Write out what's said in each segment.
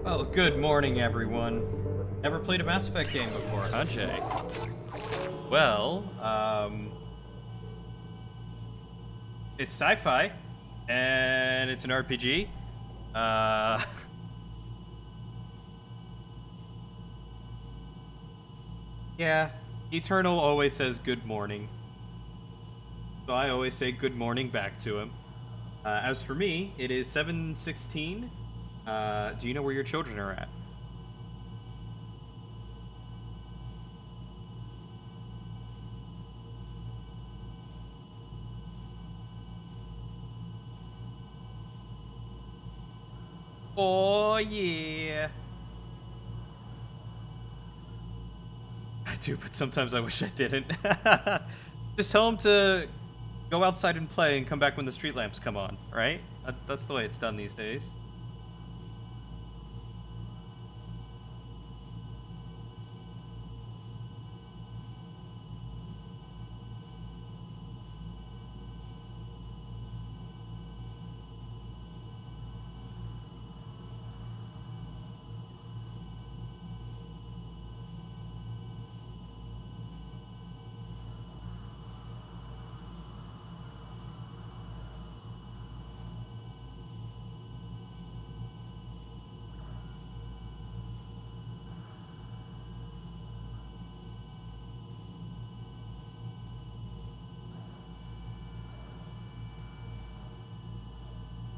Well, good morning, everyone. Never played a Mass Effect game before, huh, Jay? Well, it's sci-fi, and it's an RPG. Uh, yeah, Eternal always says good morning, so I always say good morning back to him. As for me, it is 7:16. Do you know where your children are at? Oh, yeah. I do, but sometimes I wish I didn't. Just tell them to go outside and play and come back when the street lamps come on, right? That's the way it's done these days.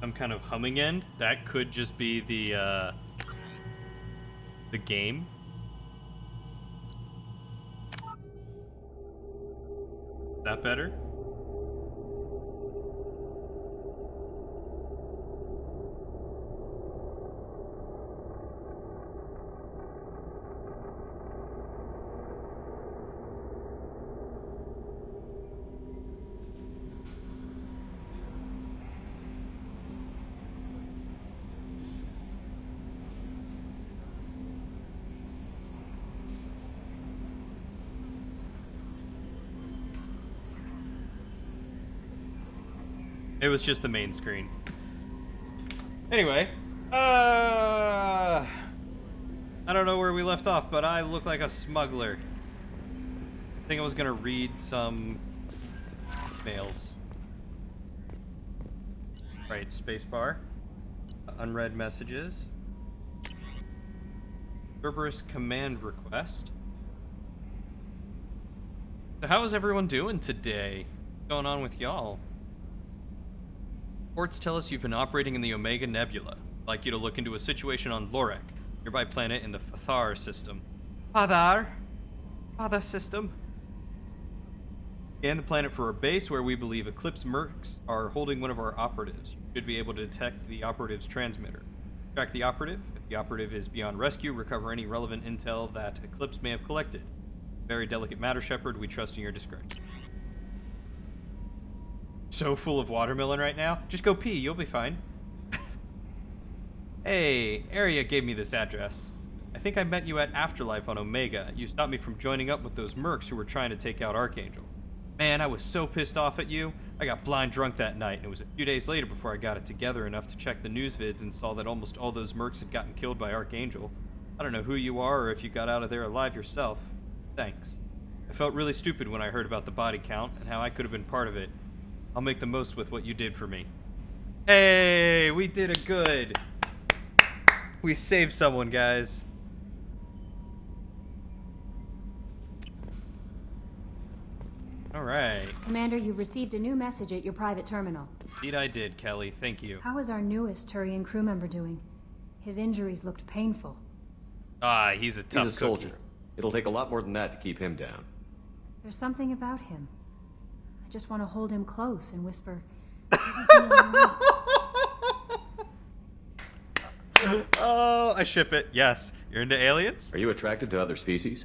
Some kind of humming end. That could just be the game. Is that better? It was just the main screen. Anyway, I don't know where we left off, but I look like a smuggler. I think I was gonna read some mails. Right, spacebar. Unread messages. Cerberus command request. So how is everyone doing today? What's going on with y'all? Reports tell us you've been operating in the Omega Nebula. I'd like you to look into a situation on Lorek, nearby planet in the Fathar system. Fathar system. Scan the planet for a base where we believe Eclipse Mercs are holding one of our operatives. You should be able to detect the operative's transmitter. Track the operative. If the operative is beyond rescue, recover any relevant intel that Eclipse may have collected. Very delicate matter, Shepard. We trust in your discretion. So full of watermelon right now. Just go pee, you'll be fine. Hey, Aria gave me this address. I think I met you at Afterlife on Omega. You stopped me from joining up with those mercs who were trying to take out Archangel. Man, I was so pissed off at you. I got blind drunk that night, and it was a few days later before I got it together enough to check the news vids and saw that almost all those mercs had gotten killed by Archangel. I don't know who you are or if you got out of there alive yourself. Thanks. I felt really stupid when I heard about the body count and how I could have been part of it. I'll make the most with what you did for me. Hey, we did a good. We saved someone, guys. All right. Commander, you've received a new message at your private terminal. Indeed I did, Kelly. Thank you. How is our newest Turian crew member doing? His injuries looked painful. Ah, he's a tough He's a cookie. soldier. It'll take a lot more than that to keep him down. There's something about him. I just want to hold him close and whisper, "Everything will be all right." Oh, I ship it. Yes. You're into aliens? Are you attracted to other species?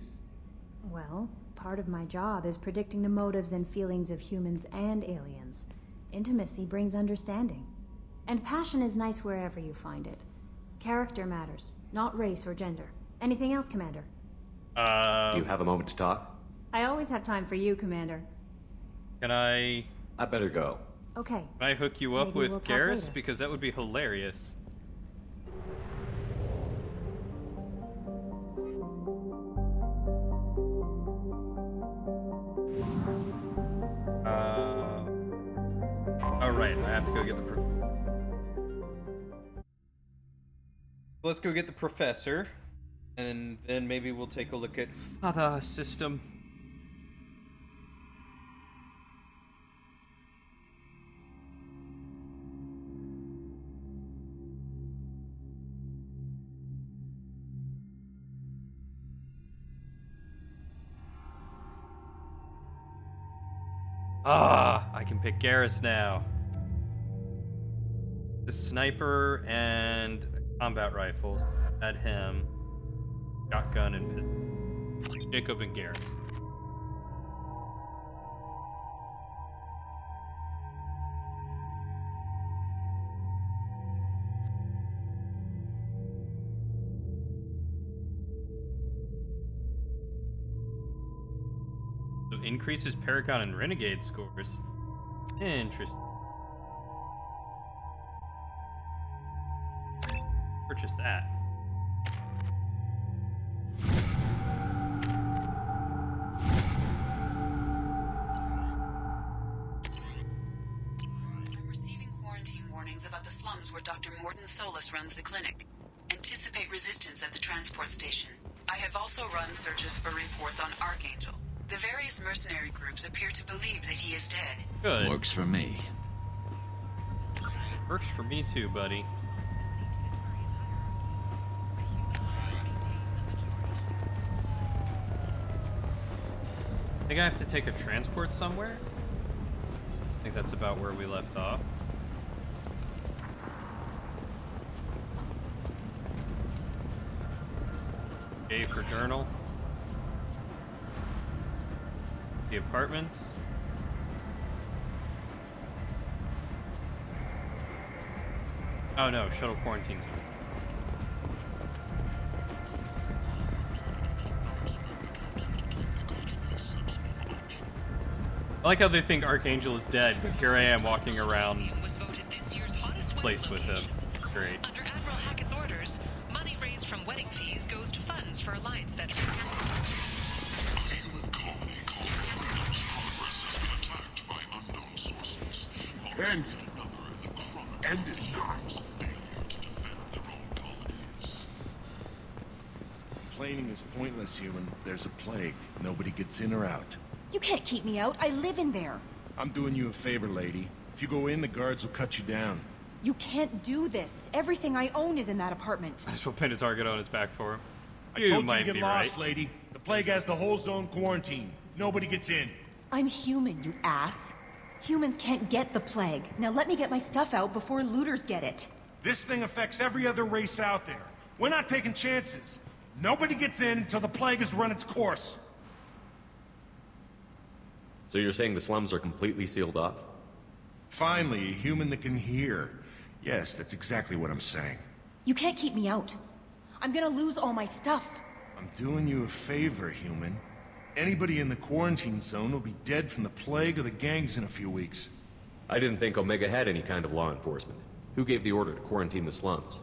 Well, part of my job is predicting the motives and feelings of humans and aliens. Intimacy brings understanding. And passion is nice wherever you find it. Character matters, not race or gender. Anything else, Commander? Do you have a moment to talk? I always have time for you, Commander. Can I I better go. Okay. hook you up Maybe with we'll talk Garrus? later. Because that would be hilarious. Alright, I have to go get the Let's go get the professor. And then maybe we'll take a look at Father System. Ah, I can pick Garrus now. The sniper and combat rifles. Add him. Shotgun and pistol. Jacob and Garrus. So increases Paragon and Renegade scores. Interesting. Purchase that. I'm receiving quarantine warnings about the slums where Dr. Morden Solus runs the clinic. Anticipate resistance at the transport station. I have also run searches for reports on Archangel. The various mercenary groups appear to believe that he is dead. Good. Works for me. Works for me too, buddy. I think I have to take a transport somewhere. I think that's about where we left off. A for journal. The apartments. Oh no, shuttle quarantine zone. I like how they think Archangel is dead, but here I am walking around Was voted this year's hottest place with him. Great. Under Admiral Hackett's orders, money raised from wedding fees goes to funds for Alliance veterans. End it now. Complaining is pointless, human. There's a plague. Nobody gets in or out. You can't keep me out. I live in there. I'm doing you a favor, lady. If you go in, the guards will cut you down. You can't do this. Everything I own is in that apartment. I just will pin a target on his back for him. I told you to might get be lost, right. lady. The plague has the whole zone quarantined. Nobody gets in. I'm human, you ass. Humans can't get the plague. Now let me get my stuff out before looters get it. This thing affects every other race out there. We're not taking chances. Nobody gets in until the plague has run its course. So you're saying the slums are completely sealed off? Finally, a human that can hear. Yes, that's exactly what I'm saying. You can't keep me out. I'm gonna lose all my stuff. I'm doing you a favor, human. Anybody in the quarantine zone will be dead from the plague or the gangs in a few weeks. I didn't think Omega had any kind of law enforcement. Who gave the order to quarantine the slums?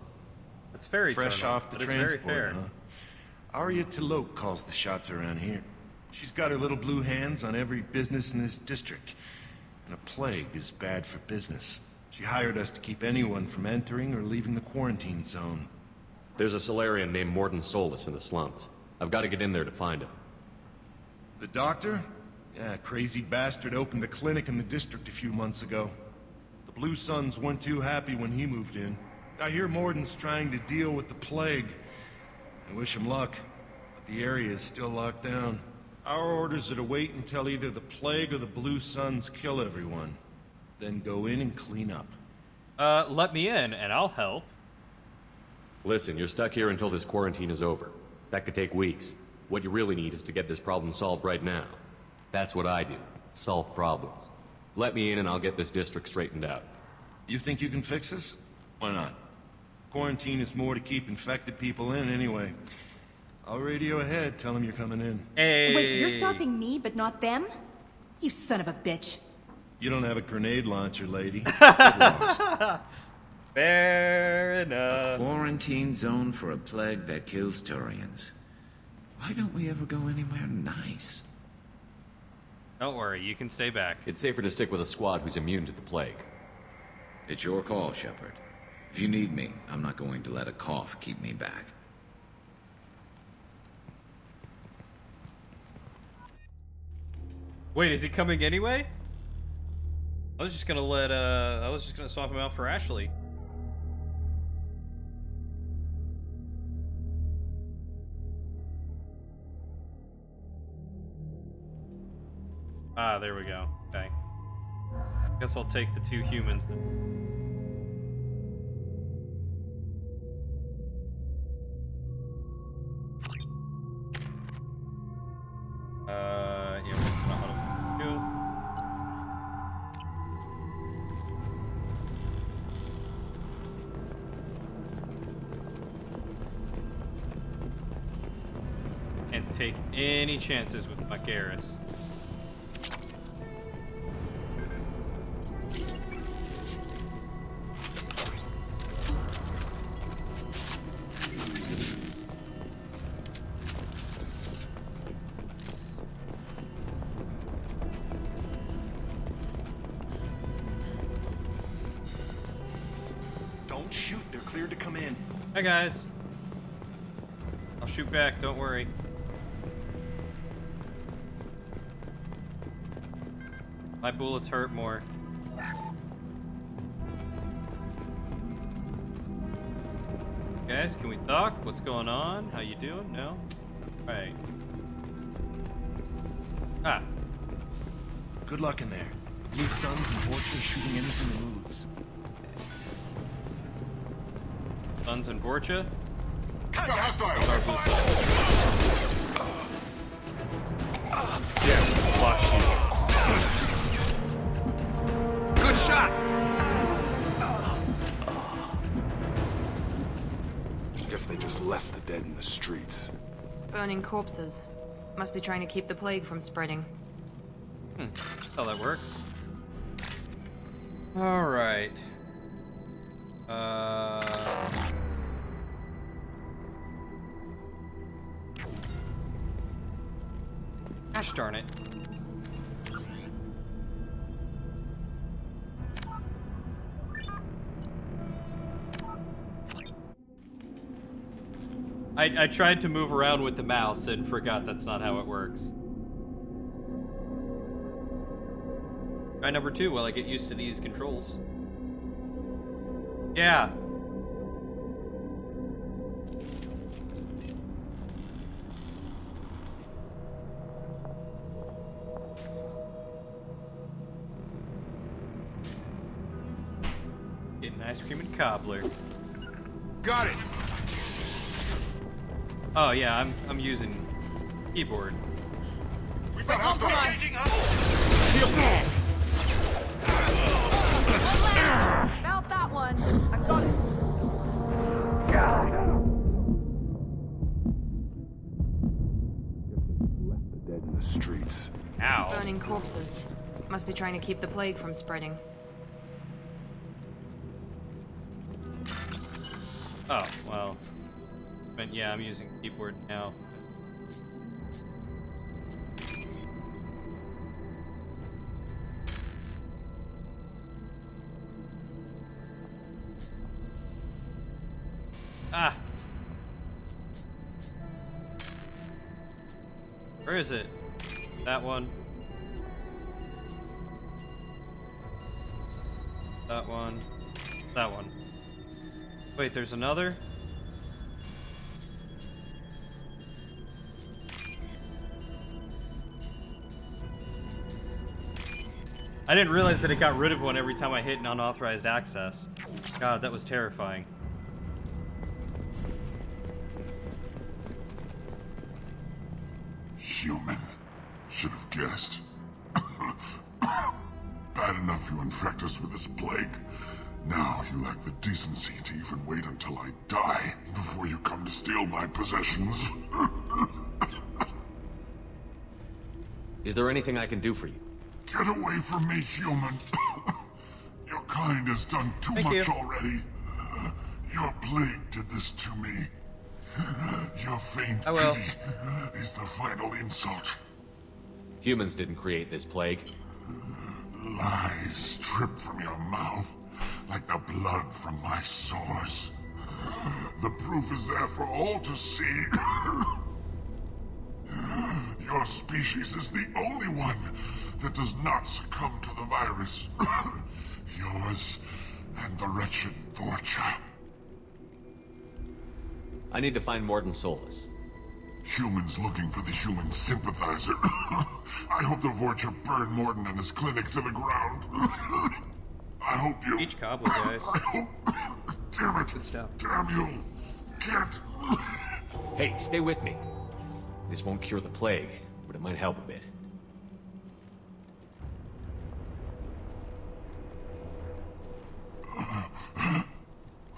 That's very Fresh terminal. off the That is very transport, fair. huh? Arya Tilok calls the shots around here. She's got her little blue hands on every business in this district. And a plague is bad for business. She hired us to keep anyone from entering or leaving the quarantine zone. There's a Solarian named Morden Solus in the slums. I've got to get in there to find him. The doctor? Yeah, crazy bastard opened a clinic in the district a few months ago. The Blue Suns weren't too happy when he moved in. I hear Morden's trying to deal with the plague. I wish him luck, but the area is still locked down. Our orders are to wait until either the plague or the Blue Suns kill everyone. Then go in and clean up. Let me in, and I'll help. Listen, you're stuck here until this quarantine is over. That could take weeks. What you really need is to get this problem solved right now. That's what I do. Solve problems. Let me in and I'll get this district straightened out. You think you can fix this? Why not? Quarantine is more to keep infected people in anyway. I'll radio ahead, tell them you're coming in. Hey. Wait, you're stopping me, but not them? You son of a bitch. You don't have a grenade launcher, lady. Get lost. Fair enough. Quarantine zone for a plague that kills Turians. Why don't we ever go anywhere nice? Don't worry, you can stay back. It's safer to stick with a squad who's immune to the plague. It's your call, Shepard. If you need me, I'm not going to let a cough keep me back. Wait, is he coming anyway? I was just gonna swap him out for Ashley. Ah, there we go. Okay. Guess I'll take the 2 humans then. Yeah, we don't know how to do. Can't take any chances with Macaris. Don't shoot. They're cleared to come in. Hi guys. I'll shoot back, don't worry. My bullets hurt more. Guys, can we talk? What's going on? How you doing? No? Alright. Ah. Good luck in there. Blue Suns and Vorcha shooting anything that moves. Suns and Vorcha? Good shot! Guess they just left the dead in the streets. Burning corpses. Must be trying to keep the plague from spreading. That's how that works. Alright. Gosh darn it. I tried to move around with the mouse and forgot that's not how it works. Try number 2 while I get used to these controls. Yeah. Getting ice cream and cobbler. Got it! Oh yeah, I'm using keyboard. We've got hostiles! Mount that one! I got it! Left the dead in the streets. Ow. Burning corpses. Must be trying to keep the plague from spreading. Oh, well. But yeah, I'm using keyboard now. Ah! Where is it? That one. That one. That one. Wait, there's another? I didn't realize that it got rid of one every time I hit an unauthorized access. God, that was terrifying. Human. Should have guessed. Bad enough you infect us with this plague. Now you lack the decency to even wait until I die before you come to steal my possessions. Is there anything I can do for you? Get away from me, human. Your kind has done too much already. Your plague did this to me. Your faint pity is the final insult. Humans didn't create this plague. Lies drip from your mouth like the blood from my sores. The proof is there for all to see. Your species is the only one that does not succumb to the virus. Yours and the wretched Vorcha. I need to find Mordin Solus. Humans looking for the human sympathizer. I hope the Vorcha burn Mordin and his clinic to the ground. I hope you... Each cobbler, guys. I hope... Damn it. Good stuff. Damn you. Can't... Hey, stay with me. This won't cure the plague, but it might help a bit.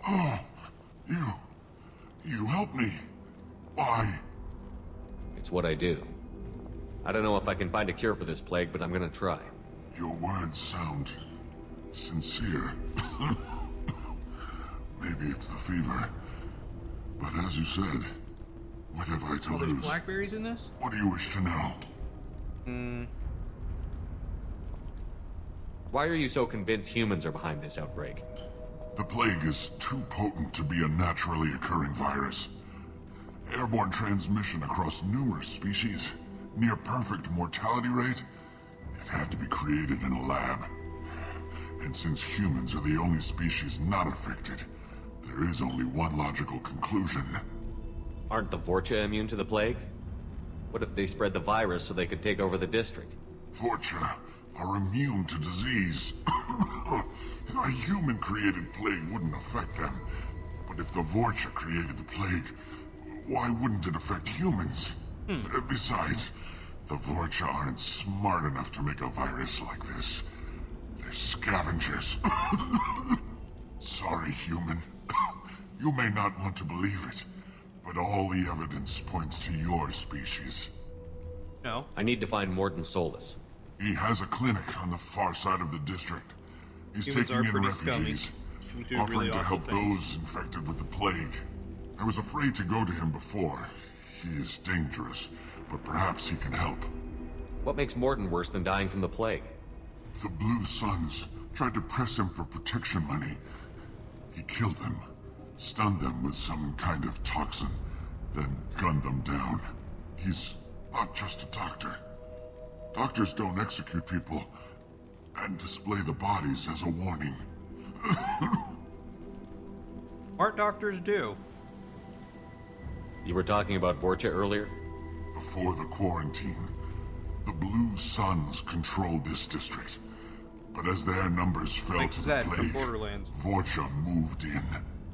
Oh, you helped me. Why? It's what I do. I don't know if I can find a cure for this plague, but I'm gonna try. Your words sound sincere. Maybe it's the fever. But as you said, what have I to Oh, there's lose? blackberries in this? What do you wish to know? Why are you so convinced humans are behind this outbreak? The plague is too potent to be a naturally occurring virus. Airborne transmission across numerous species, near perfect mortality rate. It had to be created in a lab. And since humans are the only species not affected, there is only one logical conclusion. Aren't the Vorcha immune to the plague? What if they spread the virus so they could take over the district? Vorcha are immune to disease. A human-created plague wouldn't affect them. But if the Vorcha created the plague, why wouldn't it affect humans? Besides, the Vorcha aren't smart enough to make a virus like this. They're scavengers. Sorry, human. You may not want to believe it, but all the evidence points to your species. No. I need to find Mordin Solus. He has a clinic on the far side of the district. He's Humans taking are in pretty refugees, scummy. We do offering really to awful help things. those infected with the plague. I was afraid to go to him before. He is dangerous, but perhaps he can help. What makes Mordin worse than dying from the plague? The Blue Suns tried to press him for protection money. He killed them, stunned them with some kind of toxin, then gunned them down. He's not just a doctor. Doctors don't execute people and display the bodies as a warning. Art doctors do. You were talking about Vorcha earlier? Before the quarantine, the Blue Suns controlled this district. But as their numbers fell Like to Zed the from plague, Borderlands. Vorcha moved in.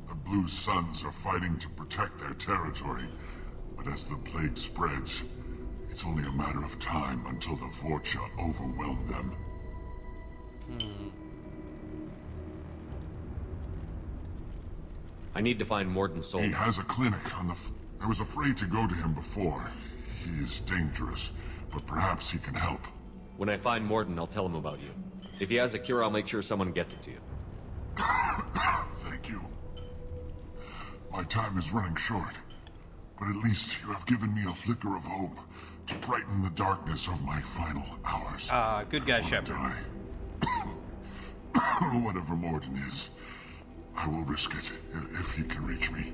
The Blue Suns are fighting to protect their territory. But as the plague spreads, it's only a matter of time until the Vorcha overwhelm them. I need to find Mordin Solus. He has a clinic on the... I was afraid to go to him before. He is dangerous, but perhaps he can help. When I find Mordin, I'll tell him about you. If he has a cure, I'll make sure someone gets it to you. Thank you. My time is running short, but at least you have given me a flicker of hope to brighten the darkness of my final hours. Ah, good guy, Shepard. Whatever Mordin is, I will risk it if he can reach me.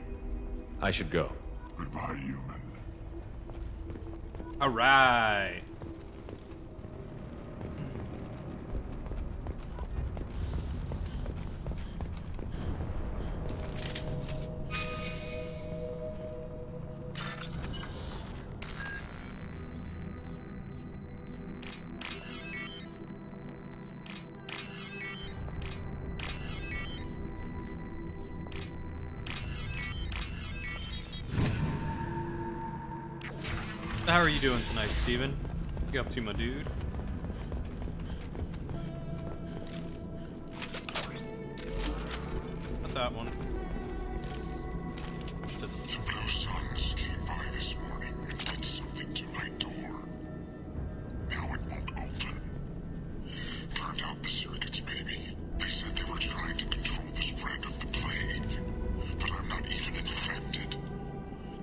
I should go. Goodbye, human. All right. How are you doing tonight, Steven? What you up to, my dude? Not that one. Some Blue Suns came by this morning and did something to my door. Now it won't open. Turned out the circuits, maybe. They said they were trying to control the spread of the plague. But I'm not even infected.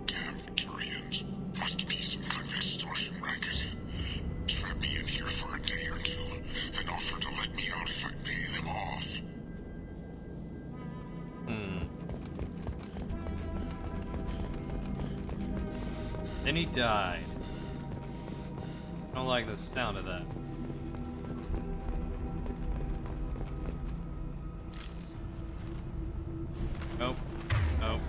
Damn Turians. Must be some kind of extortion racket. Trap me in here for a day or two, then offer to let me out if I pay them off. Then he died. I don't like the sound of that. Nope. Nope.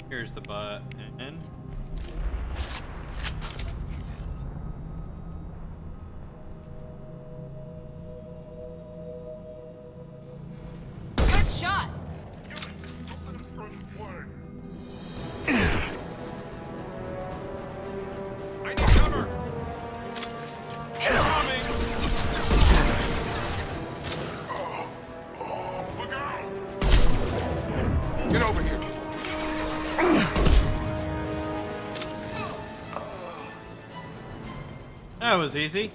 Here's the button. Good shot! I need cover! Incoming! Look out! Get over here. That was easy.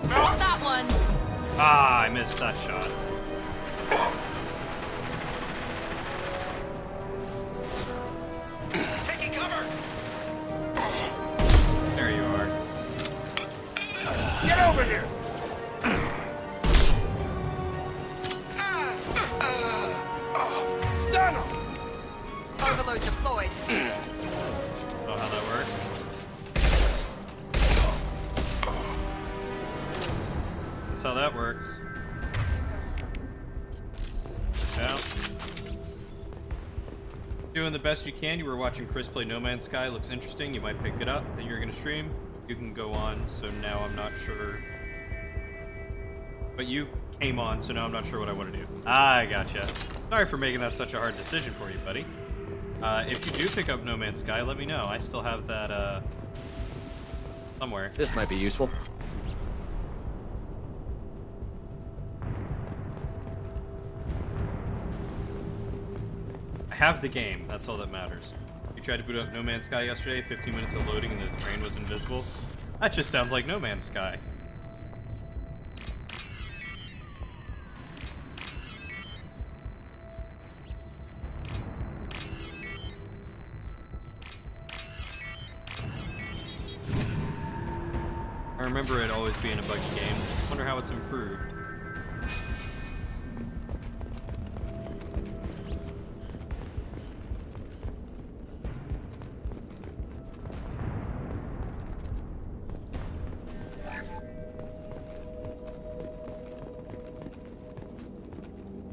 Got that one! Ah, I missed that shot. Taking cover! There you are. Get over here! Stun him! Overload deployed. Oh, how that works. That's how that works. Yeah. Doing the best you can. You were watching Chris play No Man's Sky. Looks interesting. You might pick it up. Then you're gonna stream. You can go on. So now I'm not sure. But you came on, so now I'm not sure what I want to do. I gotcha. Sorry for making that such a hard decision for you, buddy. If you do pick up No Man's Sky, let me know. I still have that, somewhere. This might be useful. I have the game. That's all that matters. You tried to boot up No Man's Sky yesterday, 15 minutes of loading and the train was invisible. That just sounds like No Man's Sky. I remember it always being a buggy game. Wonder how it's improved.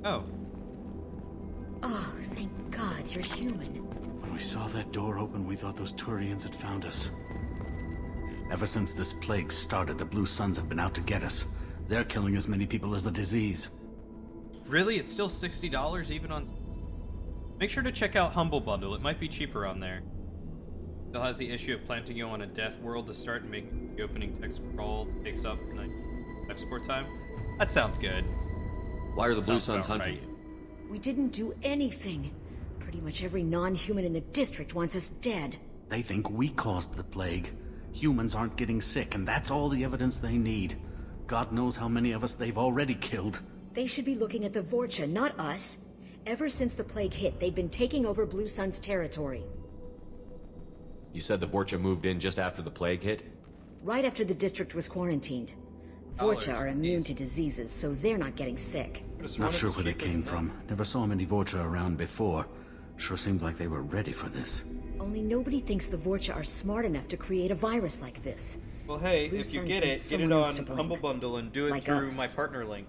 Oh. Oh, thank God you're human. When we saw that door open, we thought those Turians had found us. Ever since this plague started, the Blue Suns have been out to get us. They're killing as many people as the disease. Really? It's still $60 even on... Make sure to check out Humble Bundle. It might be cheaper on there. Still has the issue of planting you on a death world to start and making the opening text crawl takes up life support time. That sounds good. Why are the Blue Suns hunting you? We didn't do anything. Pretty much every non-human in the district wants us dead. They think we caused the plague. Humans aren't getting sick, and that's all the evidence they need. God knows how many of us they've already killed. They should be looking at the Vorcha, not us. Ever since the plague hit, they've been taking over Blue Sun's territory. You said the Vorcha moved in just after the plague hit? Right after the district was quarantined. Vorcha are immune to diseases, so they're not getting sick. Not sure where they came from. Never saw many Vorcha around before. Sure seemed like they were ready for this. Only nobody thinks the Vorcha are smart enough to create a virus like this. Well, hey, Blue if you Suns get need it, get someone it else on to blame. Humble Bundle and do it Like through us. my partner link.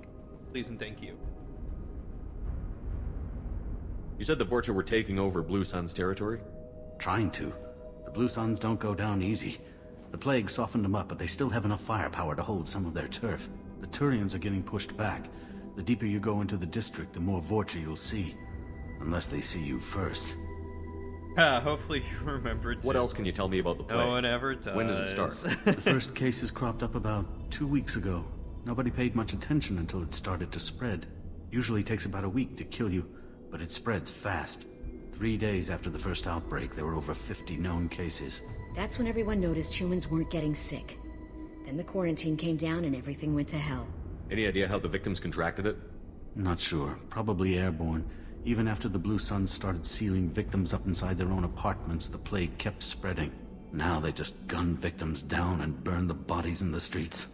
Please and thank you. You said the Vorcha were taking over Blue Sun's territory? Trying to. The Blue Suns don't go down easy. The plague softened them up, but they still have enough firepower to hold some of their turf. The Turians are getting pushed back. The deeper you go into the district, the more Vorcha you'll see. Unless they see you first. Hopefully you remember it too. What else can you tell me about the plague? No one ever does. When did it start? The first cases cropped up about 2 weeks ago. Nobody paid much attention until it started to spread. Usually takes about a week to kill you, but it spreads fast. 3 days after the first outbreak, there were over 50 known cases. That's when everyone noticed humans weren't getting sick. Then the quarantine came down and everything went to hell. Any idea how the victims contracted it? Not sure. Probably airborne. Even after the Blue Suns started sealing victims up inside their own apartments, the plague kept spreading. Now they just gun victims down and burn the bodies in the streets.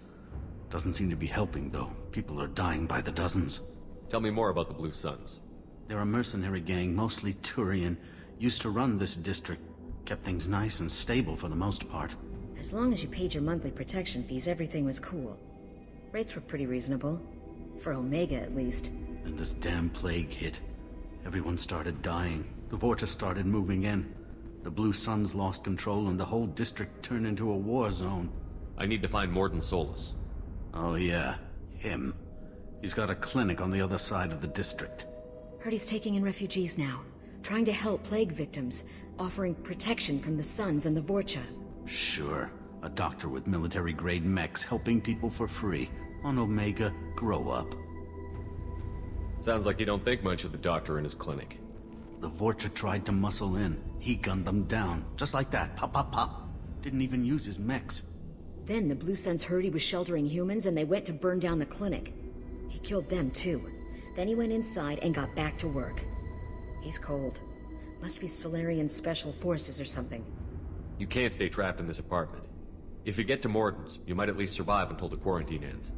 Doesn't seem to be helping, though. People are dying by the dozens. Tell me more about the Blue Suns. They're a mercenary gang, mostly Turian, used to run this district. Kept things nice and stable for the most part. As long as you paid your monthly protection fees, everything was cool. Rates were pretty reasonable. For Omega, at least. And this damn plague hit. Everyone started dying. The Vorta started moving in. The Blue Suns lost control and the whole district turned into a war zone. I need to find Mordin Solus. Oh yeah, him. He's got a clinic on the other side of the district. Heard he's taking in refugees now. Trying to help plague victims. Offering protection from the Suns and the Vorcha. Sure. A doctor with military-grade mechs helping people for free. On Omega, grow up. Sounds like you don't think much of the doctor and his clinic. The Vorcha tried to muscle in. He gunned them down. Just like that. Pop, pop, pop. Didn't even use his mechs. Then the Blue Suns heard he was sheltering humans and they went to burn down the clinic. He killed them too. Then he went inside and got back to work. He's cold. Must be Solarian Special Forces or something. You can't stay trapped in this apartment. If you get to Mordin's, you might at least survive until the quarantine ends.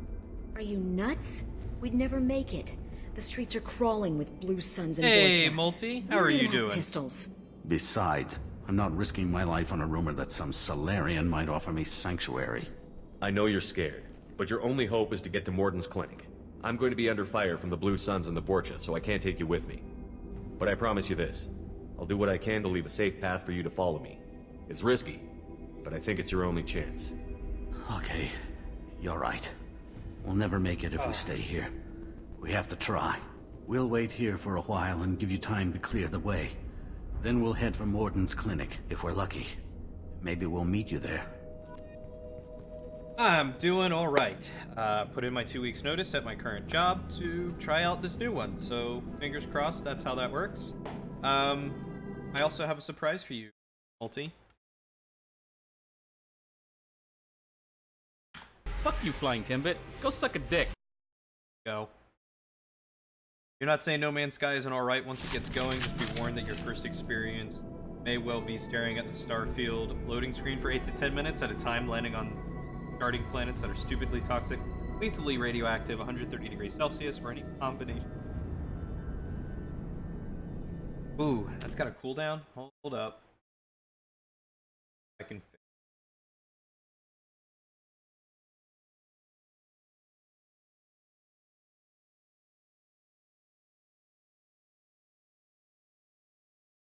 Are you nuts? We'd never make it. The streets are crawling with Blue Suns and Hey, Vorcha. Multi, how are you doing? Pistols. Besides, I'm not risking my life on a rumor that some Solarian might offer me sanctuary. I know you're scared, but your only hope is to get to Mordin's clinic. I'm going to be under fire from the Blue Suns and the Vorcha, so I can't take you with me. But I promise you this. I'll do what I can to leave a safe path for you to follow me. It's risky, but I think it's your only chance. Okay, you're right. We'll never make it if we stay here. We have to try. We'll wait here for a while and give you time to clear the way. Then we'll head for Mordin's clinic, if we're lucky. Maybe we'll meet you there. I'm doing alright. Put in my 2 weeks notice at my current job to try out this new one, so fingers crossed that's how that works. I also have a surprise for you, Multi. Fuck you, Flying Timbit. Go suck a dick. Go. You're not saying No Man's Sky isn't alright once it gets going. Just be warned that your first experience may well be staring at the Starfield loading screen for 8 to 10 minutes at a time, landing on starting planets that are stupidly toxic, lethally radioactive, 130 degrees Celsius, or any combination. Ooh, that's got a cooldown? Hold up. I can fix.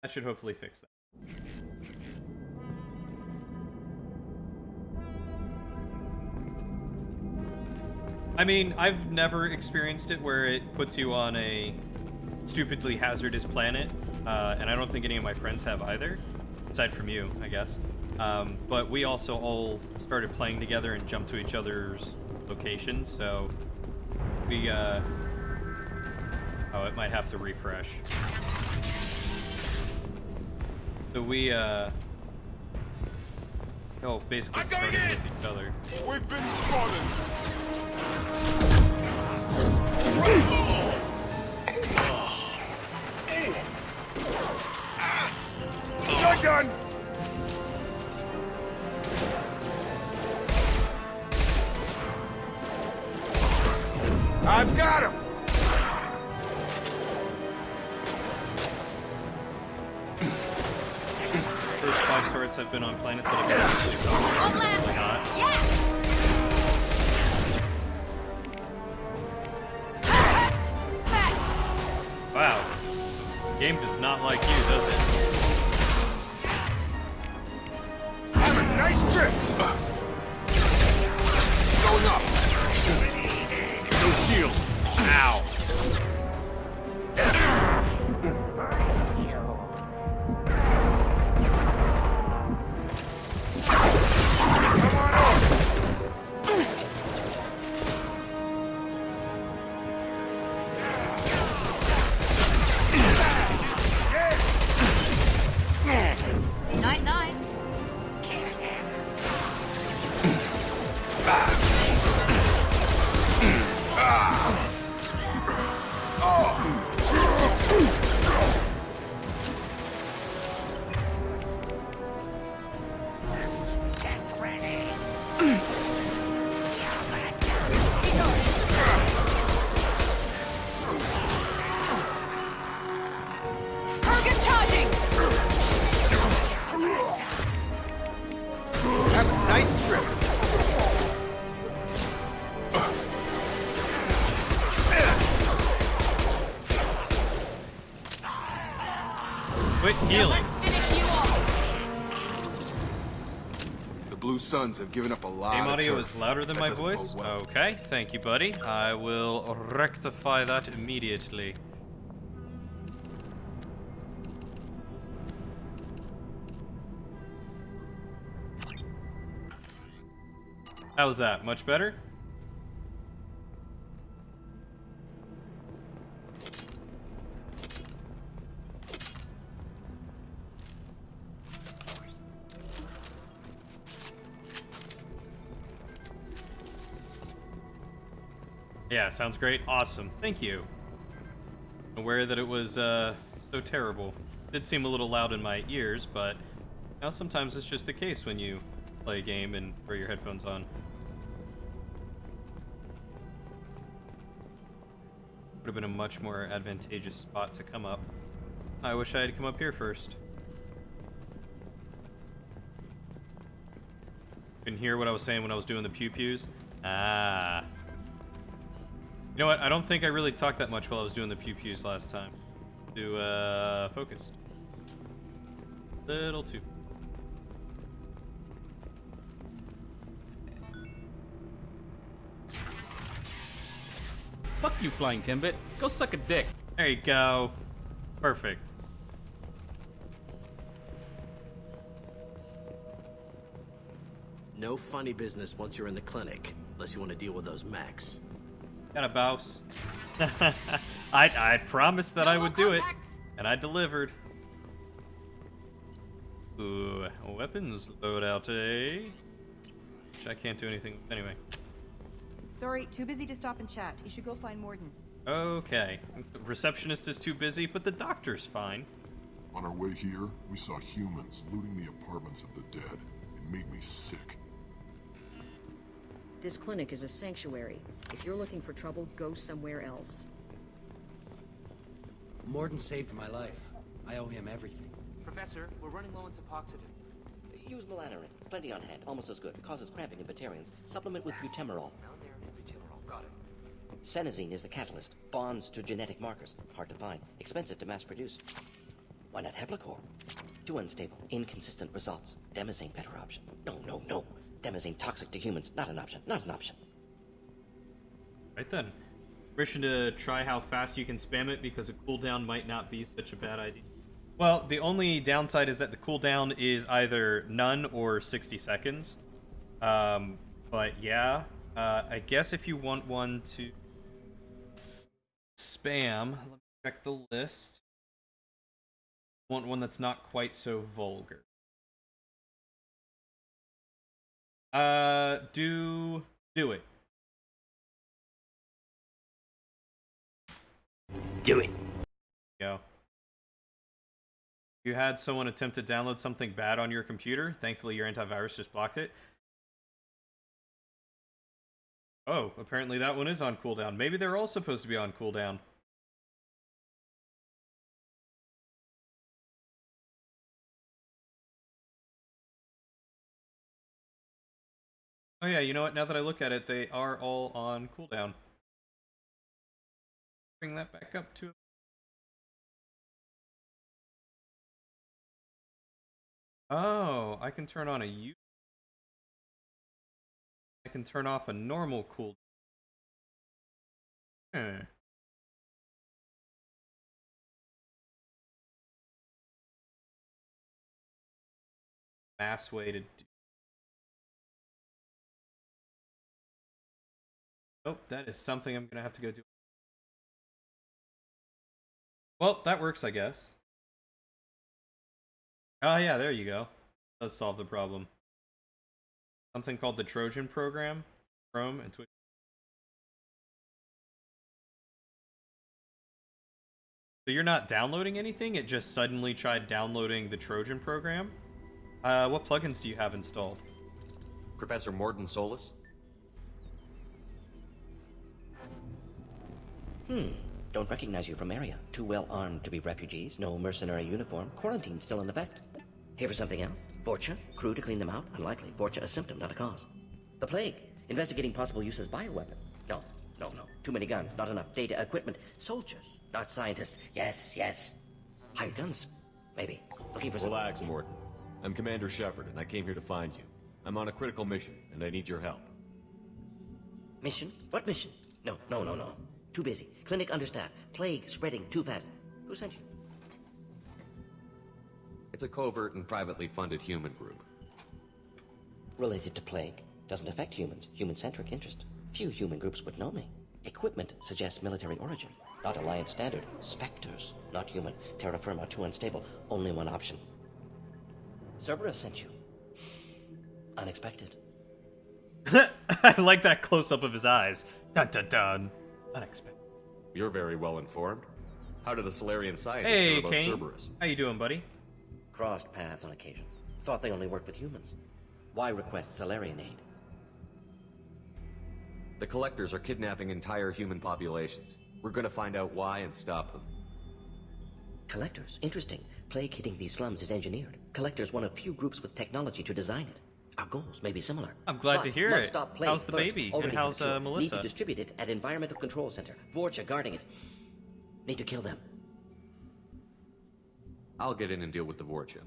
That should hopefully fix that. I mean, I've never experienced it where it puts you on a stupidly hazardous planet, and I don't think any of my friends have either, aside from you, I guess. But we also all started playing together and jumped to each other's locations, so we, oh, it might have to refresh. So we, oh, basically started with each other. We've been spotted! Shotgun! I've got him! First 5 swords have been on planets that have been really hot. Yeah! Wow. The game does not like you, does it? Have a nice trip! Going up! No shield! Ow! Come on over! Night, night. Quit healing. Let's finish you off. The Blue Suns have given up a lot Game of audio turf. is louder than That my doesn't voice? bode well. Okay, thank you, buddy. I will rectify that immediately. How's that? Much better? Yeah, sounds great. Awesome. Thank you. Aware that it was so terrible. Did seem a little loud in my ears, but sometimes it's just the case when you play a game and wear your headphones on. Would have been a much more advantageous spot to come up. I wish I had come up here first. Couldn't hear what I was saying when I was doing the pew-pews? Ah. You know what? I don't think I really talked that much while I was doing the pew-pews last time. Do, focused. Little too. Fuck you, Flying Timbit. Go suck a dick. There you go. Perfect. No funny business once you're in the clinic, unless you want to deal with those mechs. Got a bouse. I promised that I would do it, and I delivered. Ooh, weapons loadout, eh? Which I can't do anything with anyway. Sorry, too busy to stop and chat. You should go find Morden. Okay. Receptionist is too busy, but the doctor's fine. On our way here, we saw humans looting the apartments of the dead. It made me sick. This clinic is a sanctuary. If you're looking for trouble, go somewhere else. Morden saved my life. I owe him everything. Professor, we're running low on Suboxetine. Use melanorin. Plenty on hand. Almost as good. Causes cramping in Batarians. Supplement with butemerol. Melanorin and butemerol. Got it. Senesine is the catalyst. Bonds to genetic markers. Hard to find. Expensive to mass produce. Why not Heplicor? Too unstable. Inconsistent results. Demazine better option. No. Demazine toxic to humans. Not an option. Not an option. Right then. Permission to try how fast you can spam it because a cooldown might not be such a bad idea. Well, the only downside is that the cooldown is either none or 60 seconds. But yeah, I guess if you want one to spam, let me check the list. Want one that's not quite so vulgar. Do it. Do it. Go. You had someone attempt to download something bad on your computer. Thankfully, your antivirus just blocked it. Oh, apparently that one is on cooldown. Maybe they're all supposed to be on cooldown. Oh yeah, you know what? Now that I look at it, they are all on cooldown. Bring that back up to... Oh, I can turn on a U. I can turn off a normal cooldown. Mass way to do. Nope, that is something I'm gonna have to go do. Well, that works, I guess. Oh yeah, there you go. Does solve the problem. Something called the Trojan program. Chrome and Twitch. So you're not downloading anything? It just suddenly tried downloading the Trojan program? What plugins do you have installed? Professor Morden Solus? Don't recognize you from area. Too well armed to be refugees. No mercenary uniform. Quarantine still in effect. Here for something else? Vorcha? Crew to clean them out? Unlikely. Vorcha a symptom, not a cause. The plague. Investigating possible use as bioweapon. No. Too many guns. Not enough data, equipment. Soldiers, not scientists. Yes. Hired guns. Maybe. Looking for some... Relax, Morton. I'm Commander Shepard, and I came here to find you. I'm on a critical mission, and I need your help. Mission? What mission? No. Too busy. Clinic understaffed. Plague spreading too fast. Who sent you? It's a covert and privately funded human group. Related to plague. Doesn't affect humans. Human-centric interest. Few human groups would know me. Equipment suggests military origin. Not Alliance standard. Spectres. Not human. Terra firma too unstable. Only one option. Cerberus sent you. Unexpected. I like that close-up of his eyes. Dun dun dun. Unexpected. You're very well informed. How do the Solarian scientists Hey, know about Kane. Cerberus? How you doing, buddy? Crossed paths on occasion. Thought they only worked with humans. Why request Solarian aid? The Collectors are kidnapping entire human populations. We're gonna find out why and stop them. Collectors? Interesting. Plague hitting these slums is engineered. Collectors one of few groups with technology to design it. Our goals may be similar. I'm glad to hear must it. Stop plague How's the first. baby? Already And how's have a cure. Melissa? Need to distribute it at Environmental Control Center. Vorcha guarding it. Need to kill them. I'll get in and deal with the Vorcha.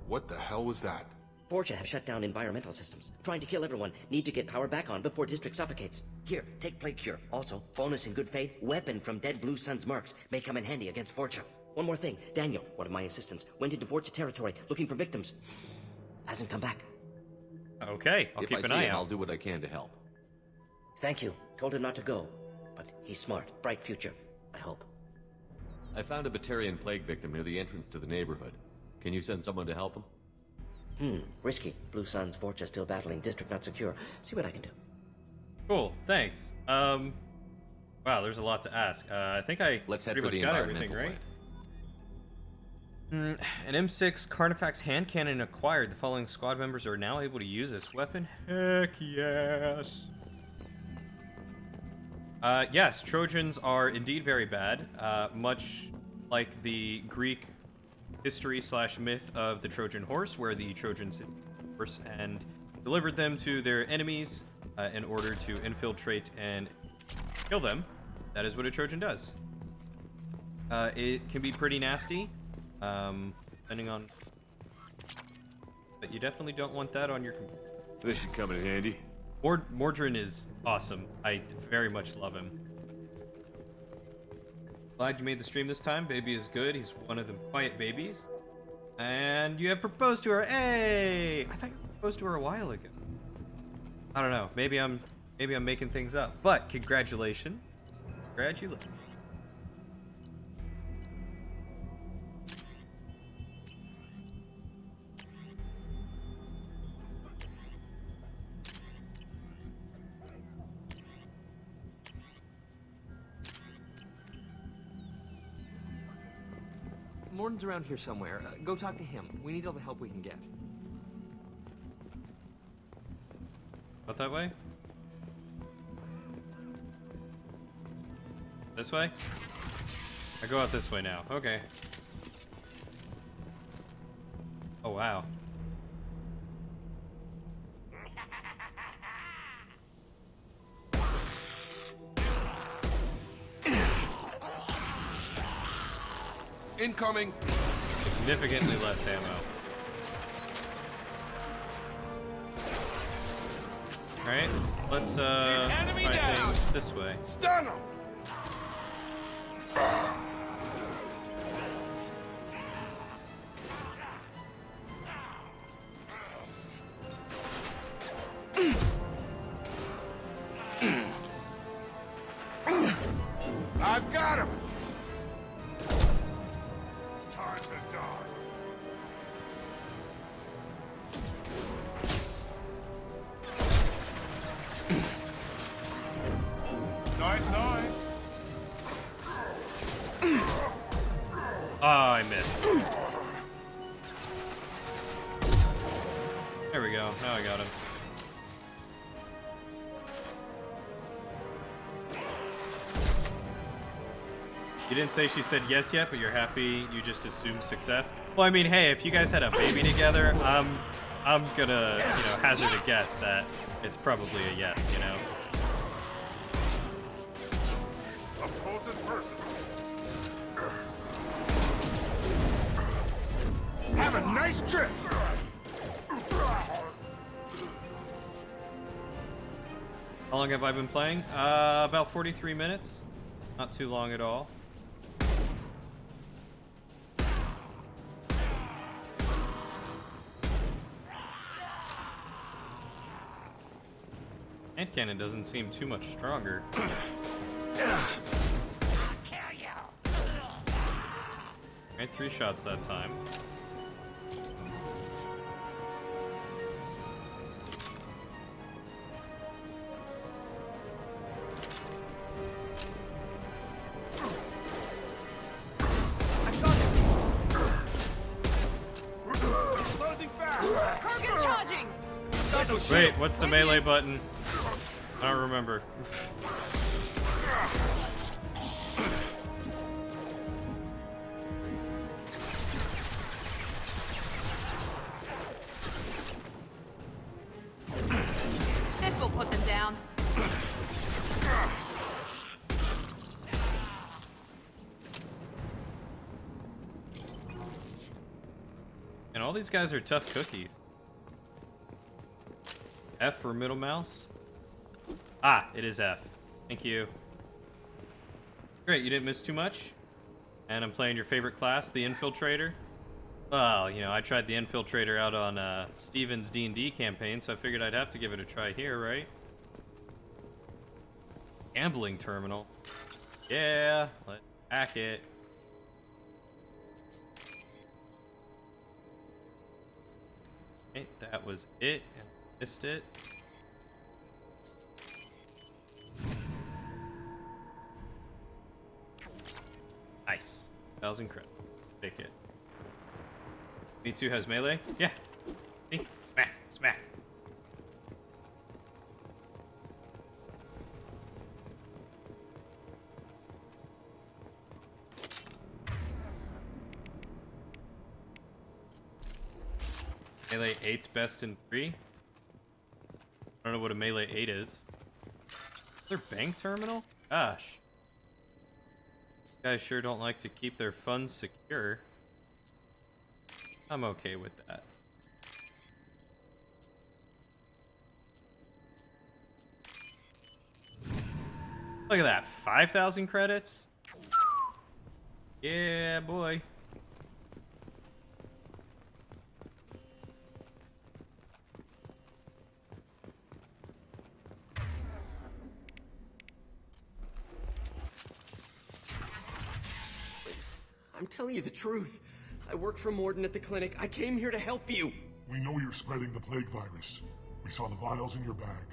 What the hell was that? Vorcha have shut down environmental systems. Trying to kill everyone. Need to get power back on before district suffocates. Here, take plague cure. Also, bonus in good faith, weapon from dead Blue Sun's mercs. May come in handy against Vorcha. One more thing. Daniel, one of my assistants, went into Vorcha territory looking for victims. Hasn't come back. Okay, I'll If keep I an see eye him, out. I'll do what I can to help. Thank you. Told him not to go. But he's smart. Bright future. I hope. I found a Batarian plague victim near the entrance to the neighborhood. Can you send someone to help him? Risky. Blue Sun's Vorcha still battling. District not secure. See what I can do. Cool, thanks. Wow, there's a lot to ask. I think I Let's head pretty for much the got everything, environmental right? An M6 Carnifex hand cannon acquired. The following squad members are now able to use this weapon. Heck yes. Yes, Trojans are indeed very bad. Much like the Greek history / myth of the Trojan horse, where the Trojans hid the horse and delivered them to their enemies in order to infiltrate and kill them. That is what a Trojan does. It can be pretty nasty, depending on... But you definitely don't want that on your computer. This should come in handy. Mordrin is awesome. I very much love him. Glad you made the stream this time. Baby is good. He's one of the quiet babies. And you have proposed to her. Hey! I thought you proposed to her a while ago. I don't know. Maybe I'm making things up. But congratulations. Congratulations. Morton's around here somewhere. Go talk to him. We need all the help we can get. Out that way? This way? I go out this way now. Okay. Oh, wow. Incoming! Significantly less ammo. Alright, let's try things this way. Stun him! I've got him! Time to die. Night. Oh, I missed. There we go. Now I got him. You didn't say she said yes yet, but you're happy you just assumed success. Well, I mean, hey, if you guys had a baby together, I'm gonna, hazard a guess that it's probably a yes, A potent person. Have a nice trip! How long have I been playing? About 43 minutes. Not too long at all. Hand cannon doesn't seem too much stronger. Alright, 3 shots that time. Kurgan charging! Wait, what's the melee button? I don't remember. This will put them down. And all these guys are tough cookies. F for middle mouse? Ah, it is F. Thank you. Great, you didn't miss too much. And I'm playing your favorite class, the Infiltrator. Well, you know, I tried the Infiltrator out on Steven's D&D campaign, so I figured I'd have to give it a try here, right? Gambling terminal. Yeah, let's hack it. Okay, that was it, and I missed it. Nice. 1,000 credit. Take it. Me2 has melee? Yeah. See? Smack. Smack. Melee 8's best in 3? I don't know what a melee 8 is. Is there bank terminal? Gosh. Guys sure don't like to keep their funds secure. I'm okay with that. Look at that, 5,000 credits? Yeah, boy. I'm telling you the truth. I work for Morden at the clinic. I came here to help you. We know you're spreading the plague virus. We saw the vials in your bag.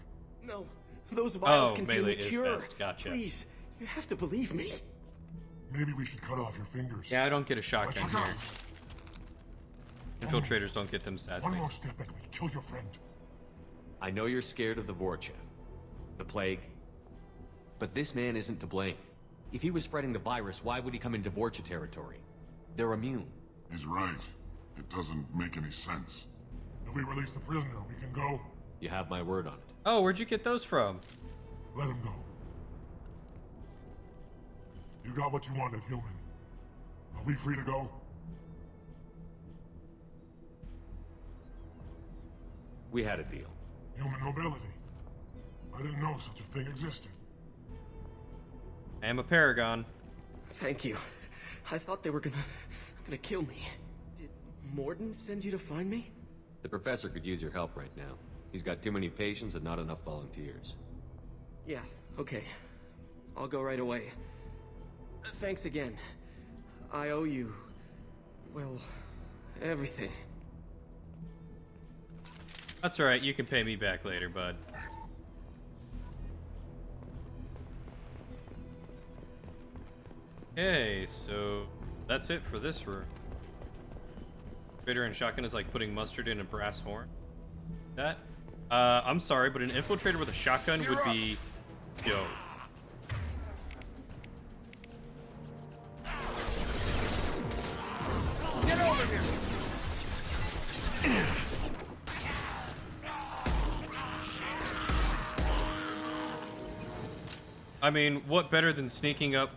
No, those vials Oh, contain melee the is cure. best. Gotcha. Please, you have to believe me. Maybe we should cut off your fingers. Yeah, I don't get a shotgun Look out. here. Infiltrators don't get them sad One things. more step and we kill your friend. I know you're scared of the Vorcha, the plague, but this man isn't to blame. If he was spreading the virus, why would he come into Vorcha territory? They're immune. He's right. It doesn't make any sense. If we release the prisoner, we can go. You have my word on it. Oh, where'd you get those from? Let him go. You got what you wanted, human. Are we free to go? We had a deal. Human nobility. I didn't know such a thing existed. I am a paragon. Thank you. I thought they were gonna kill me. Did Morden send you to find me? The professor could use your help right now. He's got too many patients and not enough volunteers. Yeah, okay. I'll go right away. Thanks again. I owe you, well, everything. That's alright, you can pay me back later, bud. Okay, so that's it for this room. Infiltrator and shotgun is like putting mustard in a brass horn. That? I'm sorry, but an infiltrator with a shotgun would be dope. Get over here! I mean, what better than sneaking up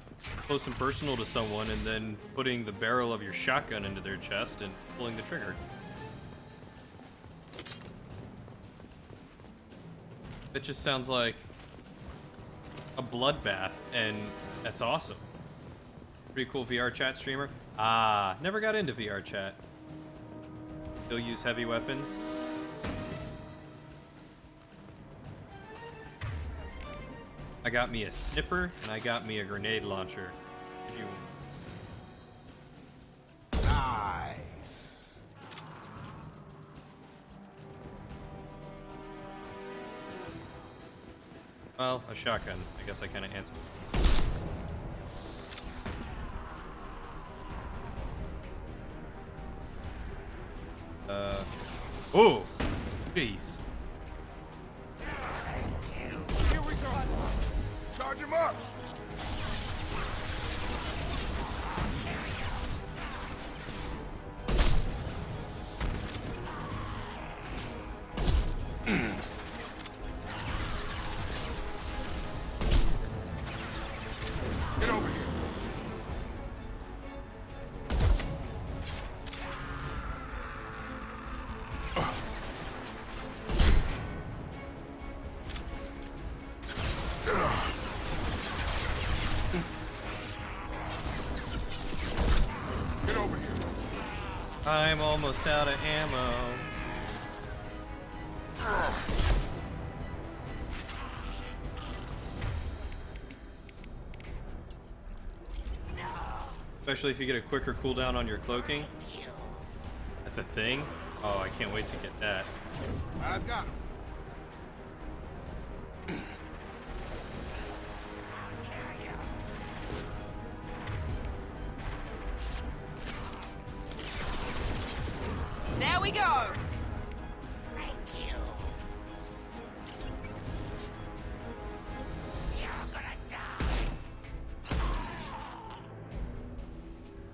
close and personal to someone and then putting the barrel of your shotgun into their chest and pulling the trigger? It just sounds like a bloodbath, and that's awesome. Pretty cool VR chat streamer. Ah, never got into VR chat. Still use heavy weapons. I got me a snipper, and I got me a grenade launcher. Did you... Nice. Well, a shotgun. I guess I kind of answered. Oh! Jeez. Here we go. Charge him up. Get over here. Get over here. I'm almost out of ammo. Especially if you get a quicker cooldown on your cloaking. That's a thing? Oh, I can't wait to get that. I've got him. There we go!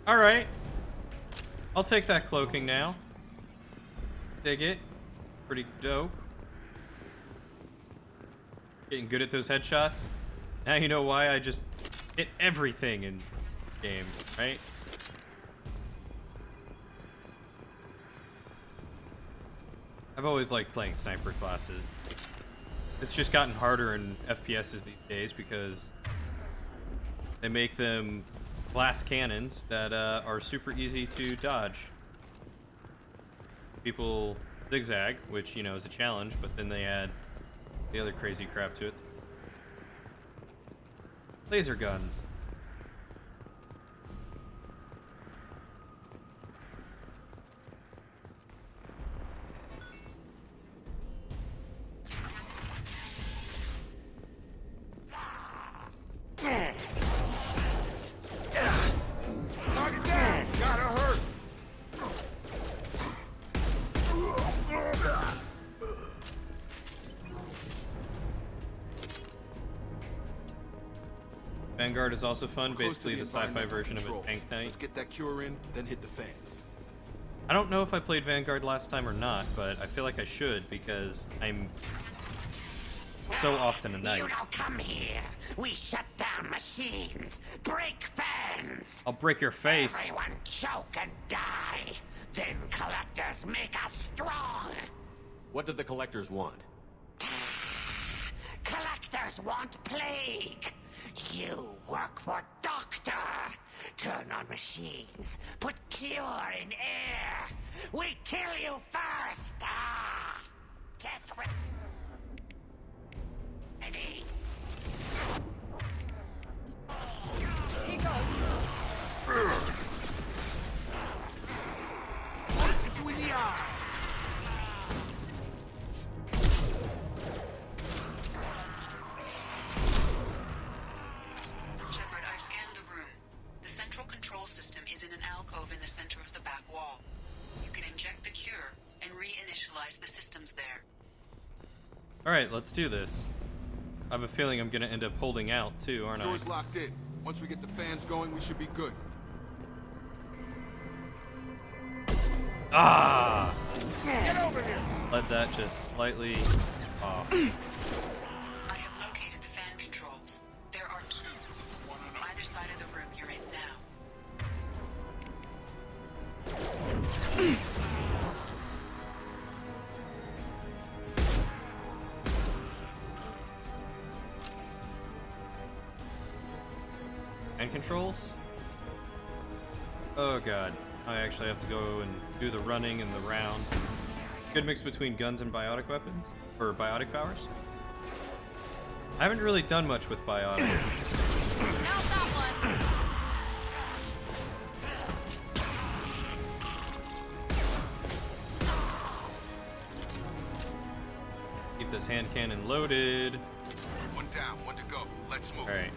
Alright. I'll take that cloaking now. Dig it. Pretty dope. Getting good at those headshots. Now you know why I just hit everything in game, right? I've always liked playing sniper classes. It's just gotten harder in FPSs these days because they make them glass cannons that are super easy to dodge. People zigzag, which, you know, is a challenge, but then they add the other crazy crap to it. Laser guns. Target down. Gotta hurt. Vanguard is also fun, Close to basically the sci-fi environmental version of a controls. tank knight. Let's get that cure in, then hit the fans. I don't know if I played Vanguard last time or not, but I feel like I should because I'm so often a knight. You don't come here. We shut down machines, break fans. I'll break your face. Everyone choke and die. Then collectors make us strong. What did the collectors want? Collectors want plague. You work for Doctor. Turn on machines. Put cure in air. We kill you first. Get ready. He goes. Right between the eyes. Shepard, I've scanned the room. The central control system is in an alcove in the center of the back wall. You can inject the cure and reinitialize the systems there. Alright, let's do this. I have a feeling I'm gonna end up holding out too, aren't I? Door's locked in. Once we get the fans going, we should be good. Ah! Get over here! Let that just slightly off. I have located the fan controls. There Hand controls? Oh god. I actually have to go and do the running and the round. Good mix between guns and biotic weapons? Or biotic powers? I haven't really done much with biotic. How's that one? Keep this hand cannon loaded. One down, one to go. Let's move. Alright.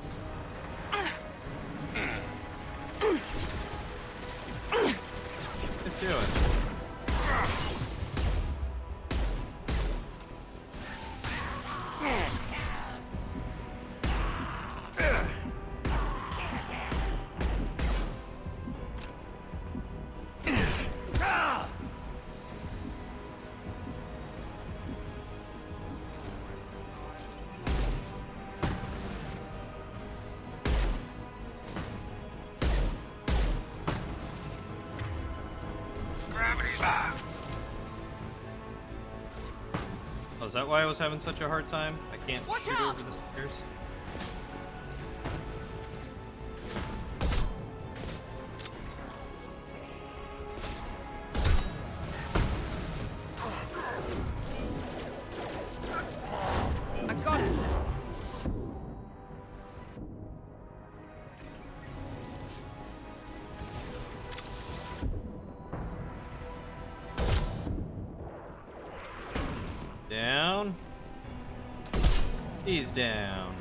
Let's do it. Oh, is that why I was having such a hard time? I can't shoot over the stairs. I got it. Down. He's down.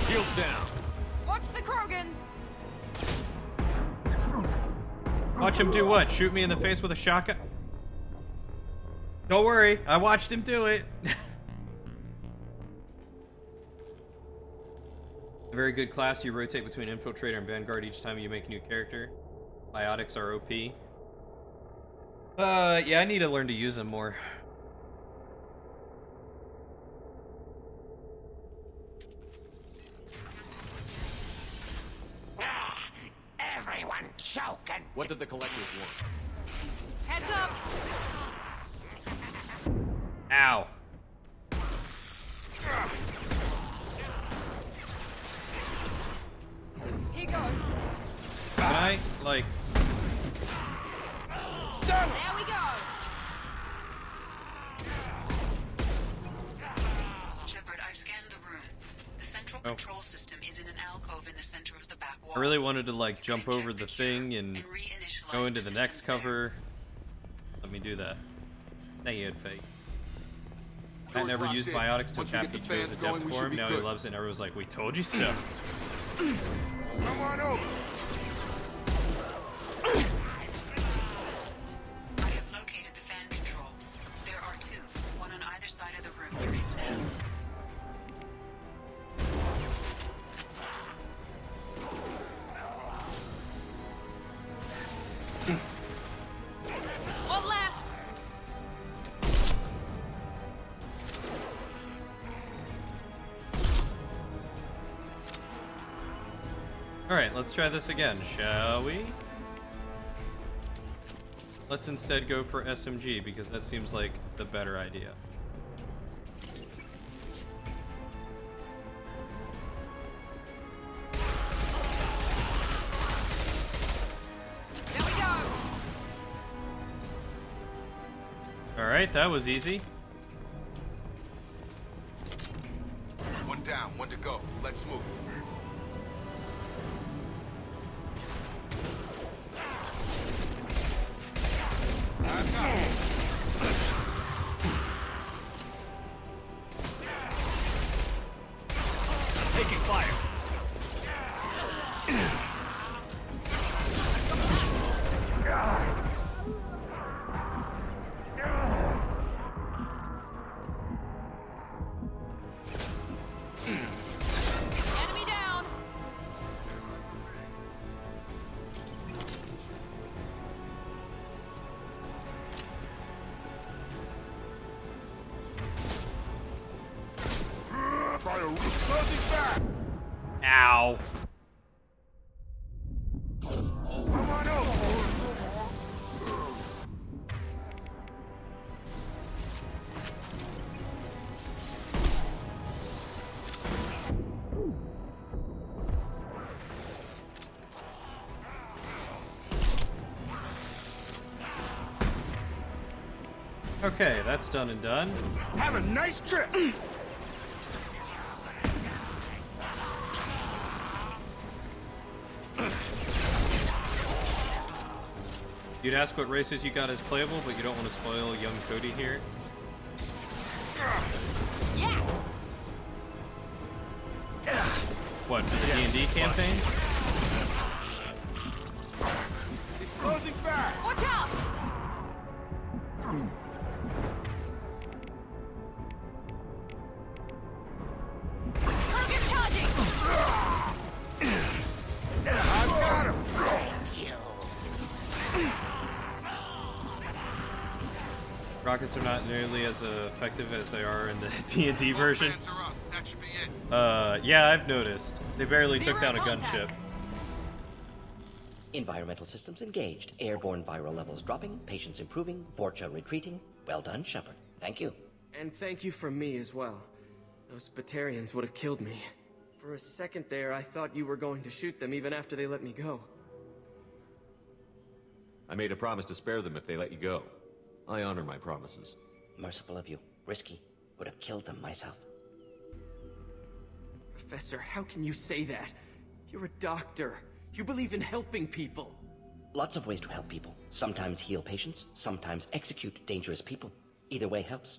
Shields down. Watch the Krogan. Watch him do what? Shoot me in the face with a shotgun? Don't worry, I watched him do it. A very good class. You rotate between Infiltrator and Vanguard each time you make a new character. Biotics are OP. Yeah, I need to learn to use them more. Everyone choking. What did the collectors want? Heads up. Ow. Here goes. Can I, like... There we go. Shepard, I've scanned the room. The central control system is in an alcove in the center of the back wall. I really wanted to, like, jump over the thing and go into the next cover. Let me do that. Thank you, Fate. I never used biotics till Chappie chose a depth for him. Now he loves it and everyone's like, we told you so. Come on over. I have located the fan controls. There are two, one on either side of the room you're in now. One less. Alright, let's try this again, shall we? Let's instead go for SMG, because that seems like the better idea. There we go. Alright, that was easy. One down, one to go. Let's move. Taking fire. Enemy down. Try to closing back. Ow. Okay, that's done and done. Have a nice trip! You'd ask what races you got as playable, but you don't want to spoil young Cody here. Yes! What, for the D&D campaign? It's closing fast! Watch out! Target charging! I've got him! Rockets are not nearly as effective as they are in the D&D version. That should be it. Yeah, I've noticed. They barely took down a gunship. Environmental systems engaged. Airborne viral levels dropping. Patients improving. Vorcha retreating. Well done, Shepard. Thank you. And thank you from me as well. Those Batarians would have killed me. For a second there, I thought you were going to shoot them even after they let me go. I made a promise to spare them if they let you go. I honor my promises. Merciful of you. Risky. Would have killed them myself. Professor, how can you say that? You're a doctor. You believe in helping people. Lots of ways to help people. Sometimes heal patients, sometimes execute dangerous people. Either way helps.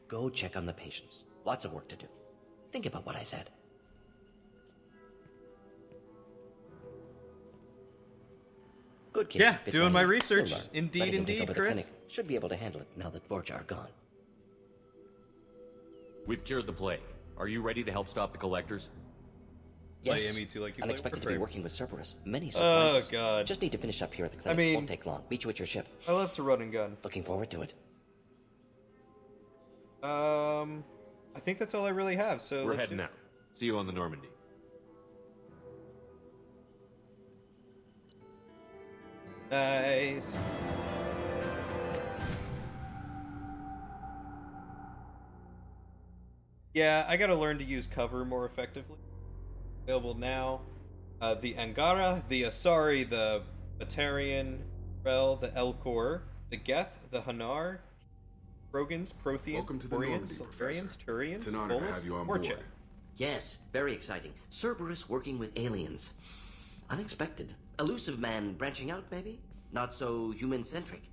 Go check on the patients. Lots of work to do. Think about what I said. Good kid. Yeah, Bit doing my naive. research. You'll learn. Indeed, Letting him take indeed, over the Chris. clinic. Should be able to handle it now that Vorcha are gone. We've cured the plague. Are you ready to help stop the collectors? Yes. Play ME2 like you play Unexpected to be Warframe. working with Cerberus. Many surprises. Oh, God. Just need to finish up here at the clinic. mean- Won't take long. Meet you at your ship. I love to run and gun. Looking forward to it. I think that's all I really have, so We're let's heading out. See you on the Normandy. Nice. Yeah, I gotta learn to use cover more effectively. Available now. The Angara, the Asari, the Batarian, Rel, the Elcor, the Geth, the Hanar, Krogans, Protheans, Welcome to the Normandy, Quarians, Professor. Solarians, Turians, It's an honor to Volus, have you on Vorcha. board. Yes, very exciting. Cerberus working with aliens. Unexpected. Elusive man branching out, maybe? Not so human-centric.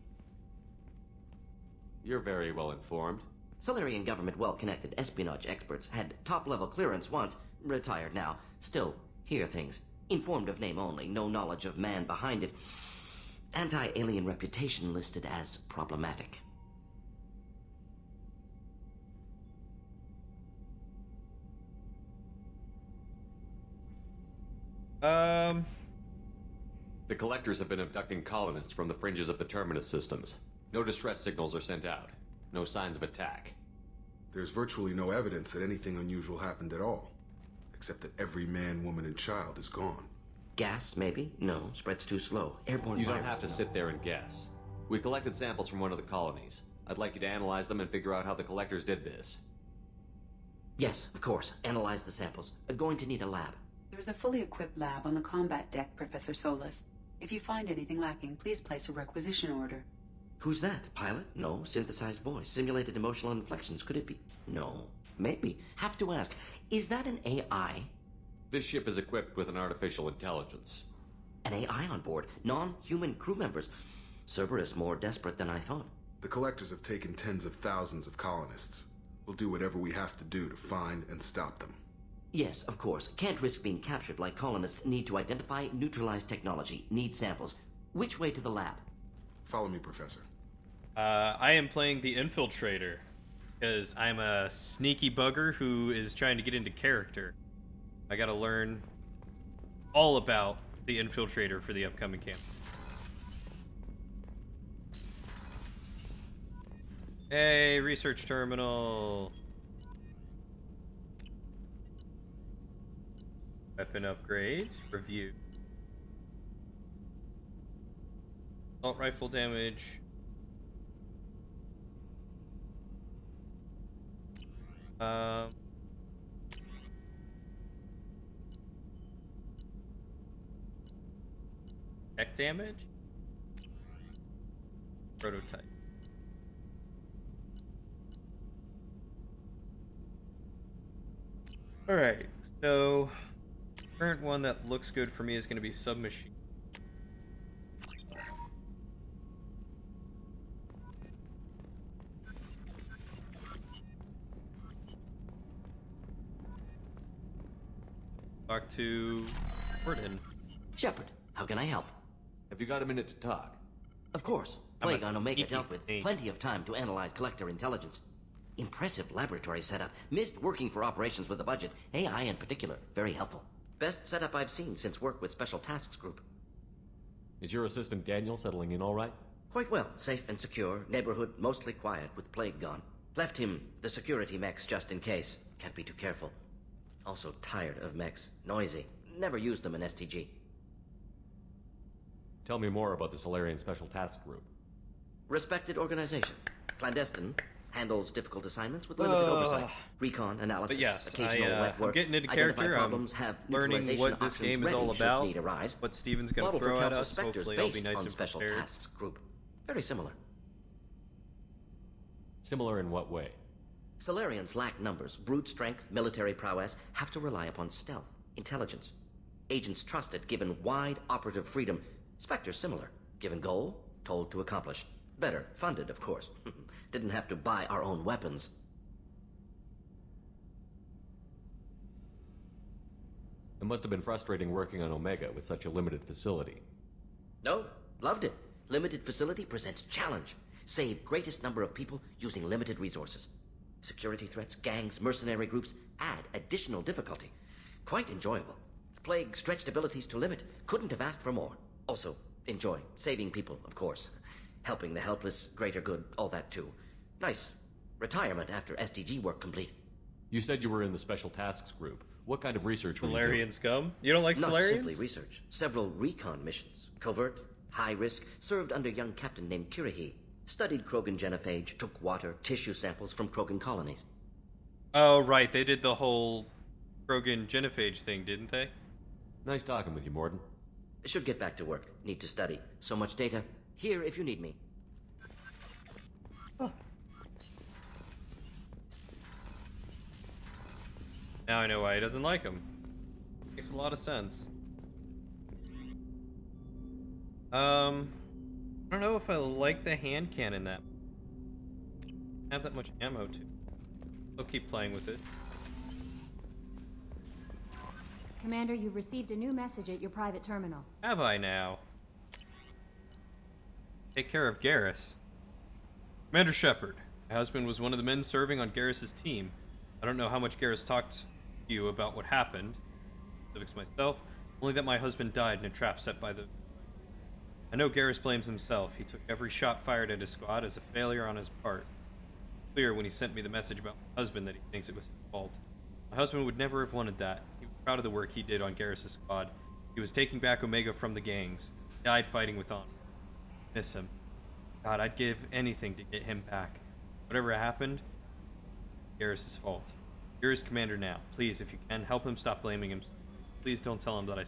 You're very well informed. Solarian government well-connected espionage experts had top-level clearance once, retired now. Still, hear things. Informed of name only, no knowledge of man behind it. Anti-alien reputation listed as problematic. The collectors have been abducting colonists from the fringes of the Terminus systems. No distress signals are sent out. No signs of attack. There's virtually no evidence that anything unusual happened at all. Except that every man, woman, and child is gone. Gas, maybe? No, spreads too slow. Airborne You don't virus, have to no. sit there and guess. We collected samples from one of the colonies. I'd like you to analyze them and figure out how the collectors did this. Yes, of course. Analyze the samples. Going to need a lab. There's a fully equipped lab on the combat deck, Professor Solus. If you find anything lacking, please place a requisition order. Who's that? Pilot? No. Synthesized voice. Simulated emotional inflections. Could it be? No. Maybe. Have to ask. Is that an AI? This ship is equipped with an artificial intelligence. An AI on board? Non-human crew members? Cerberus more desperate than I thought. The collectors have taken tens of thousands of colonists. We'll do whatever we have to do to find and stop them. Yes, of course. Can't risk being captured like colonists need to identify, neutralize technology, need samples. Which way to the lab? Follow me, Professor. I am playing the Infiltrator, because I'm a sneaky bugger who is trying to get into character. I gotta learn all about the Infiltrator for the upcoming camp. Hey, research terminal. Weapon upgrades, review. Assault rifle damage. Tech damage. Prototype. Alright, so current one that looks good for me is going to be Submachine. Talk to Gordon. Shepard, how can I help? Have you got a minute to talk? Of course. I'm a Plague on Omega sneaky dealt with. snake. Plenty of time to analyze collector intelligence. Impressive laboratory setup. Missed working for operations with a budget. AI in particular. Very helpful. Best setup I've seen since work with Special Tasks Group. Is your assistant Daniel settling in all right? Quite well. Safe and secure. Neighborhood mostly quiet with Plague gone. Left him the security mechs just in case. Can't be too careful. Also tired of mechs. Noisy. Never used them in STG. Tell me more about the Solarian Special Task Group. Respected organization. Clandestine. Handles difficult assignments with limited oversight. Recon, analysis, But yes, occasional wet I'm work. getting into Identify character. problems, I'm have learning neutralization what this options game is ready all should about, need arise. what Steven's going to Model for throw at Council us. Spectres Hopefully I'll be based nice on and Special prepared. Tasks Group. Very similar. Similar in what way? Solarians lack numbers, brute strength, military prowess, have to rely upon stealth, intelligence. Agents trusted, given wide operative freedom. Spectres similar, given goal, told to accomplish. Better, funded, of course. Didn't have to buy our own weapons. It must have been frustrating working on Omega with such a limited facility. No, loved it. Limited facility presents challenge. Save greatest number of people using limited resources. Security threats, gangs, mercenary groups add additional difficulty. Quite enjoyable. Plague stretched abilities to limit. Couldn't have asked for more. Also, enjoy. Saving people, of course. Helping the helpless, greater good, all that too. Nice. Retirement after SDG work complete. You said you were in the Special Tasks Group. What kind of research were you doing? Solarian scum? You don't like Not Solarians? simply research. Several recon missions. Covert, high risk, served under young captain named Kirihi. Studied Krogan genophage, took water, tissue samples from Krogan colonies. Oh, right. They did the whole Krogan genophage thing, didn't they? Nice talking with you, Morden. Should get back to work. Need to study. So much data. Here if you need me. Now I know why he doesn't like him. Makes a lot of sense. I don't know if I like the hand cannon that I have that much ammo too. I'll keep playing with it. Commander, you've received a new message at your private terminal. Have I now? Take care of Garrus. Commander Shepard, my husband was one of the men serving on Garrus's team. I don't know how much Garrus talked to you about what happened. Specifics myself, only that my husband died in a trap set by the... I know Garrus blames himself. He took every shot fired at his squad as a failure on his part. Clear when he sent me the message about my husband that he thinks it was his fault. My husband would never have wanted that. He was proud of the work he did on Garrus' squad. He was taking back Omega from the gangs. He died fighting with honor. Miss him. God, I'd give anything to get him back. Whatever happened, Garrus' fault. You're his commander now. Please, if you can, help him stop blaming himself. Please don't tell him that I...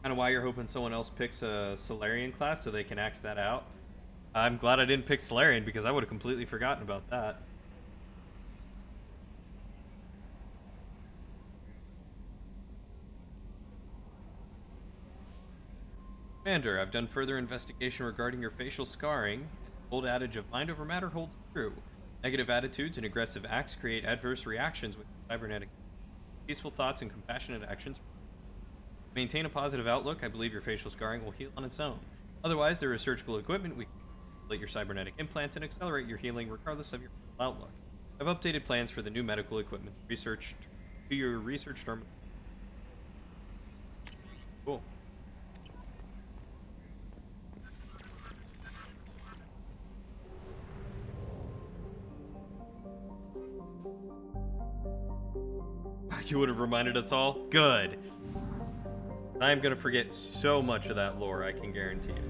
Kind of why you're hoping someone else picks a Solarian class so they can act that out. I'm glad I didn't pick Solarian because I would have completely forgotten about that. Commander, I've done further investigation regarding your facial scarring. The old adage of mind over matter holds true. Negative attitudes and aggressive acts create adverse reactions with cybernetic. Peaceful thoughts and compassionate actions. Maintain a positive outlook. I believe your facial scarring will heal on its own. Otherwise, there is surgical equipment we can manipulate your cybernetic implants and accelerate your healing regardless of your outlook. I've updated plans for the new medical equipment research to your research terminal. Cool. You would have reminded us all? Good. I'm gonna forget so much of that lore, I can guarantee you.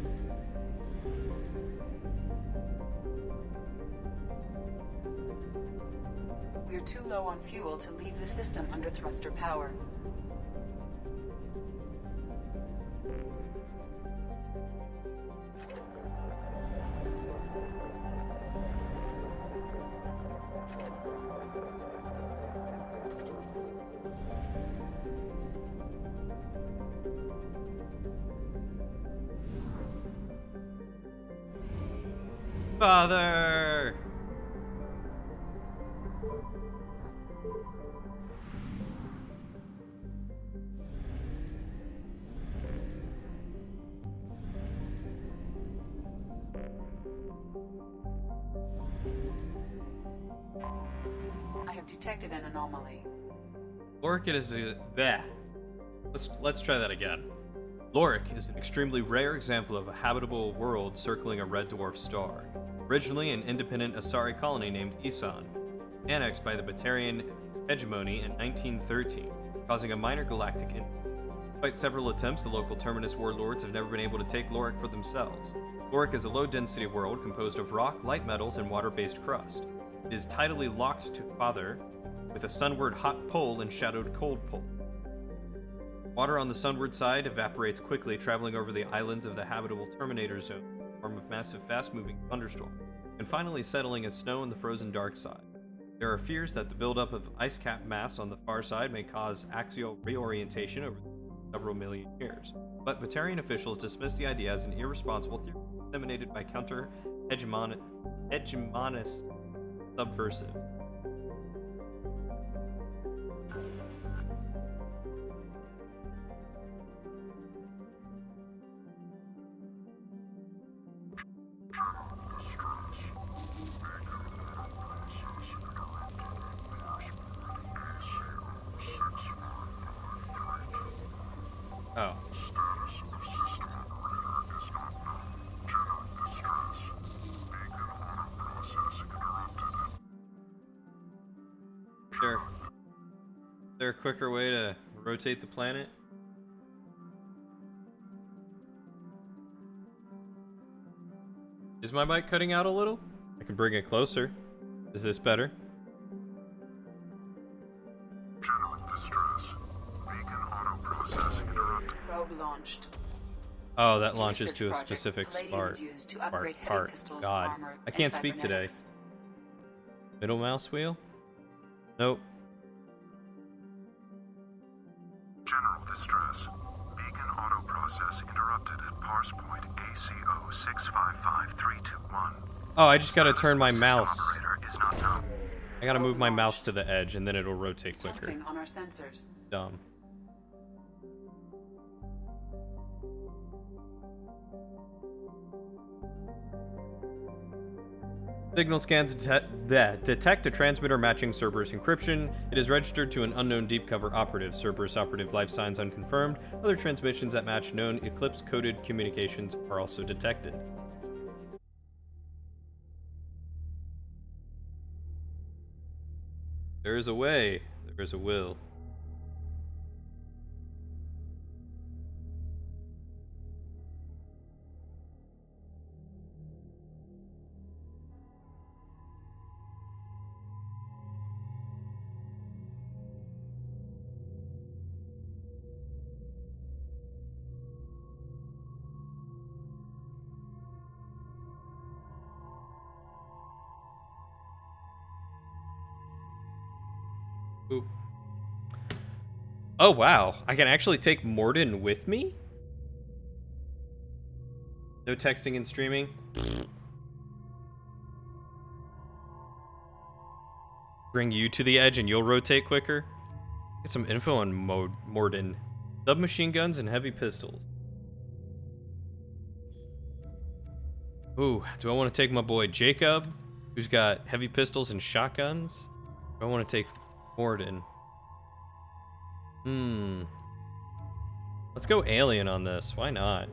We're too low on fuel to leave the system under thruster power. Father! I have detected an anomaly. Lorik is a... Bleh. Let's try that again. Lorik is an extremely rare example of a habitable world circling a red dwarf star. Originally an independent Asari colony named Isan, annexed by the Batarian hegemony in 1913, causing a minor galactic incident. Despite several attempts, the local Terminus warlords have never been able to take Lorik for themselves. Lorik is a low-density world composed of rock, light metals, and water-based crust. It is tidally locked to Father, with a sunward hot pole and shadowed cold pole. Water on the sunward side evaporates quickly, traveling over the islands of the habitable Terminator Zone in the form of massive, fast-moving thunderstorms, and finally settling as snow on the frozen dark side. There are fears that the buildup of ice cap mass on the far side may cause axial reorientation over several million years, but Batarian officials dismiss the idea as an irresponsible theory disseminated by counter-hegemonist subversives. Oh. Is there a quicker way to rotate the planet? Is my mic cutting out a little? I can bring it closer. Is this better? Probe launched. Oh, that launches to a Research specific projects Palladium part. is used to upgrade heavy pistols, God, armor, I can't and speak today. cybernetics. Middle mouse wheel? Nope. General distress. Beacon auto process interrupted at parse point ACO 655321. Oh, I just gotta turn my mouse. Operator is not known. I gotta move my mouse to the edge and then it'll rotate quicker. Jumping on our sensors. Dumb. Signal scans detect a transmitter matching Cerberus encryption. It is registered to an unknown deep cover operative. Cerberus operative life signs unconfirmed. Other transmissions that match known Eclipse-coded communications are also detected. There is a way. There is a will. Oop. Oh wow, I can actually take Morden with me? No texting and streaming? Bring you to the edge and you'll rotate quicker? Get some info on Morden. Submachine guns and heavy pistols. Ooh, do I want to take my boy Jacob, who's got heavy pistols and shotguns? Or do I want to take Morden? Let's go alien on this. Why not?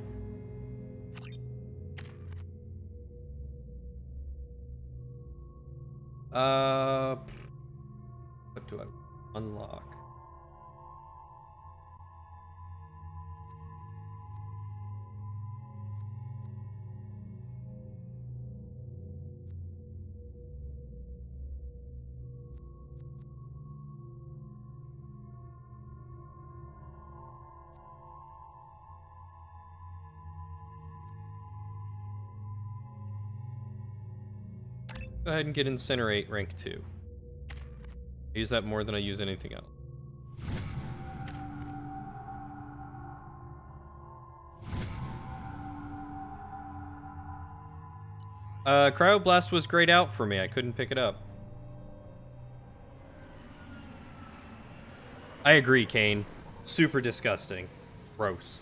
What do I unlock? Go ahead and get Incinerate rank 2. I use that more than I use anything else. Cryoblast was grayed out for me. I couldn't pick it up. I agree, Kane. Super disgusting. Gross.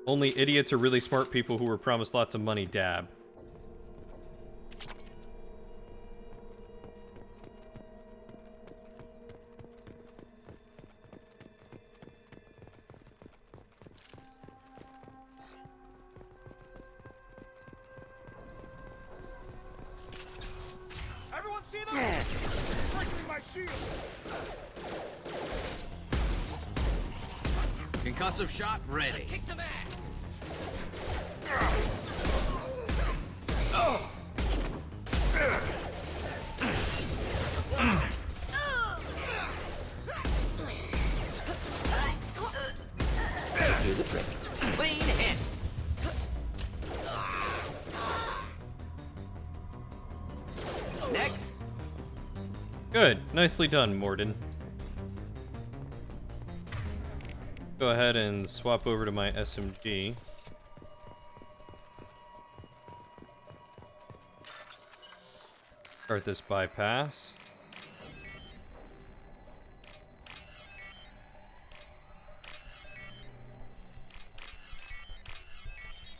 Only idiots or really smart people who were promised lots of money dab. Everyone see them? Breaking my shield. Concussive shot ready. Let's kick some ass. Do the trick. Clean hit. Next. Good. Nicely done, Morden. Go ahead and swap over to my SMG. Start this bypass.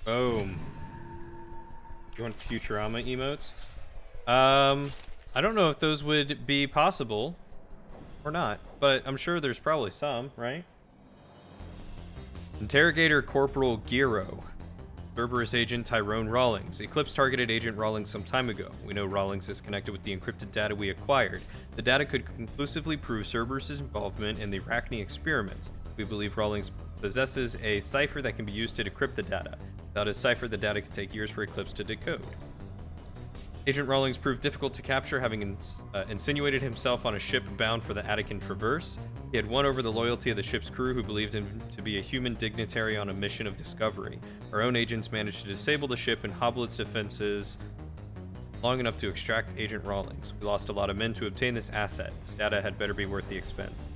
Boom. You want Futurama emotes? I don't know if those would be possible or not, but I'm sure there's probably some, right? Interrogator Corporal Giro. Cerberus agent Tyrone Rawlings. Eclipse targeted Agent Rawlings some time ago. We know Rawlings is connected with the encrypted data we acquired. The data could conclusively prove Cerberus' involvement in the Arachne experiments. We believe Rawlings possesses a cipher that can be used to decrypt the data. Without his cipher, the data could take years for Eclipse to decode. Agent Rawlings proved difficult to capture, having insinuated himself on a ship bound for the Attican Traverse. He had won over the loyalty of the ship's crew, who believed him to be a human dignitary on a mission of discovery. Our own agents managed to disable the ship and hobble its defenses long enough to extract Agent Rawlings. We lost a lot of men to obtain this asset. This data had better be worth the expense.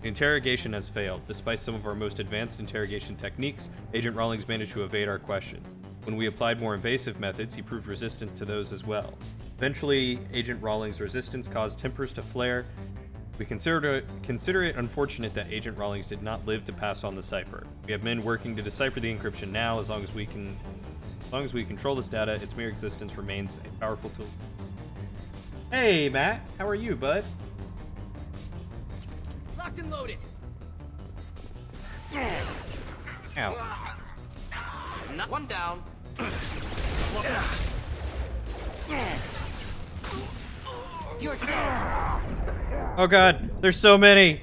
The interrogation has failed. Despite some of our most advanced interrogation techniques, Agent Rawlings managed to evade our questions. When we applied more invasive methods, he proved resistant to those as well. Eventually, Agent Rawlings' resistance caused tempers to flare. We consider it unfortunate that Agent Rawlings did not live to pass on the cipher. We have men working to decipher the encryption now. As long as we control this data, its mere existence remains a powerful tool. Hey, Matt. How are you, bud? Locked and loaded. Ow. Not one down. You're dead. Oh god, there's so many.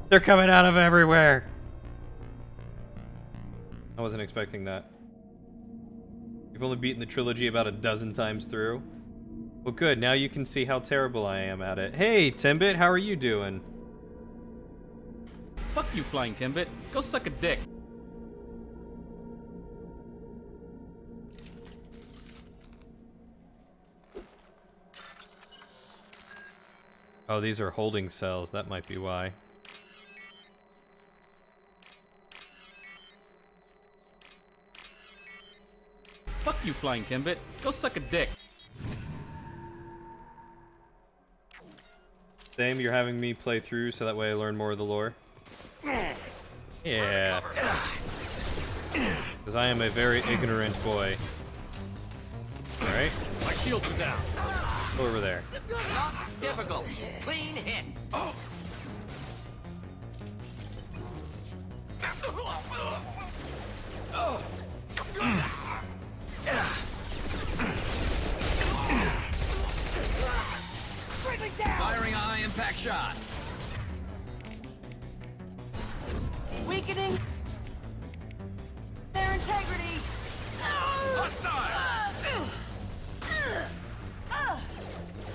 They're coming out of everywhere. I wasn't expecting that. You've only beaten the trilogy about a dozen times through. Well, good. Now you can see how terrible I am at it. Hey, Timbit, how are you doing? Fuck you, Flying Timbit. Go suck a dick. Oh, these are holding cells. That might be why. Fuck you, Flying Timbit. Go suck a dick. Same, you're having me play through so that way I learn more of the lore. Yeah. Because I am a very ignorant boy. Alright. My shields are down. Go over there. Not difficult. Clean hit. Firing a high impact shot. Weakening their integrity.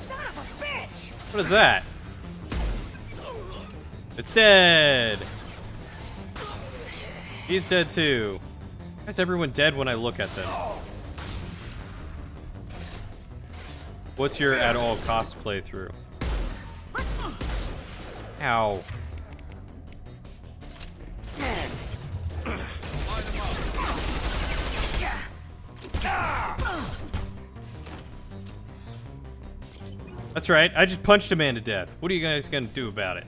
Son of a bitch! What is that? It's dead! He's dead too. Why is everyone dead when I look at them? What's your at all cost playthrough? Ow. That's right, I just punched a man to death. What are you guys gonna do about it?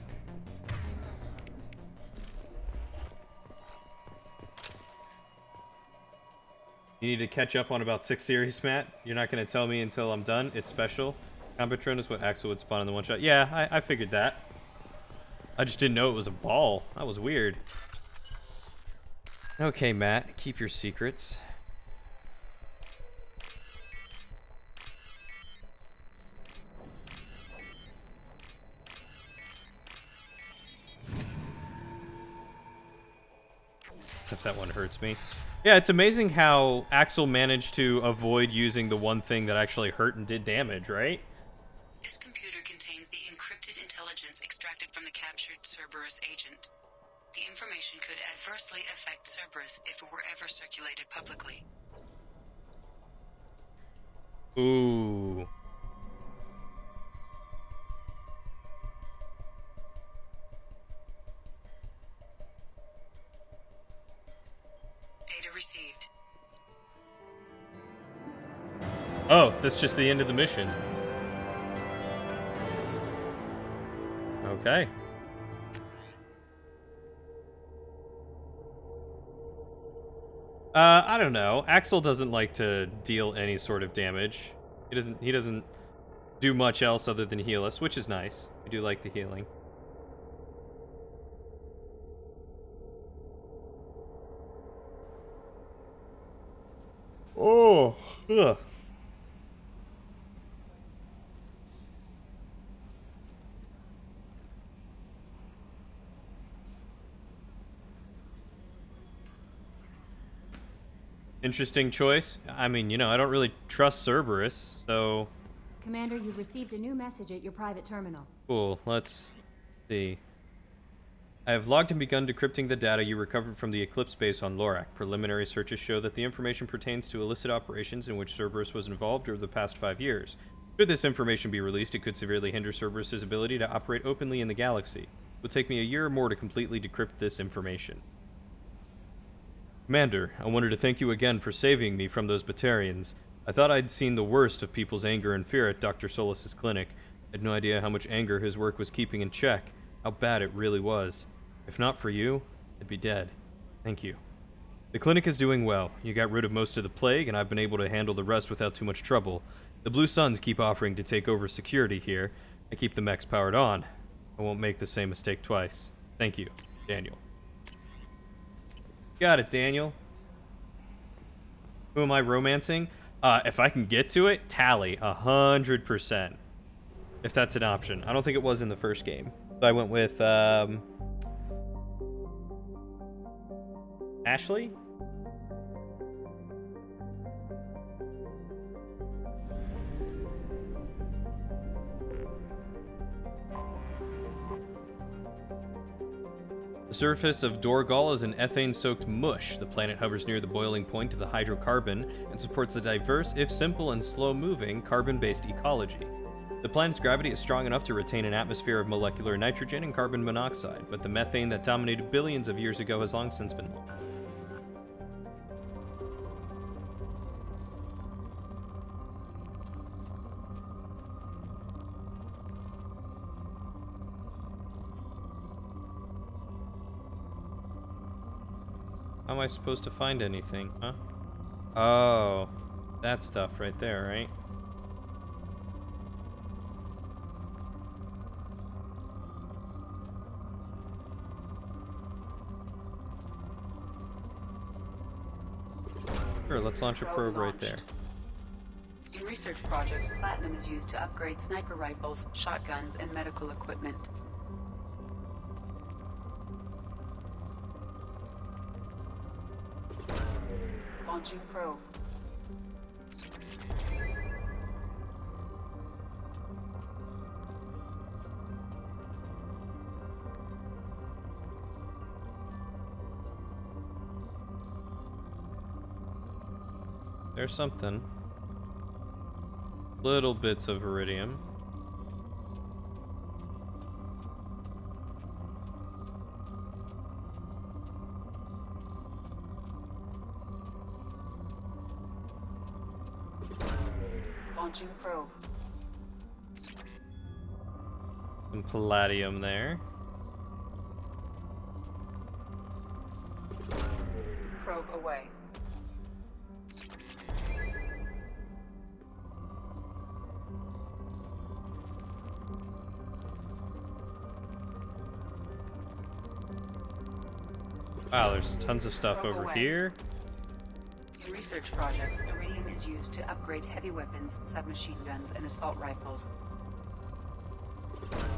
You need to catch up on about 6 series, Matt? You're not gonna tell me until I'm done? It's special? Compatron is what Axel would spawn in the one-shot. Yeah, I figured that. I just didn't know it was a ball. That was weird. Okay, Matt, keep your secrets. Except that one hurts me. Yeah, it's amazing how Axel managed to avoid using the one thing that actually hurt and did damage, right? This computer contains the encrypted intelligence extracted from the captured Cerberus agent. The information could adversely affect Cerberus if it were ever circulated publicly. Ooh. Data received. Oh, that's just the end of the mission. Okay. I don't know. Axel doesn't like to deal any sort of damage. He doesn't do much else other than heal us, which is nice. We do like the healing. Oh, ugh. Interesting choice. I mean, you know, I don't really trust Cerberus, so... Commander, you've received a new message at your private terminal. Cool, let's see. I have logged and begun decrypting the data you recovered from the Eclipse base on Lorak. Preliminary searches show that the information pertains to illicit operations in which Cerberus was involved over the past 5 years. Should this information be released, it could severely hinder Cerberus's ability to operate openly in the galaxy. It will take me a year or more to completely decrypt this information. Commander, I wanted to thank you again for saving me from those Batarians. I thought I'd seen the worst of people's anger and fear at Dr. Solus's clinic. I had no idea how much anger his work was keeping in check, how bad it really was. If not for you, I'd be dead. Thank you. The clinic is doing well. You got rid of most of the plague, and I've been able to handle the rest without too much trouble. The Blue Suns keep offering to take over security here. I keep the mechs powered on. I won't make the same mistake twice. Thank you, Daniel. Got it, Daniel. Who am I romancing? If I can get to it, Tally, 100%. If that's an option. I don't think it was in the first game. So I went with, Ashley? The surface of Dorgal is an ethane-soaked mush. The planet hovers near the boiling point of the hydrocarbon and supports a diverse, if simple and slow-moving, carbon-based ecology. The planet's gravity is strong enough to retain an atmosphere of molecular nitrogen and carbon monoxide, but the methane that dominated billions of years ago has long since been lost. How am I supposed to find anything, huh? Oh, that stuff right there, right? Sure, let's launch a probe right there. In research projects, platinum is used to upgrade sniper rifles, shotguns, and medical equipment. Launching probe. There's something. Little bits of iridium. Launching probe. Some palladium there. Probe away. Wow, there's tons of stuff Probe over away. here. In research projects, iridium is used to upgrade heavy weapons, submachine guns, and assault rifles.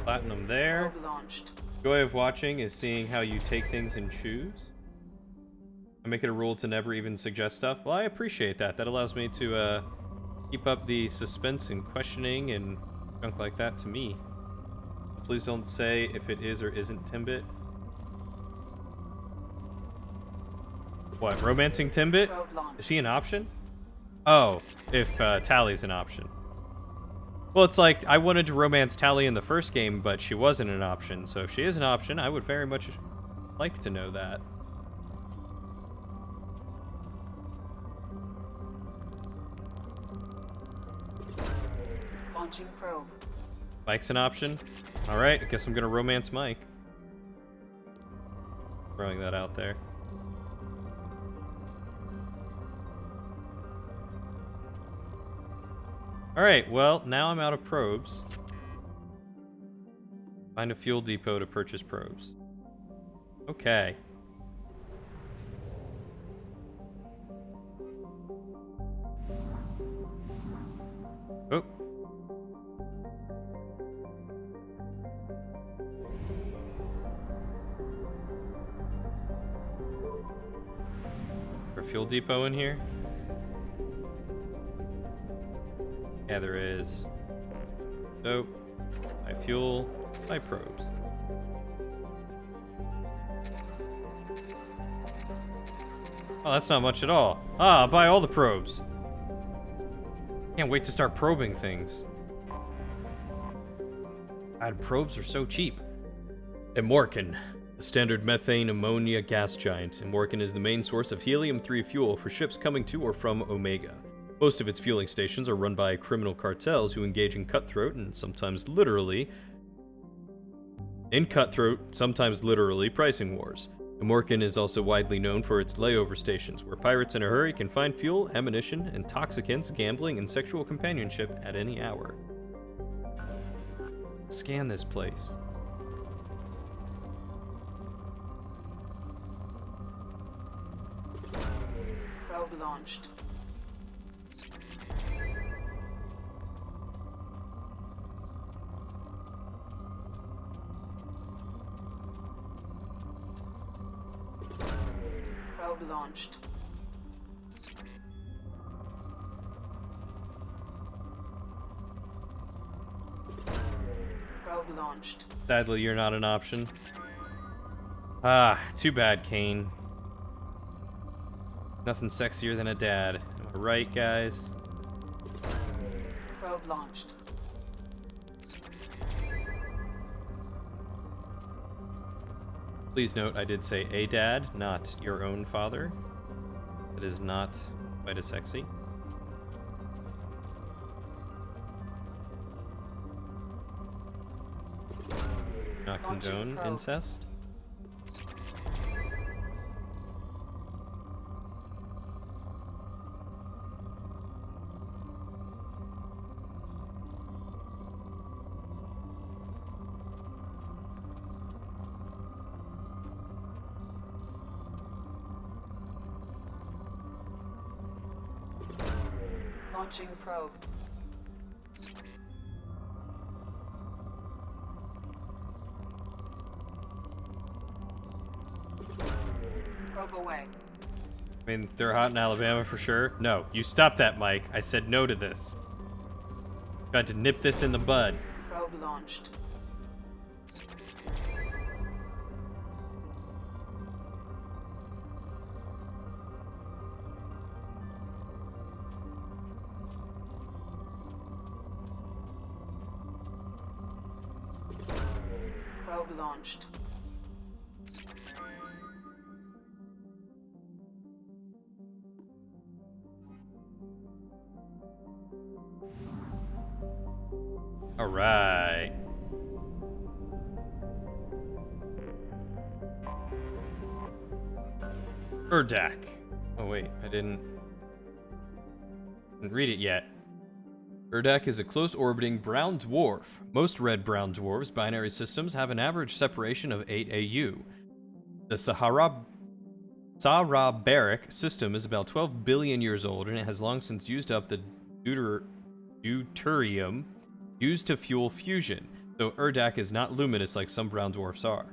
Platinum there. Probe launched. Joy of watching is seeing how you take things and choose. I make it a rule to never even suggest stuff. Well, I appreciate that. That allows me to keep up the suspense and questioning and junk like that to me. Please don't say if it is or isn't Timbit. What, romancing Timbit? Is he an option? Oh, if Tally's an option. Well, it's like, I wanted to romance Tally in the first game, but she wasn't an option. So if she is an option, I would very much like to know that. Launching probe. Mike's an option? Alright, I guess I'm gonna romance Mike. Throwing that out there. Alright, well, now I'm out of probes. Find a fuel depot to purchase probes. Okay. Oh. For a fuel depot in here? Yeah, there is. So, my fuel, my probes. Oh, that's not much at all. Ah, I'll buy all the probes. Can't wait to start probing things. God, probes are so cheap. Immorcan, the standard methane ammonia gas giant. Immorcan is the main source of helium-3 fuel for ships coming to or from Omega. Most of its fueling stations are run by criminal cartels who engage in cutthroat and sometimes literally pricing wars. Immorcan is also widely known for its layover stations, where pirates in a hurry can find fuel, ammunition, intoxicants, gambling, and sexual companionship at any hour. Scan this place. Probe launched. Probe launched. Probe launched. Sadly, you're not an option. Ah, too bad, Kane. Nothing sexier than a dad. Am I right, guys? Probe launched. Please note, I did say a dad, not your own father. That is not quite as sexy. Not condone incest. Launching probe. Probe away. I mean, they're hot in Alabama for sure. No, you stop that, Mike. I said no to this. Got to nip this in the bud. Probe launched. Probe launched. All right. Urdak. Oh wait, I didn't read it yet. Urdak is a close-orbiting brown dwarf. Most red-brown dwarves binary systems have an average separation of 8 AU. The Sahara-Baric system is about 12 billion years old, and it has long since used up the deuterium used to fuel fusion, though Urdak is not luminous like some brown dwarfs are.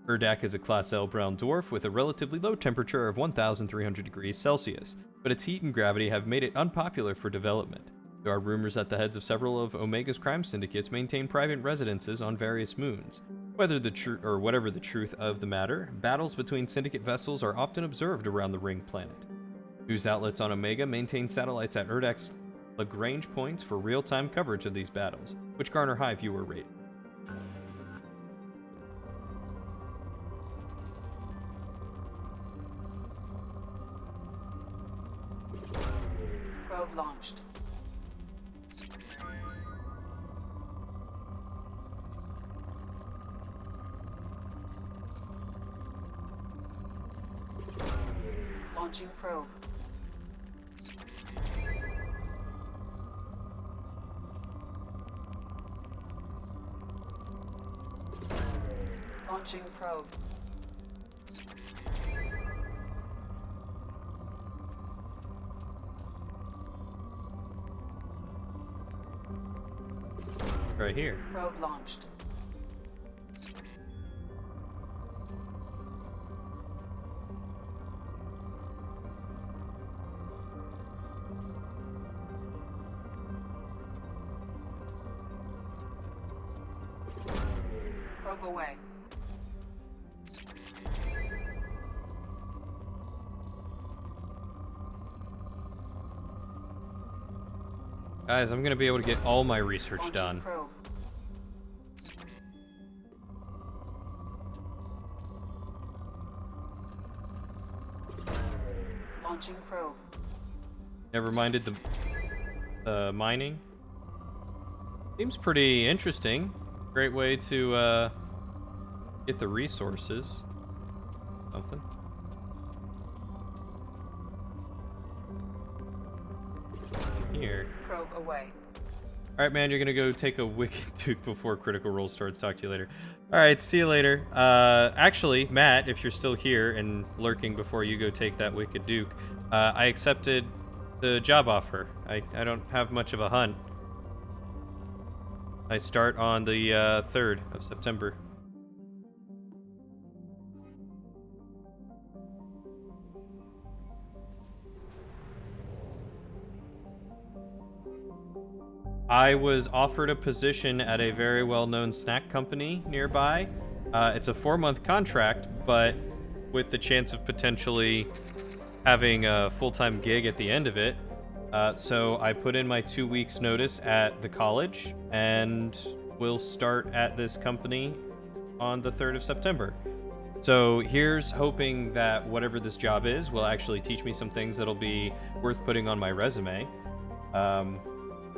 Urdak is a Class L brown dwarf with a relatively low temperature of 1,300 degrees Celsius, but its heat and gravity have made it unpopular for development. There are rumors that the heads of several of Omega's crime syndicates maintain private residences on various moons. Whatever the truth of the matter, battles between syndicate vessels are often observed around the ring planet. News outlets on Omega maintain satellites at Urdak's Lagrange points for real-time coverage of these battles, which garner high viewer rating. Probe launched. Launching probe. Launching probe. Right here. Probe launched. Probe away. Guys, I'm gonna be able to get all my research Launching done. Probe. Launching probe. Never minded the mining. Seems pretty interesting. Great way to get the resources. Something. Here. Probe away. Alright, man, you're gonna go take a Wicked Duke before Critical Role starts. Talk to you later. Alright, see you later. Actually, Matt, if you're still here and lurking before you go take that Wicked Duke, I accepted the job offer. I don't have much of a hunt. I start on the 3rd of September. I was offered a position at a very well-known snack company nearby. It's a 4-month contract, but with the chance of potentially having a full-time gig at the end of it. So I put in my 2 weeks notice at the college and will start at this company on the 3rd of September. So here's hoping that whatever this job is will actually teach me some things that'll be worth putting on my resume.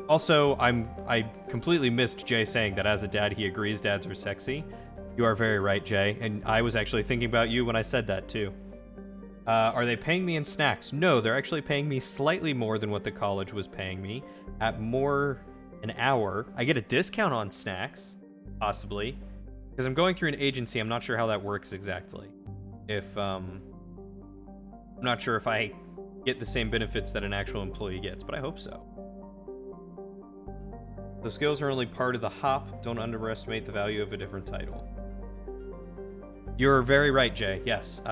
Also, I completely missed Jay saying that as a dad, he agrees dads are sexy. You are very right, Jay, and I was actually thinking about you when I said that, too. Are they paying me in snacks? No, they're actually paying me slightly more than what the college was paying me, at more an hour. I get a discount on snacks, possibly, because I'm going through an agency. I'm not sure how that works exactly. I'm not sure if I get the same benefits that an actual employee gets, but I hope so. So skills are only part of the hop. Don't underestimate the value of a different title. You're very right, Jay. Yes.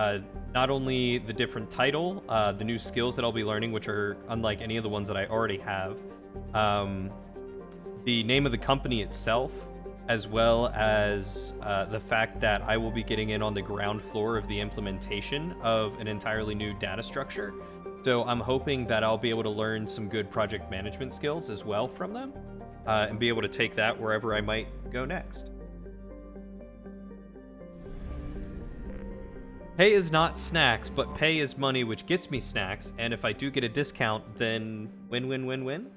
Not only the different title, the new skills that I'll be learning, which are unlike any of the ones that I already have. The name of the company itself, as well as the fact that I will be getting in on the ground floor of the implementation of an entirely new data structure. So I'm hoping that I'll be able to learn some good project management skills as well from them. And be able to take that wherever I might go next. Pay is not snacks, but pay is money, which gets me snacks, and if I do get a discount, then win-win-win-win?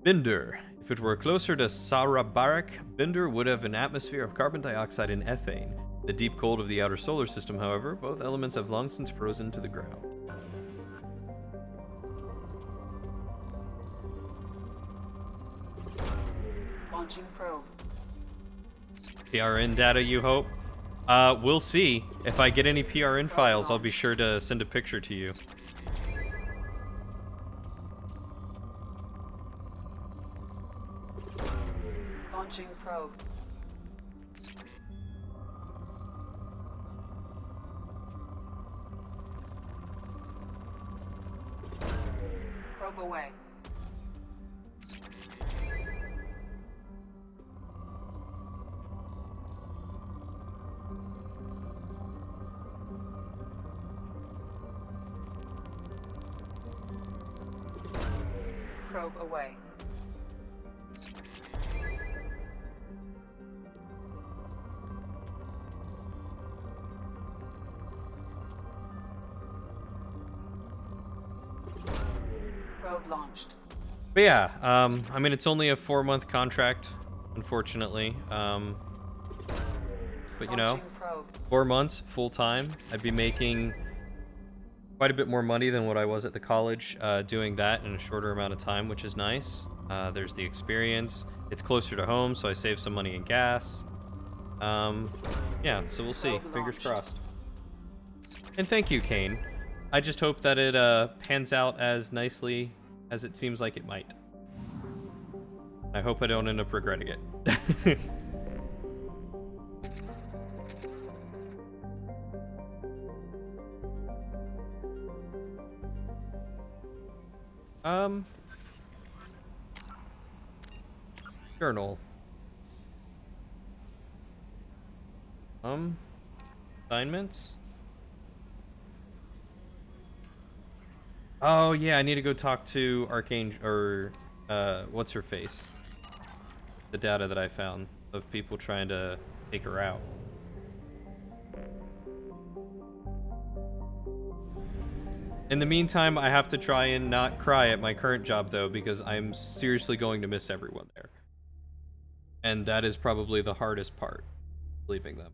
Binder. If it were closer to Sahara-Baric, Binder would have an atmosphere of carbon dioxide and ethane. The deep cold of the outer solar system, however, both elements have long since frozen to the ground. Launching probe. PRN data, you hope? We'll see. If I get any PRN files, I'll be sure to send a picture to you. Launching probe. Probe away. Probe away. Probe launched. But yeah, I mean, it's only a 4-month contract, unfortunately. But you know, 4 months, full-time, I'd be making quite a bit more money than what I was at the college doing that in a shorter amount of time, which is nice. There's the experience. It's closer to home, so I save some money in gas. Yeah, so we'll see. Fingers crossed. And thank you, Kane. I just hope that it pans out as nicely as it seems like it might. I hope I don't end up regretting it. Journal. Assignments? Oh yeah, I need to go talk to Archangel, or what's her face? The data that I found of people trying to take her out. In the meantime, I have to try and not cry at my current job though, because I'm seriously going to miss everyone there. And that is probably the hardest part, leaving them.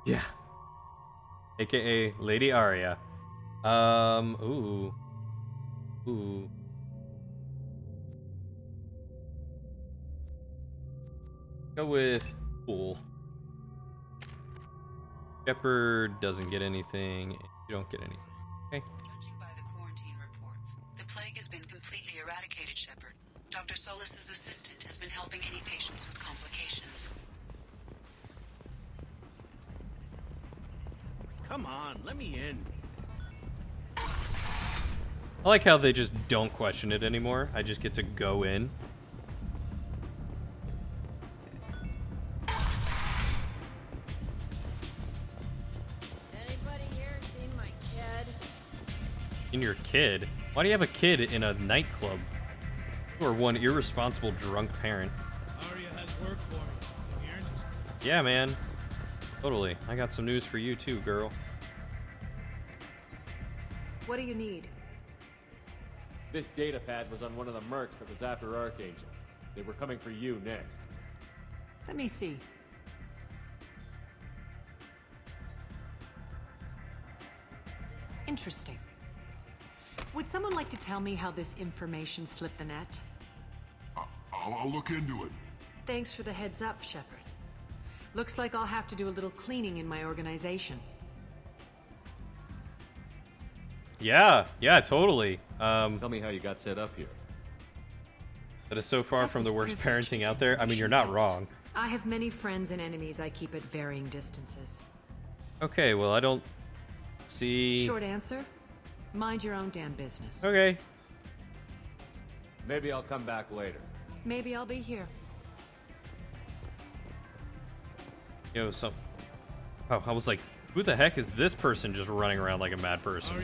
Yeah. AKA Lady Arya. Ooh. Go with Pool. Shepard doesn't get anything. You don't get anything. Okay. Judging by the quarantine reports, the plague has been completely eradicated, Shepard. Dr. Solis's assistant has been helping any patients with complications. Come on, let me in. I like how they just don't question it anymore. I just get to go in. Anybody here seen my kid? In your kid? Why do you have a kid in a nightclub? You are one irresponsible drunk parent. Arya has work for me. You're interested? Yeah, man. Totally. I got some news for you too, girl. What do you need? This data pad was on one of the mercs that was after Archangel. They were coming for you next. Let me see. Interesting. Would someone like to tell me how this information slipped the net? I'll look into it. Thanks for the heads up, Shepard. Looks like I'll have to do a little cleaning in my organization. Yeah, totally. Tell me how you got set up here. That is so far from the worst parenting out there. I mean, you're not wrong. I have many friends and enemies I keep at varying distances. Okay, well, I don't see... Short answer? Mind your own damn business. Okay. Maybe I'll come back later. Maybe I'll be here. Yo, so... Oh, I was like, who the heck is this person just running around like a mad person?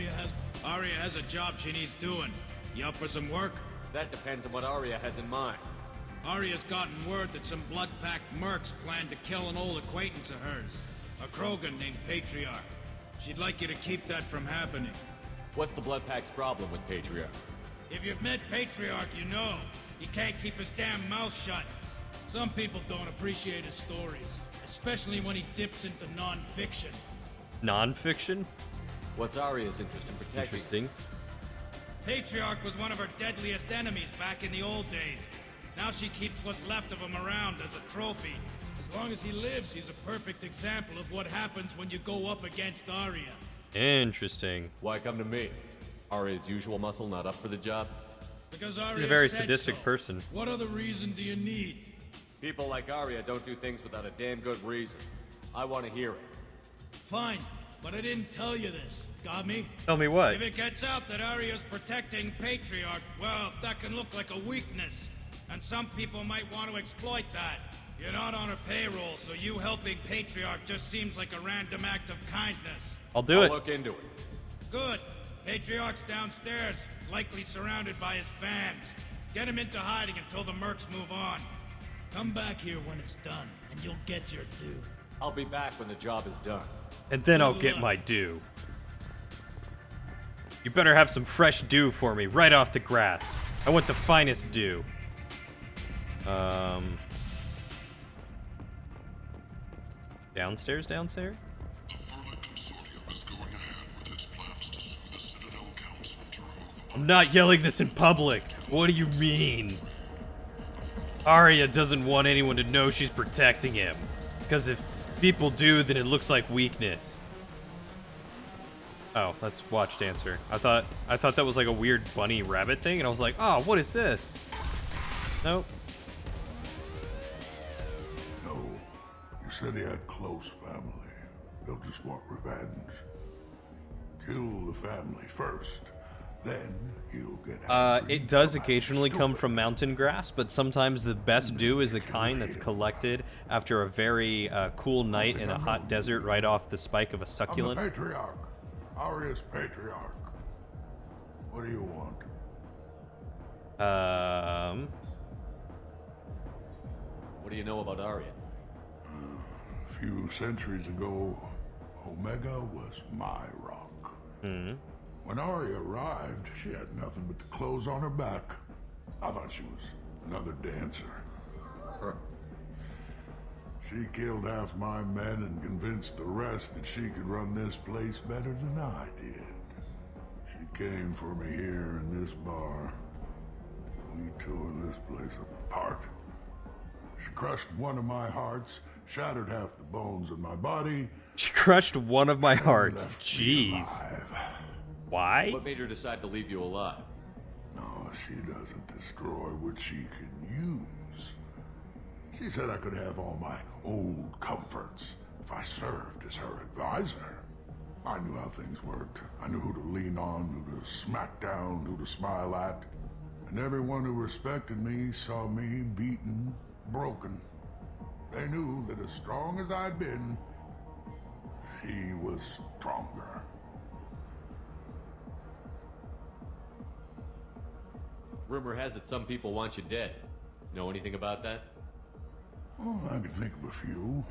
Arya has a job she needs doing. You up for some work? That depends on what Arya has in mind. Arya's gotten word that some blood-packed mercs plan to kill an old acquaintance of hers. A Krogan named Patriarch. She'd like you to keep that from happening. What's the Bloodpack's problem with Patriarch? If you've met Patriarch, you know. He can't keep his damn mouth shut. Some people don't appreciate his stories, especially when he dips into non-fiction. Non-fiction? What's Arya's interest in protecting? Interesting. Patriarch was one of her deadliest enemies back in the old days. Now she keeps what's left of him around as a trophy. As long as he lives, he's a perfect example of what happens when you go up against Arya. Interesting. Why come to me? Arya's usual muscle not up for the job? Because Arya He's a very said sadistic so. person. What other reason do you need? People like Arya don't do things without a damn good reason. I want to hear it. Fine, but I didn't tell you this. Got me? Tell me what? If it gets out that Arya's protecting Patriarch, well, that can look like a weakness. And some people might want to exploit that. You're not on her payroll, so you helping Patriarch just seems like a random act of kindness. I'll do it. I'll look into it. Good. Patriarch's downstairs, likely surrounded by his fans. Get him into hiding until the mercs move on. Come back here when it's done, and you'll get your due. I'll be back when the job is done. And then I'll get my due. You better have some fresh dew for me, right off the grass. I want the finest dew. Downstairs? I'm not yelling this in public. What do you mean? Arya doesn't want anyone to know she's protecting him. Because if people do, then it looks like weakness. Oh, that's watch dancer. I thought that was like a weird bunny rabbit thing, and I was like, oh, what is this? Nope. No. You said he had close family. They'll just want revenge. Kill the family first. Then he'll get it does occasionally come from mountain grass, but sometimes the best dew is the kind that's collected after a very cool night in a hot desert right off the spike of a succulent. I'm the Patriarch. Arya's Patriarch. What do you want? What do you know about Arya? A few centuries ago, Omega was my rock. When Arya arrived, she had nothing but the clothes on her back. I thought she was another dancer. She killed half my men and convinced the rest that she could run this place better than I did. She came for me here in this bar. We tore this place apart. She crushed one of my hearts, shattered half the bones in my body. She crushed one of my hearts. Jeez. Why? What made her decide to leave you alive? No, she doesn't destroy what she can use. She said I could have all my old comforts if I served as her advisor. I knew how things worked. I knew who to lean on, who to smack down, who to smile at. And everyone who respected me saw me beaten, broken. They knew that as strong as I'd been, she was stronger. Rumor has it some people want you dead. Know anything about that? Oh, I can think of a few.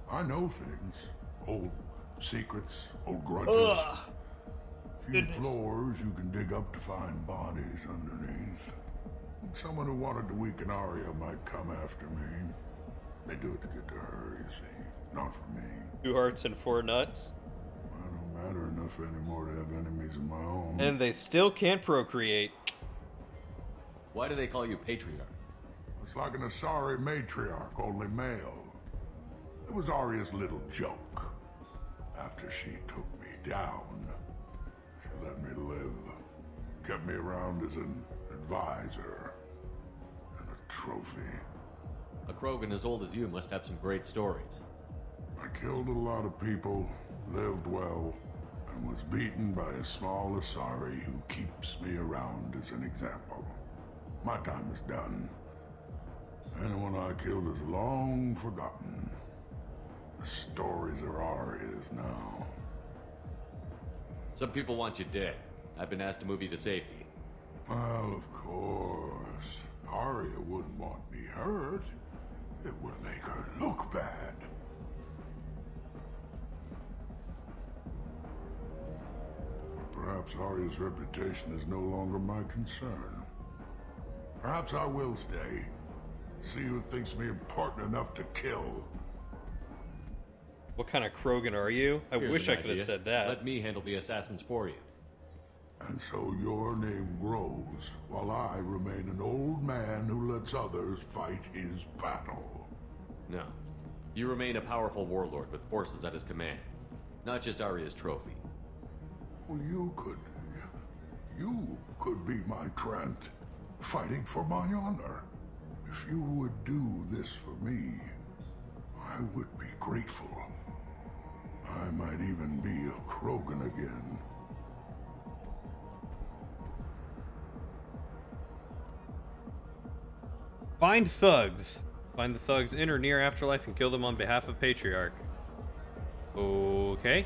I know things. Old secrets, old grudges. Ugh. Few floors you can dig up to find bodies underneath. Someone who wanted to weaken Arya might come after me. They do it to get to her, you see. Not for me. 2 hearts and 4 nuts. I don't matter enough anymore to have enemies of my own. And they still can't procreate. Why do they call you Patriarch? It's like an Asari matriarch, only male. It was Arya's little joke. After she took me down, she let me live. Kept me around as an advisor and a trophy. A Krogan as old as you must have some great stories. I killed a lot of people, lived well, and was beaten by a small Asari who keeps me around as an example. My time is done. Anyone I killed is long forgotten. The stories are Arya's now. Some people want you dead. I've been asked to move you to safety. Well, of course. Arya wouldn't want me hurt. It would make her look bad. But perhaps Arya's reputation is no longer my concern. Perhaps I will stay. See who thinks me important enough to kill. What kind of Krogan are you? I Here's wish an I could have idea. said that. Let me handle the assassins for you. And so your name grows, while I remain an old man who lets others fight his battle. No. You remain a powerful warlord with forces at his command. Not just Arya's trophy. Well, you could be my Trent, fighting for my honor. If you would do this for me, I would be grateful. I might even be a Krogan again. Find thugs. Find the thugs in or near Afterlife and kill them on behalf of Patriarch. Okay.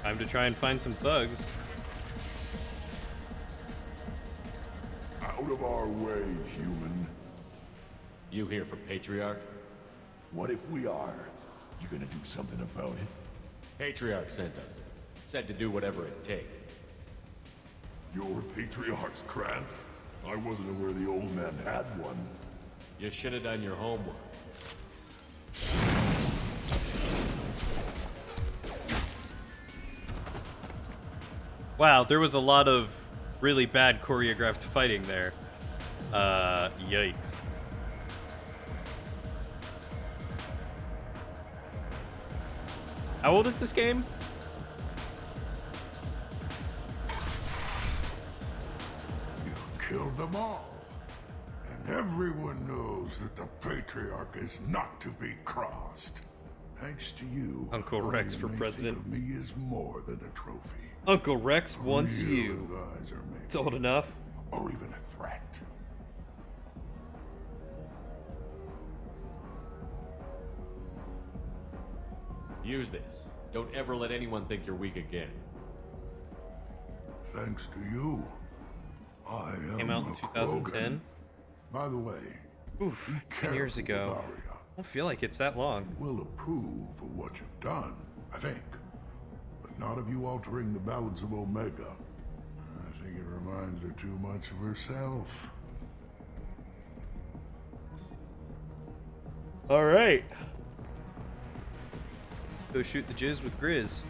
Time to try and find some thugs. Out of our way, human. You here for Patriarch? What if we are? You gonna do something about it? Patriarch sent us. Said to do whatever it takes. You're Patriarch's Krant? I wasn't aware the old man had one. You should have done your homework. Wow, there was a lot of really bad choreographed fighting there. Yikes. How old is this game? You killed them all. And everyone knows that the Patriarch is not to be crossed. Thanks to you, Uncle Rex for all you may president. think of me is more than a trophy. Uncle Rex wants Real you. advisor, maybe. It's old enough. Or even a threat. Use this. Don't ever let anyone think you're weak again. Thanks to you, I am Came out in a 2010. Krogan. By the way, Oof, be 10 years careful ago. with Arya. I don't feel like it's that long. Will approve of what you've done, I think. But not of you altering the balance of Omega. I think it reminds her too much of herself. Alright. Go shoot the jizz with Grizz.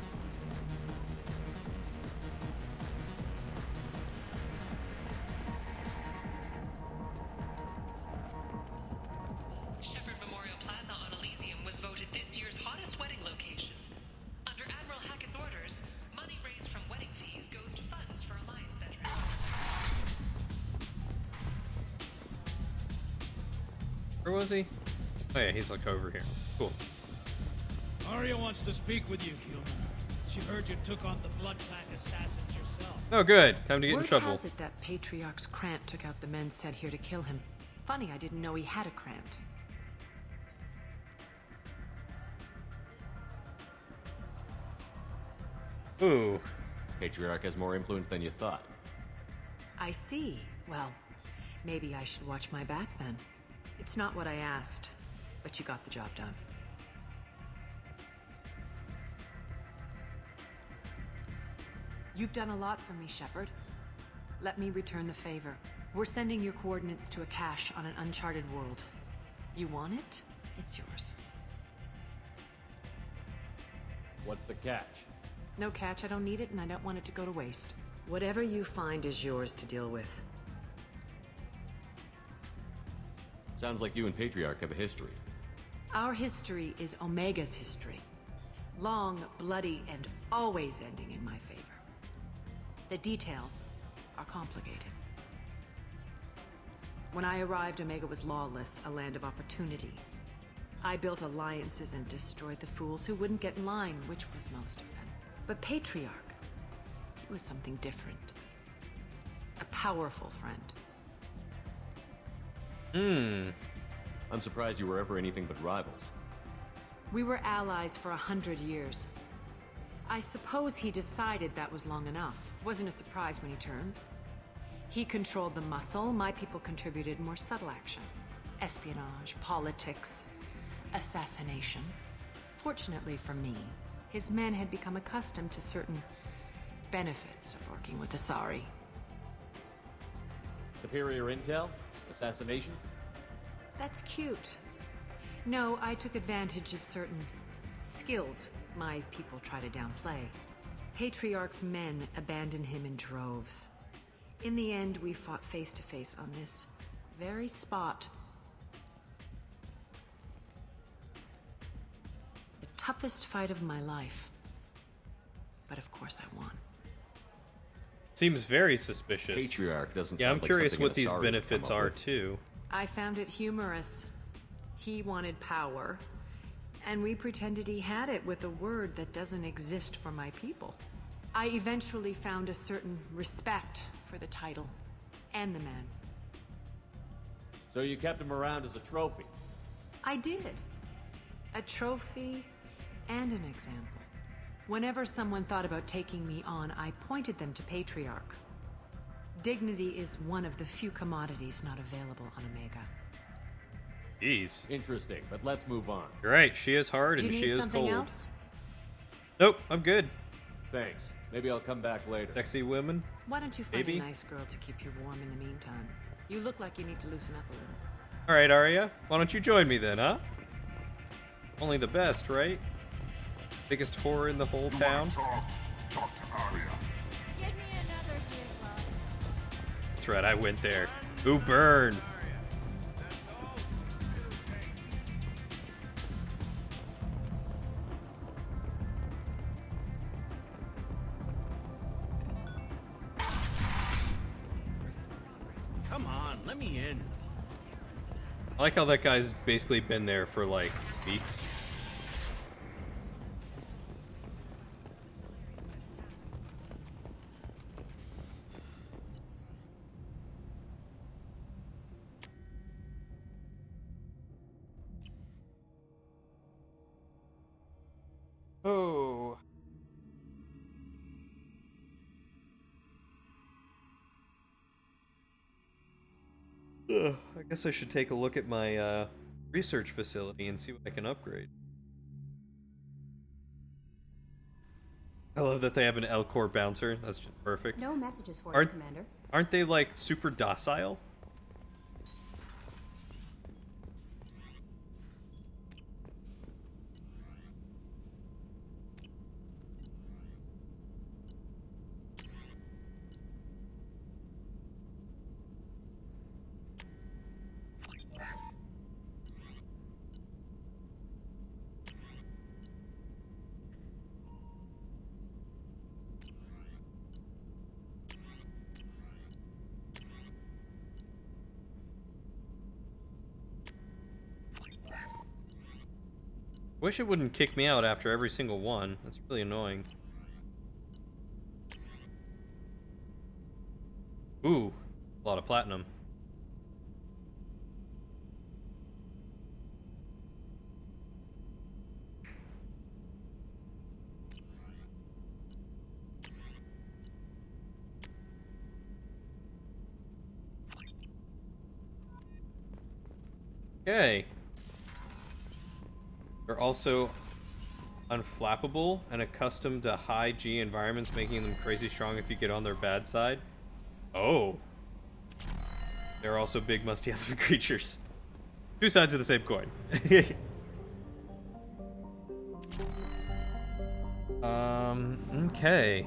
Shepherd Memorial Plaza on Elysium was voted this year's hottest wedding location. Under Admiral Hackett's orders, money raised from wedding fees goes to funds for Alliance veterans. Where was he? Oh yeah, he's like over here. Cool. Arya wants to speak with you, human. She heard you took on the Blood Clan assassins yourself. Oh good, time to get in Word trouble. has it that Patriarch's Krant took out the men sent here to kill him. Funny, I didn't know he had a Krant. Ooh. Patriarch has more influence than you thought. I see. Well, maybe I should watch my back then. It's not what I asked, but you got the job done. You've done a lot for me, Shepard. Let me return the favor. We're sending your coordinates to a cache on an uncharted world. You want it? It's yours. What's the catch? No catch, I don't need it, and I don't want it to go to waste. Whatever you find is yours to deal with. Sounds like you and Patriarch have a history. Our history is Omega's history. Long, bloody, and always ending in my favor. The details are complicated. When I arrived, Omega was lawless, a land of opportunity. I built alliances and destroyed the fools who wouldn't get in line, which was most of them. But Patriarch, was something different. A powerful friend. I'm surprised you were ever anything but rivals. We were allies for 100 years. I suppose he decided that was long enough. Wasn't a surprise when he turned. He controlled the muscle, my people contributed more subtle action. Espionage, politics, assassination. Fortunately for me, his men had become accustomed to certain benefits of working with Asari. Superior intel? Assassination? That's cute. No, I took advantage of certain skills my people try to downplay. Patriarch's men abandoned him in droves. In the end, we fought face to face on this very spot. The toughest fight of my life. But of course I won. Seems very suspicious. Patriarch doesn't Yeah, sound I'm like curious something what an these Asari would benefits come up are with. too. I found it humorous. He wanted power, and we pretended he had it with a word that doesn't exist for my people. I eventually found a certain respect for the title and the man. So you kept him around as a trophy? I did. A trophy and an example. Whenever someone thought about taking me on, I pointed them to Patriarch. Dignity is one of the few commodities not available on Omega. Jeez. Interesting, but let's move on. You're right, she is hard Do and you she need is something cold. else? Nope, I'm good. Thanks. Maybe I'll come back later. Sexy women? Why don't you find Maybe. a nice girl to keep you warm in the meantime? You look like you need to loosen up a little. Alright, Arya. Why don't you join me then, huh? Only the best, right? Biggest whore in the whole town? Talk to Arya. Give me another jig, That's right, I went there. Ooh, burn! Come on, let me in. I like how that guy's basically been there for like weeks. Oh. Ugh, I guess I should take a look at my research facility and see what I can upgrade. I love that they have an Elcor bouncer. That's just perfect. No messages for you, Commander. Aren't they like super docile? Wish it wouldn't kick me out after every single one. That's really annoying. Ooh, a lot of platinum. Okay. They're also unflappable and accustomed to high G environments, making them crazy strong if you get on their bad side. Oh. They're also big, musty elephant creatures. Two sides of the same coin. Okay.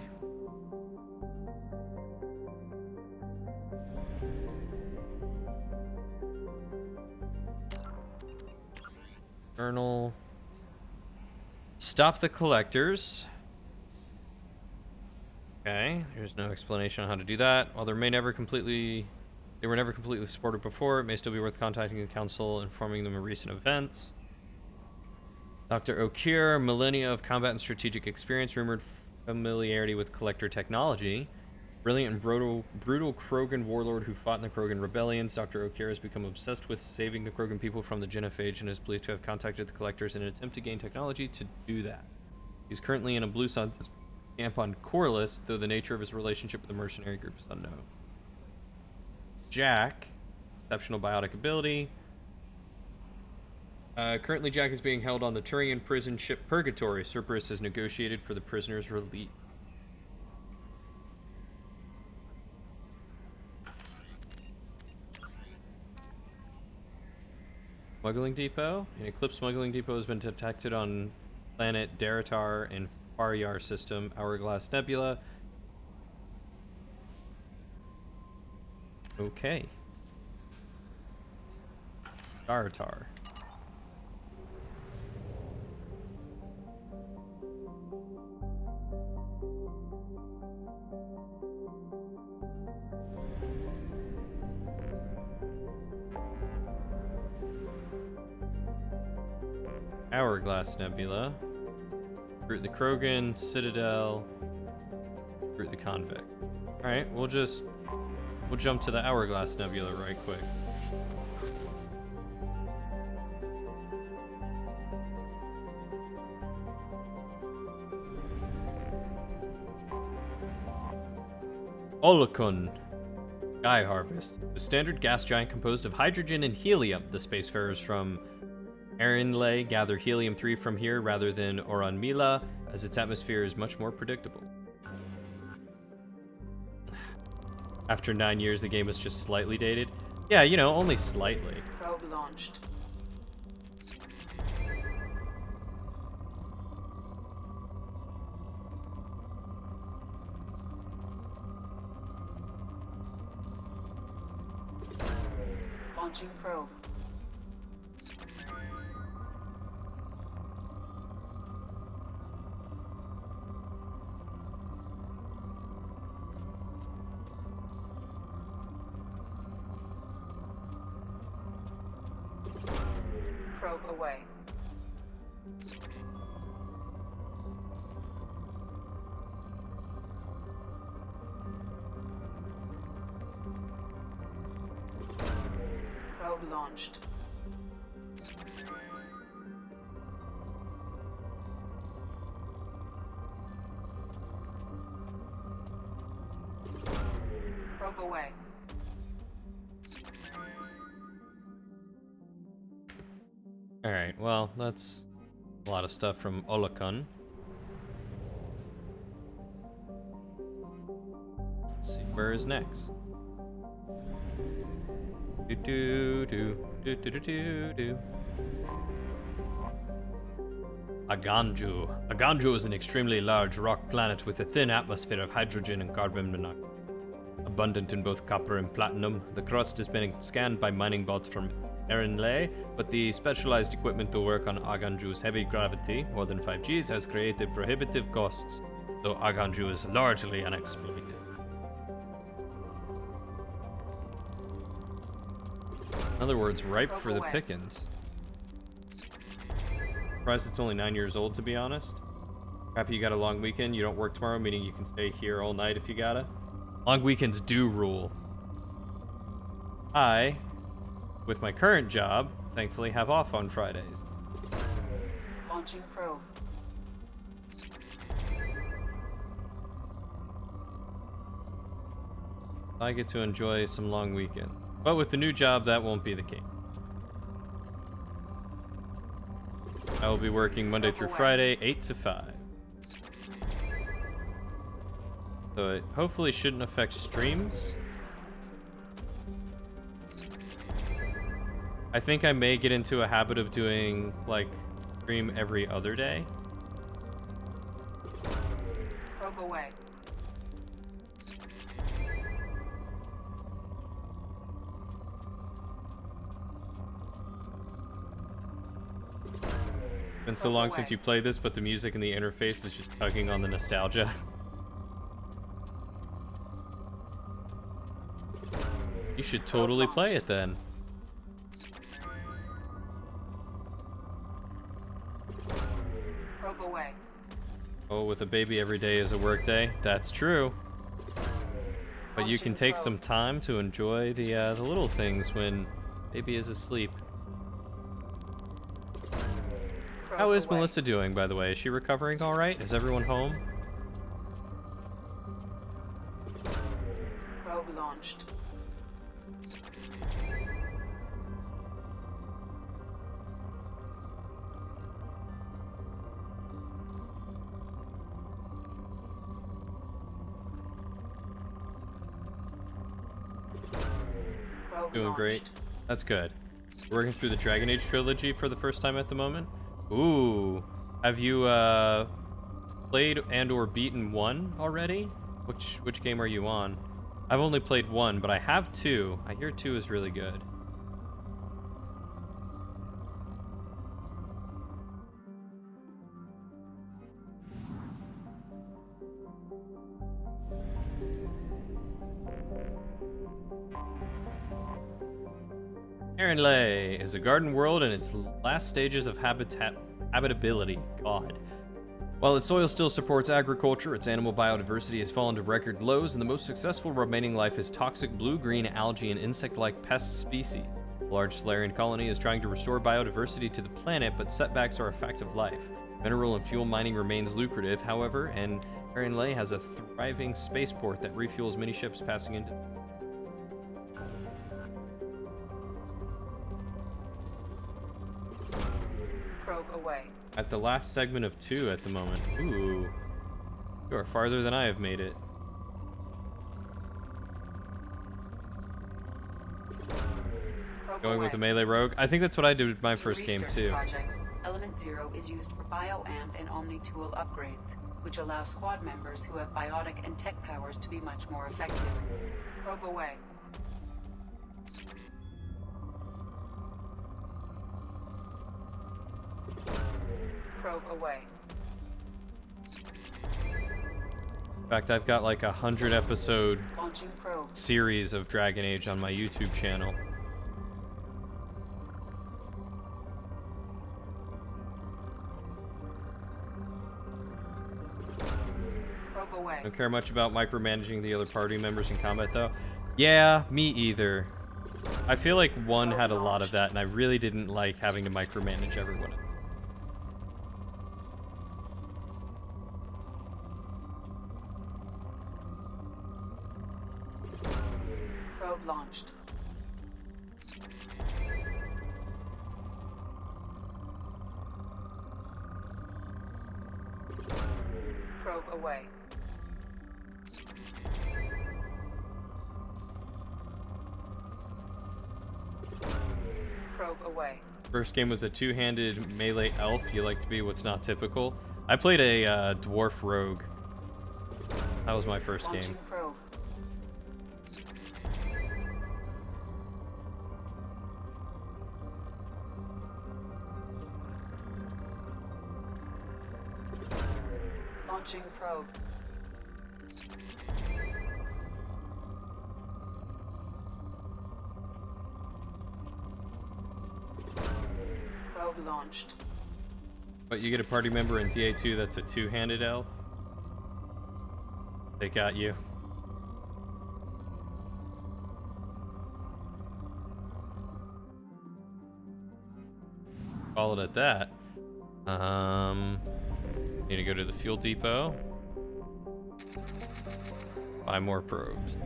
Journal. Stop the collectors. Okay, there's no explanation on how to do that. While they were never completely supported before, it may still be worth contacting the council, informing them of recent events. Dr. Okir, millennia of combat and strategic experience, rumored familiarity with Collector technology. Brilliant and brutal Krogan warlord who fought in the Krogan rebellions, Dr. Okier has become obsessed with saving the Krogan people from the Genophage and is believed to have contacted the Collectors in an attempt to gain technology to do that. He's currently in a Blue Suns camp on Corliss, though the nature of his relationship with the mercenary group is unknown. Jack, exceptional biotic ability. Currently, Jack is being held on the Turian prison ship Purgatory. Cerberus has negotiated for the prisoner's release. Smuggling depot. An Eclipse smuggling depot has been detected on planet Daratar and Faryar system, Hourglass Nebula. Okay. Daratar. Hourglass Nebula. Root the Krogan, Citadel. Root the Convict. Alright, we'll jump to the Hourglass Nebula right quick. Olokun. Sky Harvest. The standard gas giant composed of hydrogen and helium. The spacefarers from Erinley gather helium-3 from here rather than Oranmila, as its atmosphere is much more predictable. After 9 years, the game was just slightly dated. Yeah, you know, only slightly. Probe launched. Launching probe. Probe away. Probe launched. Probe away. Alright, well, that's a lot of stuff from Olokun. Let's see, where is next? Aganju. Aganju is an extremely large rock planet with a thin atmosphere of hydrogen and carbon monoxide. Abundant in both copper and platinum, the crust has been scanned by mining bots from Erinley, but the specialized equipment to work on Aganju's heavy gravity, more than 5 Gs, has created prohibitive costs, so Aganju is largely unexploited. In other words, ripe for the pickings. Surprised it's only 9 years old, to be honest. Happy you got a long weekend, you don't work tomorrow, meaning you can stay here all night if you gotta. Long weekends do rule. I, with my current job, thankfully have off on Fridays. Launching probe. I get to enjoy some long weekend. But with the new job, that won't be the case. I will be working Monday through Friday, 8 to 5. So it hopefully shouldn't affect streams. I think I may get into a habit of doing, like, stream every other day. Probe away. It's been so long since you played this, but the music and the interface is just tugging on the nostalgia. You should totally play it then. Probe away. Oh, with a baby every day is a work day. That's true. But you can take some time to enjoy the little things when baby is asleep. How is Melissa doing, by the way? Is she recovering all right? Is everyone home? Probe launched. Doing great. That's good. Working through the Dragon Age trilogy for the first time at the moment. Ooh. Have you played and or beaten 1 already? Which game are you on? I've only played 1, but I have 2. I hear 2 is really good. Erinley is a garden world in its last stages of habitability. God. While its soil still supports agriculture, its animal biodiversity has fallen to record lows, and the most successful remaining life is toxic blue-green algae and insect-like pest species. A large Solarian colony is trying to restore biodiversity to the planet, but setbacks are a fact of life. Mineral and fuel mining remains lucrative, however, and Erinley has a thriving spaceport that refuels many ships passing into. Probe away. At the last segment of 2 at the moment. Ooh. You are farther than I have made it. Going with the melee rogue. I think that's what I did with my first game too. Projects, Element Zero is used for bioamp and omni-tool upgrades, which allow squad members who have biotic and tech powers to be much more effective. Probe away. Probe away. In fact, I've got like 100 episode Launching probe. series of Dragon Age on my YouTube channel. Probe away. Don't care much about micromanaging the other party members in combat though. Yeah, me either. I feel like 1 had a lot of that, and I really didn't like having to micromanage everyone. Probe launched. Probe away. Probe away. First game was a 2-handed melee elf. You like to be what's not typical. I played a dwarf rogue. That was my first game. Probe. Launching probe. Probe launched. But you get a party member in DA2 that's a 2-handed elf. They got you. Call it at that. Need to go to the fuel depot. Buy more probes.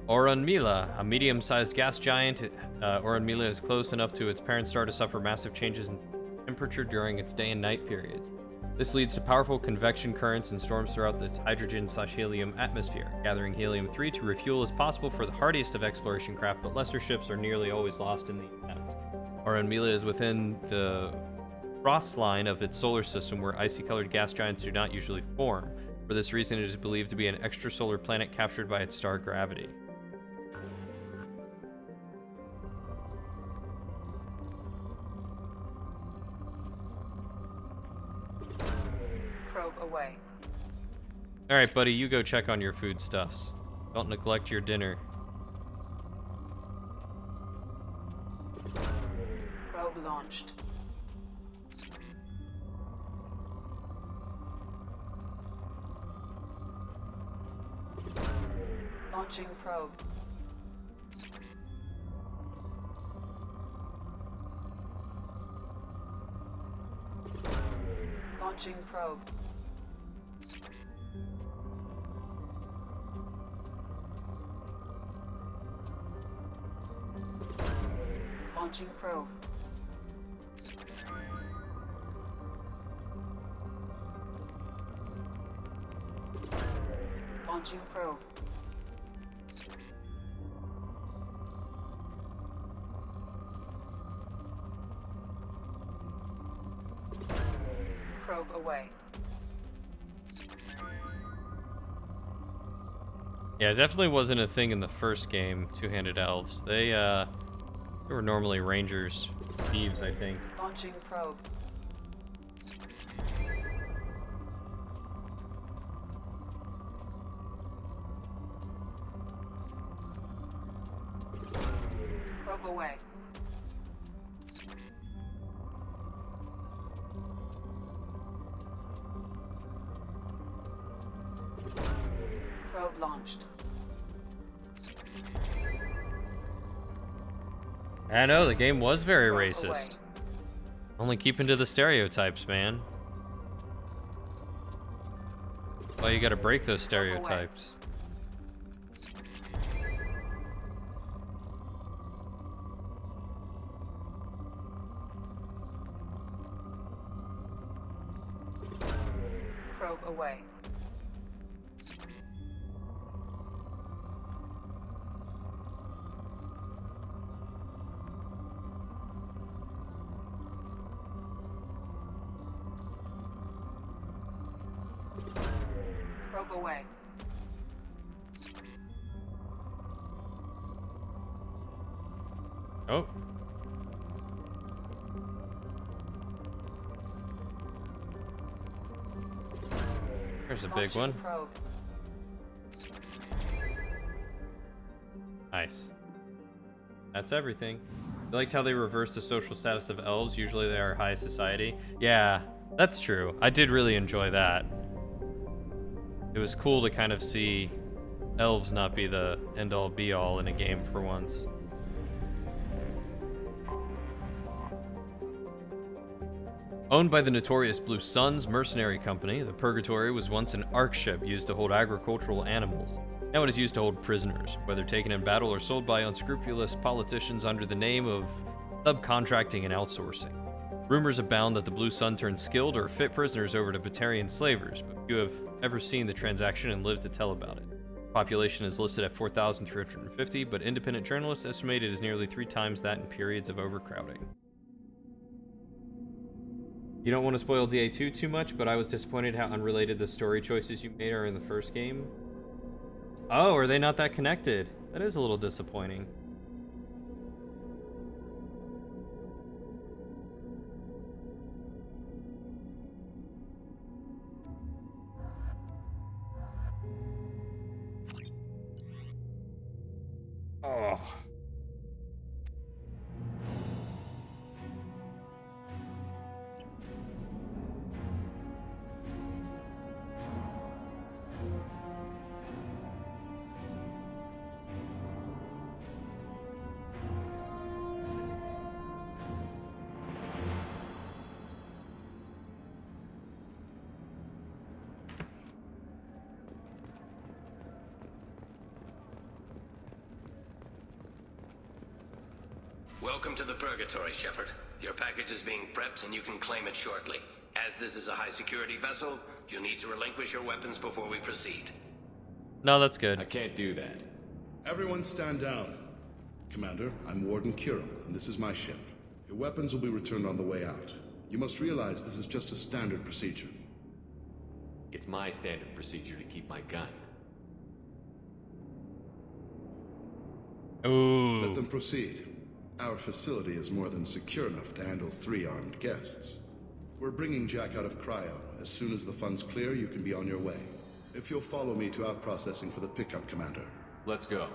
Oronmila, a medium-sized gas giant. Oronmila is close enough to its parent star to suffer massive changes in temperature during its day and night periods. This leads to powerful convection currents and storms throughout its hydrogen/helium atmosphere. Gathering helium-3 to refuel is possible for the hardiest of exploration craft, but lesser ships are nearly always lost in the attempt. Oronmila is within the frost line of its solar system, where icy-colored gas giants do not usually form. For this reason, it is believed to be an extrasolar planet captured by its star gravity. Probe away. Alright, buddy, you go check on your foodstuffs. Don't neglect your dinner. Probe launched. Launching probe. Launching probe. Launching probe. Launching probe. Probe away. Yeah, it definitely wasn't a thing in the first game, two-handed elves. They were normally rangers, thieves, I think. Launching probe. Probe away. Probe launched. I know, the game was very Probe racist. away. Only keeping to the stereotypes, man. Well, you gotta break those stereotypes. Probe away. Probe away. Oh. There's a big one. Probe. Nice. That's everything. I liked how they reversed the social status of elves. Usually they are high society. Yeah, that's true. I did really enjoy that. It was cool to kind of see elves not be the end-all be-all in a game for once. Owned by the notorious Blue Suns mercenary company, the Purgatory was once an ark ship used to hold agricultural animals. Now it is used to hold prisoners, whether taken in battle or sold by unscrupulous politicians under the name of subcontracting and outsourcing. Rumors abound that the Blue Sun turns skilled or fit prisoners over to Batarian slavers, but few have ever seen the transaction and lived to tell about it. Population is listed at 4,350, but independent journalists estimate it is nearly 3 times that in periods of overcrowding. You don't want to spoil DA2 too much, but I was disappointed how unrelated the story choices you made are in the first game. Oh, are they not that connected? That is a little disappointing. Oh. Welcome to the Purgatory, Shepard. Your package is being prepped and you can claim it shortly. As this is a high-security vessel, you'll need to relinquish your weapons before we proceed. No, that's good. I can't do that. Everyone stand down. Commander, I'm Warden Kirill, and this is my ship. Your weapons will be returned on the way out. You must realize this is just a standard procedure. It's my standard procedure to keep my gun. Ooh. Let them proceed. Our facility is more than secure enough to handle 3 armed guests. We're bringing Jack out of cryo. As soon as the funds clear, you can be on your way. If you'll follow me to out-processing for the pickup, Commander. Let's go.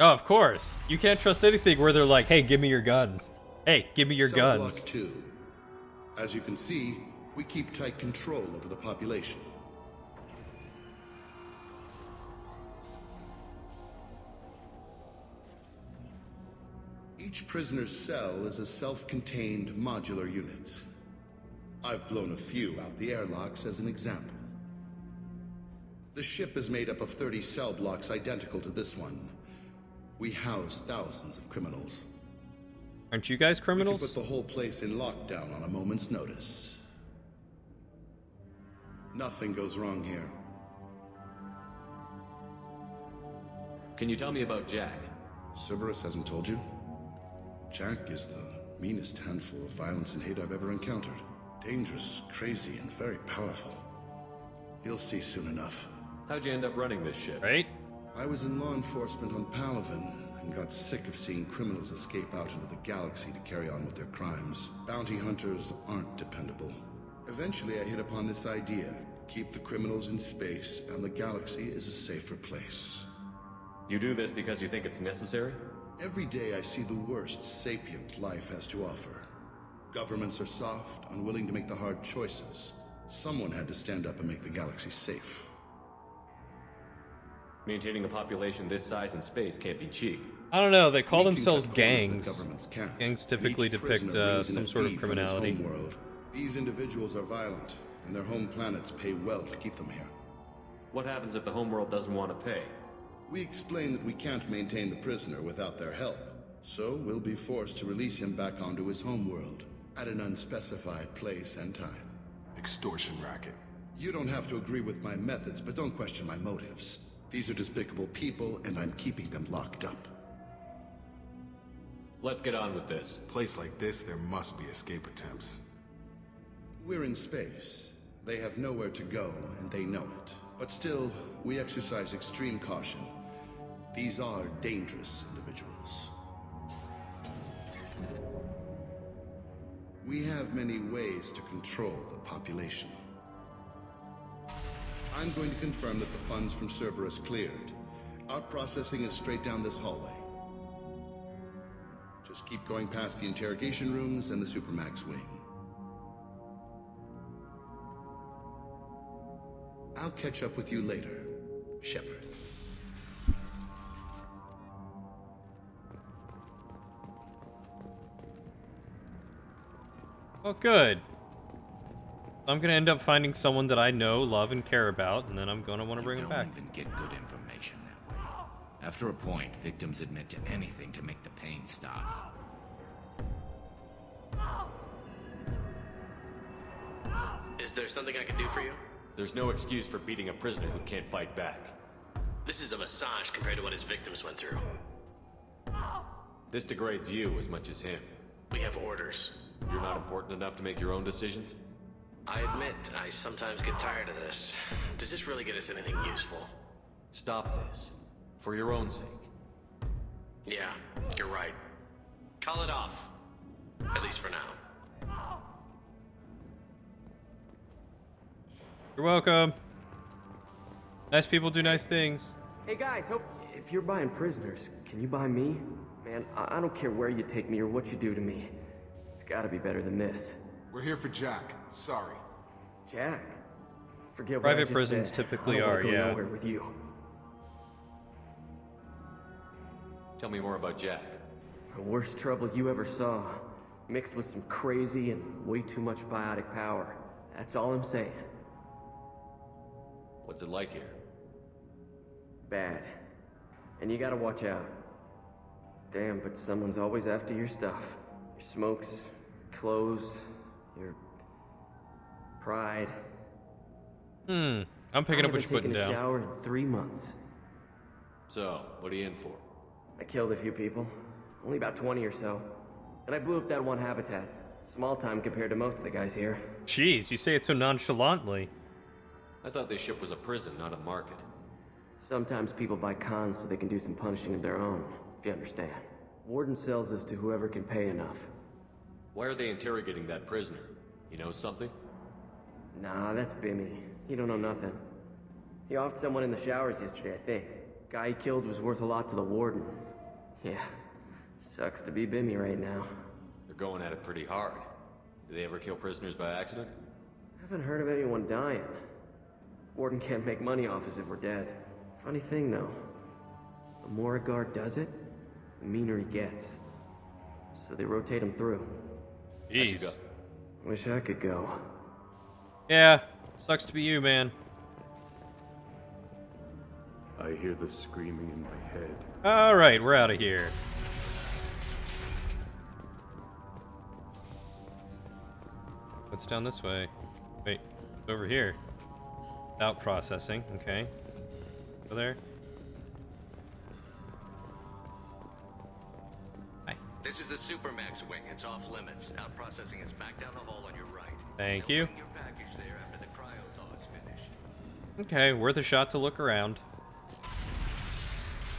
Oh, of course. You can't trust anything where they're like, hey, give me your guns. Hey, give me your Cell guns. Block 2. As you can see, we keep tight control over the population. Each prisoner's cell is a self-contained modular unit. I've blown a few out the airlocks as an example. The ship is made up of 30 cell blocks identical to this one. We house thousands of criminals. Aren't you guys criminals? We can put the whole place in lockdown on a moment's notice. Nothing goes wrong here. Can you tell me about Jack? Cerberus hasn't told you? Jack is the meanest handful of violence and hate I've ever encountered. Dangerous, crazy, and very powerful. You'll see soon enough. How'd you end up running this ship? Right? I was in law enforcement on Palaven, and got sick of seeing criminals escape out into the galaxy to carry on with their crimes. Bounty hunters aren't dependable. Eventually I hit upon this idea. Keep the criminals in space, and the galaxy is a safer place. You do this because you think it's necessary? Every day I see the worst sapient life has to offer. Governments are soft, unwilling to make the hard choices. Someone had to stand up and make the galaxy safe. Maintaining a population this size in space can't be cheap. I don't know, they call We can themselves cut corners that gangs. governments can't, Gangs and typically each depict prisoner brings in some a sort fee of from his criminality. homeworld. These individuals are violent, and their home planets pay well to keep them here. What happens if the homeworld doesn't want to pay? We explain that we can't maintain the prisoner without their help, so we'll be forced to release him back onto his homeworld, at an unspecified place and time. Extortion racket. You don't have to agree with my methods, but don't question my motives. These are despicable people, and I'm keeping them locked up. Let's get on with this. Place like this, there must be escape attempts. We're in space. They have nowhere to go, and they know it. But still, we exercise extreme caution. These are dangerous individuals. We have many ways to control the population. I'm going to confirm that the funds from Cerberus cleared. Our processing is straight down this hallway. Just keep going past the interrogation rooms and the Supermax wing. I'll catch up with you later, Shepard. Oh, good. I'm gonna end up finding someone that I know, love, and care about, and then I'm gonna want to bring him back. You don't even get good information that way. After a point, victims admit to anything to make the pain stop. Is there something I can do for you? There's no excuse for beating a prisoner who can't fight back. This is a massage compared to what his victims went through. This degrades you as much as him. We have orders. You're not important enough to make your own decisions? I admit, I sometimes get tired of this. Does this really get us anything useful? Stop this. For your own sake. Yeah, you're right. Call it off. At least for now. You're welcome. Nice people do nice things. Hey guys, hope if you're buying prisoners, can you buy me? Man, I don't care where you take me or what you do to me. It's gotta be better than this. We're here for Jack. Sorry. Jack? Forget what I Private just prisons said. typically I don't are, wanna go yeah. nowhere with you. Tell me more about Jack. The worst trouble you ever saw. Mixed with some crazy and way too much biotic power. That's all I'm saying. What's it like here? Bad. And you gotta watch out. Damn, but someone's always after your stuff. Your smokes, your clothes, your pride. I'm picking up what you're putting down. I haven't taken a shower in 3 months. So, what are you in for? I killed a few people. Only about 20 or so. And I blew up that one habitat. Small time compared to most of the guys here. Jeez, you say it so nonchalantly. I thought this ship was a prison, not a market. Sometimes people buy cons so they can do some punishing of their own, if you understand. Warden sells this to whoever can pay enough. Why are they interrogating that prisoner? You know something? Nah, that's Bimmy. He don't know nothing. He offed someone in the showers yesterday, I think. Guy he killed was worth a lot to the warden. Yeah, sucks to be Bimmy right now. They're going at it pretty hard. Do they ever kill prisoners by accident? Haven't heard of anyone dying. Warden can't make money off us if we're dead. Funny thing, though. The more a guard does it, the meaner he gets. so they rotate them through. Jeez. Wish I could go. Yeah, sucks to be you, man. I hear the screaming in my head. Alright, we're out of here. What's down this way? Wait, it's over here. Out processing, okay. Over there. Hi. This is the Supermax wing. It's off limits. Out processing is back down the hall on your right. Thank They'll you. bring your package there after the cryo thaw is finished. Okay, worth a shot to look around.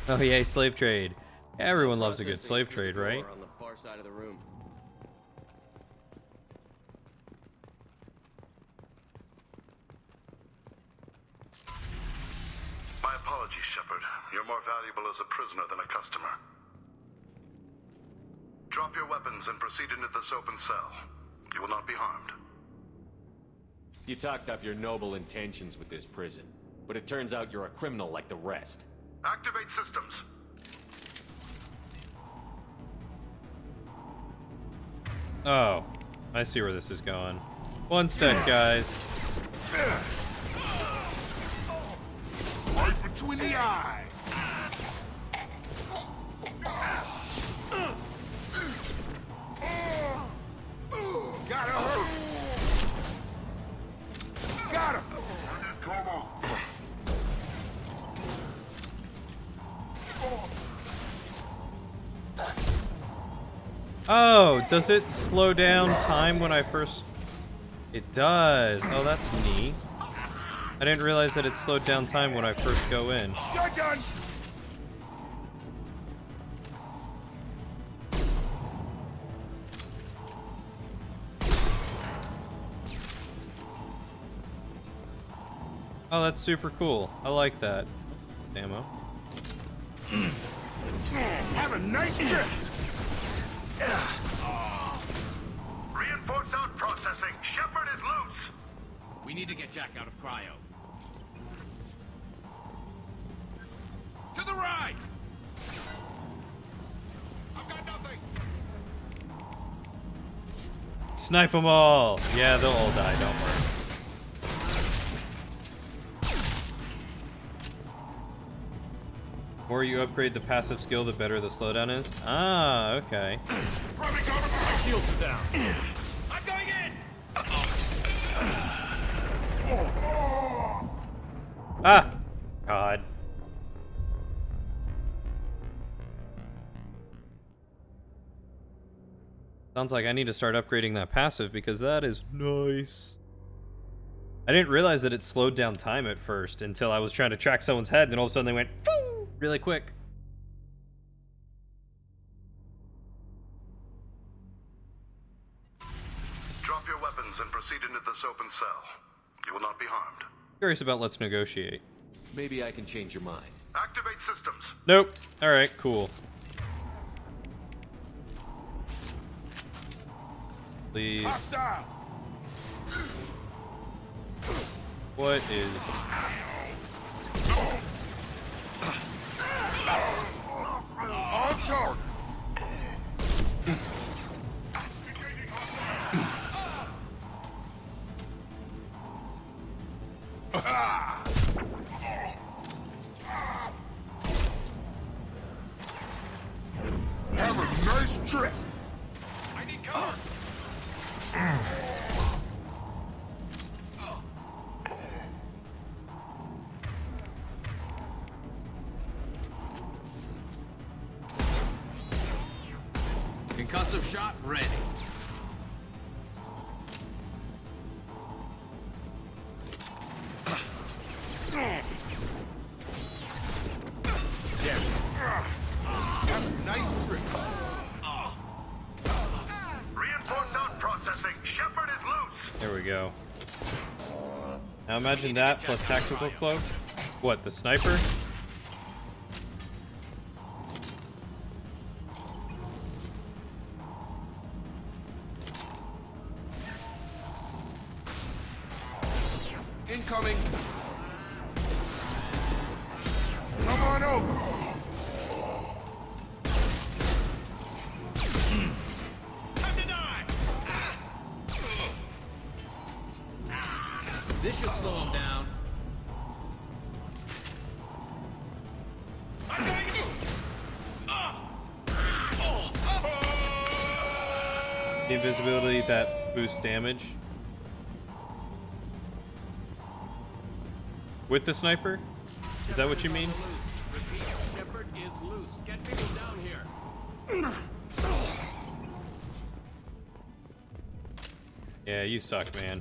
Oh yay, slave trade. Everyone loves a good slave trade, right? On the far side of the room. My apologies, Shepard. You're more valuable as a prisoner than a customer. Drop your weapons and proceed into this open cell. You will not be harmed. You talked up your noble intentions with this prison, but it turns out you're a criminal like the rest. Activate systems. Oh, I see where this is going. One sec, guys. Right between the eyes. Got him. Got him. Come on. Oh, does it slow down time when I first... It does. Oh, that's neat. I didn't realize that it slowed down time when I first go in. Gun. Oh, that's super cool. I like that. Ammo. Have a nice trip. Reinforce out processing. Shepard is loose. We need to get Jack out of cryo. To the right. I've got nothing. Snipe them all. Yeah, they'll all die. Don't worry. The more you upgrade the passive skill, the better the slowdown is. Ah, okay. My shields are down. I'm going in. Ah! God. Sounds like I need to start upgrading that passive because that is nice. I didn't realize that it slowed down time at first until I was trying to track someone's head, and then all of a sudden they went Foo! Really quick. Drop your weapons and proceed into this open cell. You will not be harmed. Curious about Let's Negotiate. Maybe I can change your mind. Activate systems. Nope. Alright, cool. Please. Hostile. What is... On target. Have a nice trip. I need cover. Concussive shot ready. Nice trick. Reinforce out processing. Shepard is loose. There we go. Now imagine that plus tactical cloak. What, the sniper? Incoming. Come on over. should slow him down. The invisibility that boosts damage. With the sniper? Is that what you mean? Repeat, Shepard is loose. Get people down here. Yeah, you suck, man.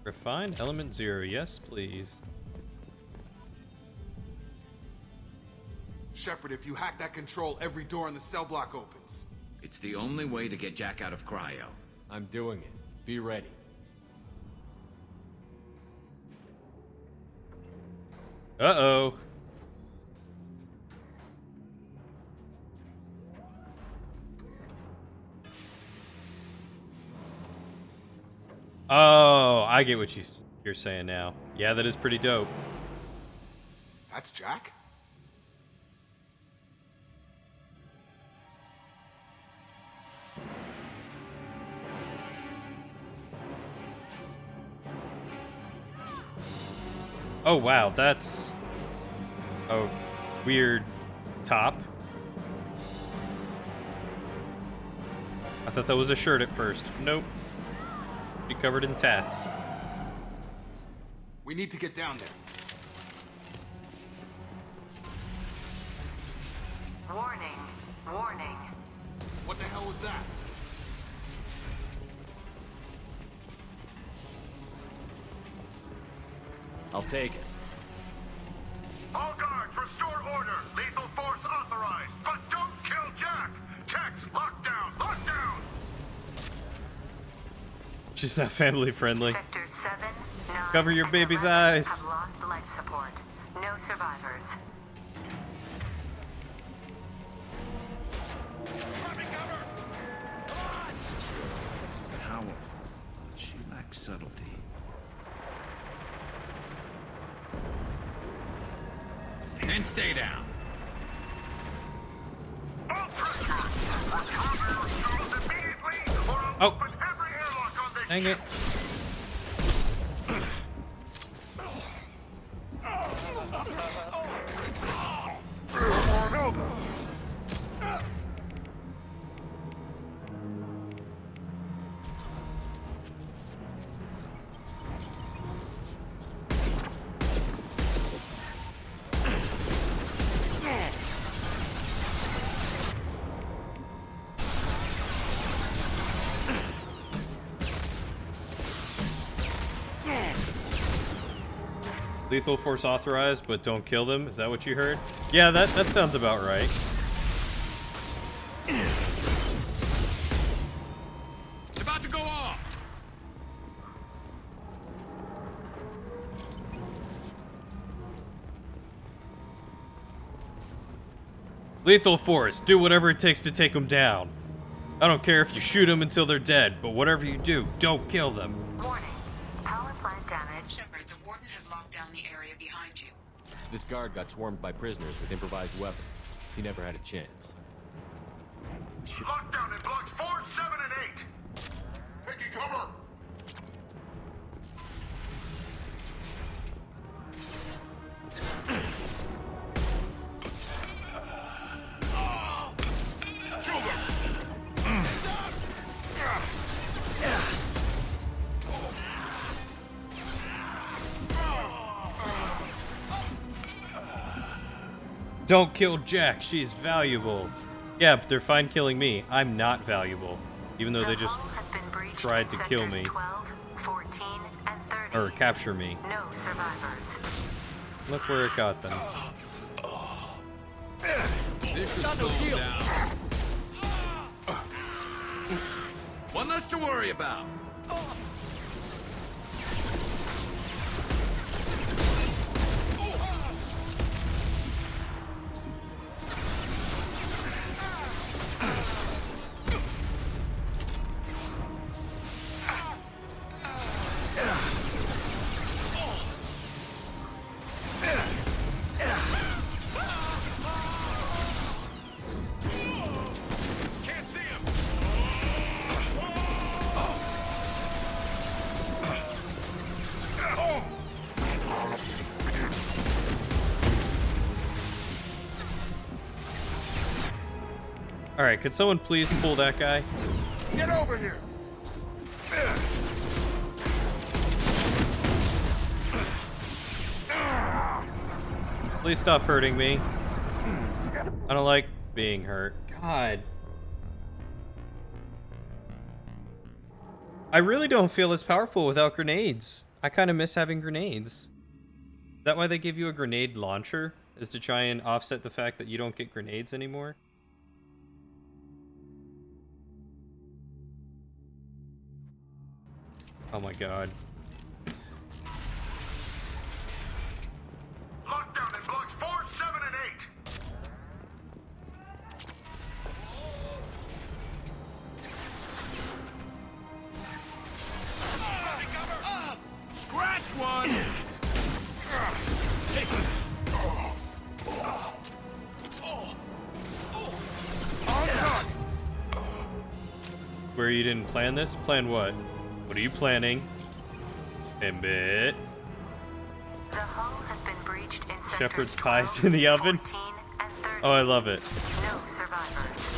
Refined element 0, yes, please. Shepard, if you hack that control, every door in the cell block opens. It's the only way to get Jack out of cryo. I'm doing it. Be ready. Uh-oh. Oh, I get what you're saying now. Yeah, that is pretty dope. That's Jack? Oh, wow, that's a weird top. I thought that was a shirt at first. Nope. Be covered in tats. We need to get down there. Warning. Warning. What the hell was that? I'll take it. All guards, restore order. Lethal force authorized, but don't kill Jack. Tex, lockdown, lockdown. She's not family friendly. Sector 7, 9, Cover your and baby's 11 eyes. have lost life support. No survivors. It's powerful, but she lacks subtlety. And stay down. Oh. Dang it. Lethal force authorized, but don't kill them. Is that what you heard? Yeah, that sounds about right. It's about to go off. Lethal force, do whatever it takes to take them down. I don't care if you shoot them until they're dead, but whatever you do, don't kill them. Warning. Power plant damage. Shepard, the warden has locked down the area behind you. This guard got swarmed by prisoners with improvised weapons. He never had a chance. Lockdown in blocks 4, 7, and 8. Taking cover. Don't kill Jack, she's valuable. Yeah, but they're fine killing me. I'm not valuable. Even though they just tried to kill me. 12, 14, and 30. Or capture me. No survivors. Look where it got them. This should slow him down. One less to worry about. Alright, could someone please pull that guy? Get over here! Please stop hurting me. I don't like being hurt. God. I really don't feel as powerful without grenades. I kind of miss having grenades. Is that why they give you a grenade launcher? Is to try and offset the fact that you don't get grenades anymore? Oh my god. Lockdown in blocks 4, 7, and 8. Scratch one! Where you didn't plan this? Plan what? What are you planning? Timbit. The hull has been breached in sectors Shepherd's 12, pies in the oven? 14, and 30. Oh, I love it. No survivors.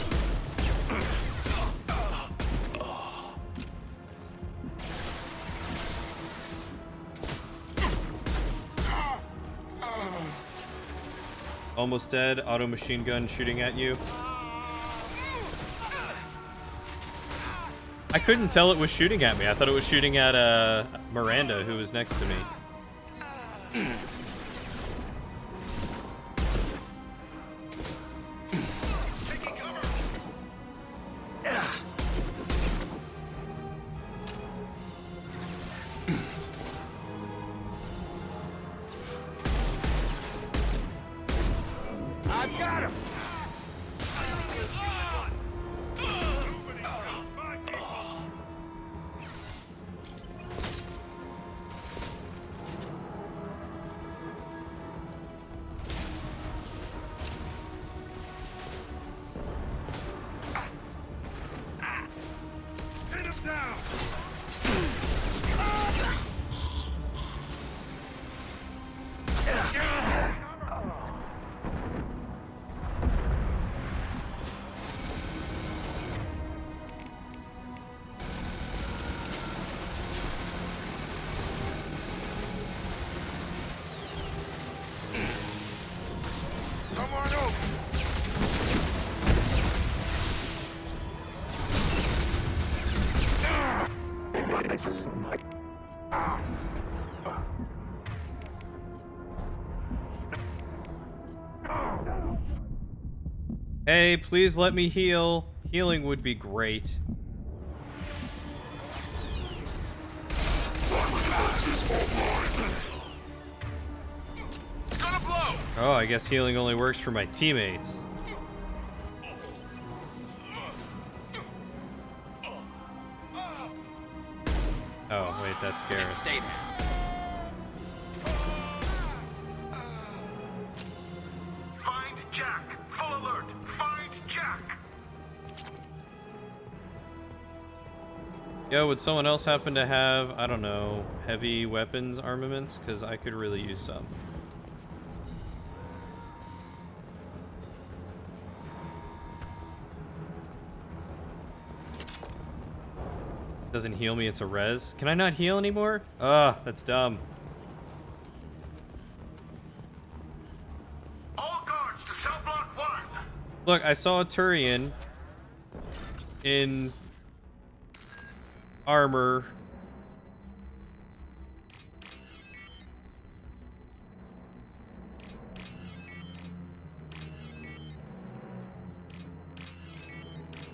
Almost dead. Auto machine gun shooting at you. I couldn't tell it was shooting at me. I thought it was shooting at Miranda, who was next to me. I've got him! Hit him down! Come on over! Hey, please let me heal. Healing would be great. Oh, I guess healing only works for my teammates. Oh, wait, that's Gareth. Stay there. Find Jack! Full alert! Find Jack! Yo, would someone else happen to have, I don't know, heavy weapons armaments? Because I could really use some. Doesn't heal me, it's a res. Can I not heal anymore? Ugh, that's dumb. All guards to cell block 1! Look, I saw a Turian in armor.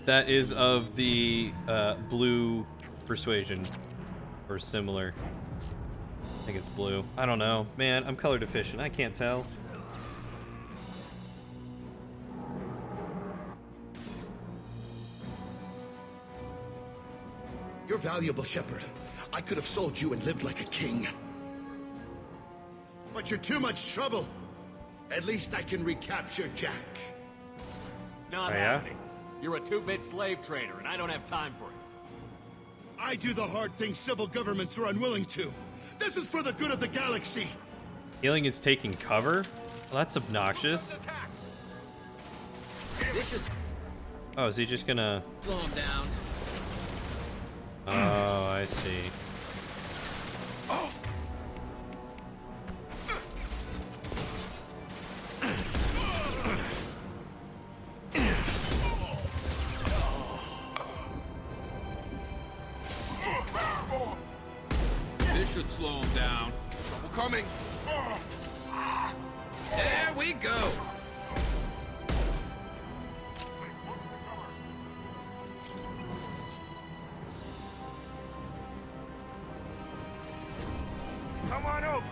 That is of the blue persuasion, or similar. I think it's blue. I don't know. Man, I'm color deficient. I can't tell. You're valuable, Shepard. I could have sold you and lived like a king. But you're too much trouble. At least I can recapture Jack. Not Oh, yeah? happening. You're a two-bit slave trader, and I don't have time for it. I do the hard things civil governments are unwilling to. This is for the good of the galaxy. Healing is taking cover? Well, that's obnoxious. This is... Oh, is he just gonna... Slow him down. Oh, I see. This should slow him down. Trouble coming. There we go. Come on over.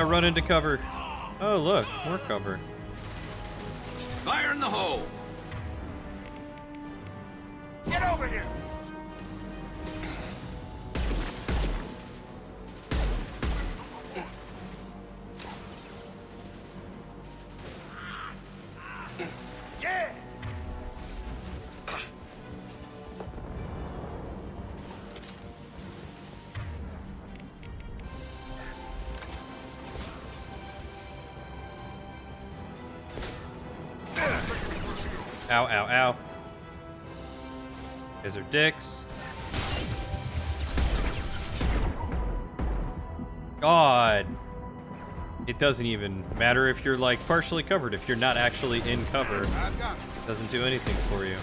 Run into cover. Oh, look, more cover. Fire in the hole. Get over here. Yeah. Ow, ow, ow. These are dicks. God. It doesn't even matter if you're like partially covered. If you're not actually in cover, it doesn't do anything for you.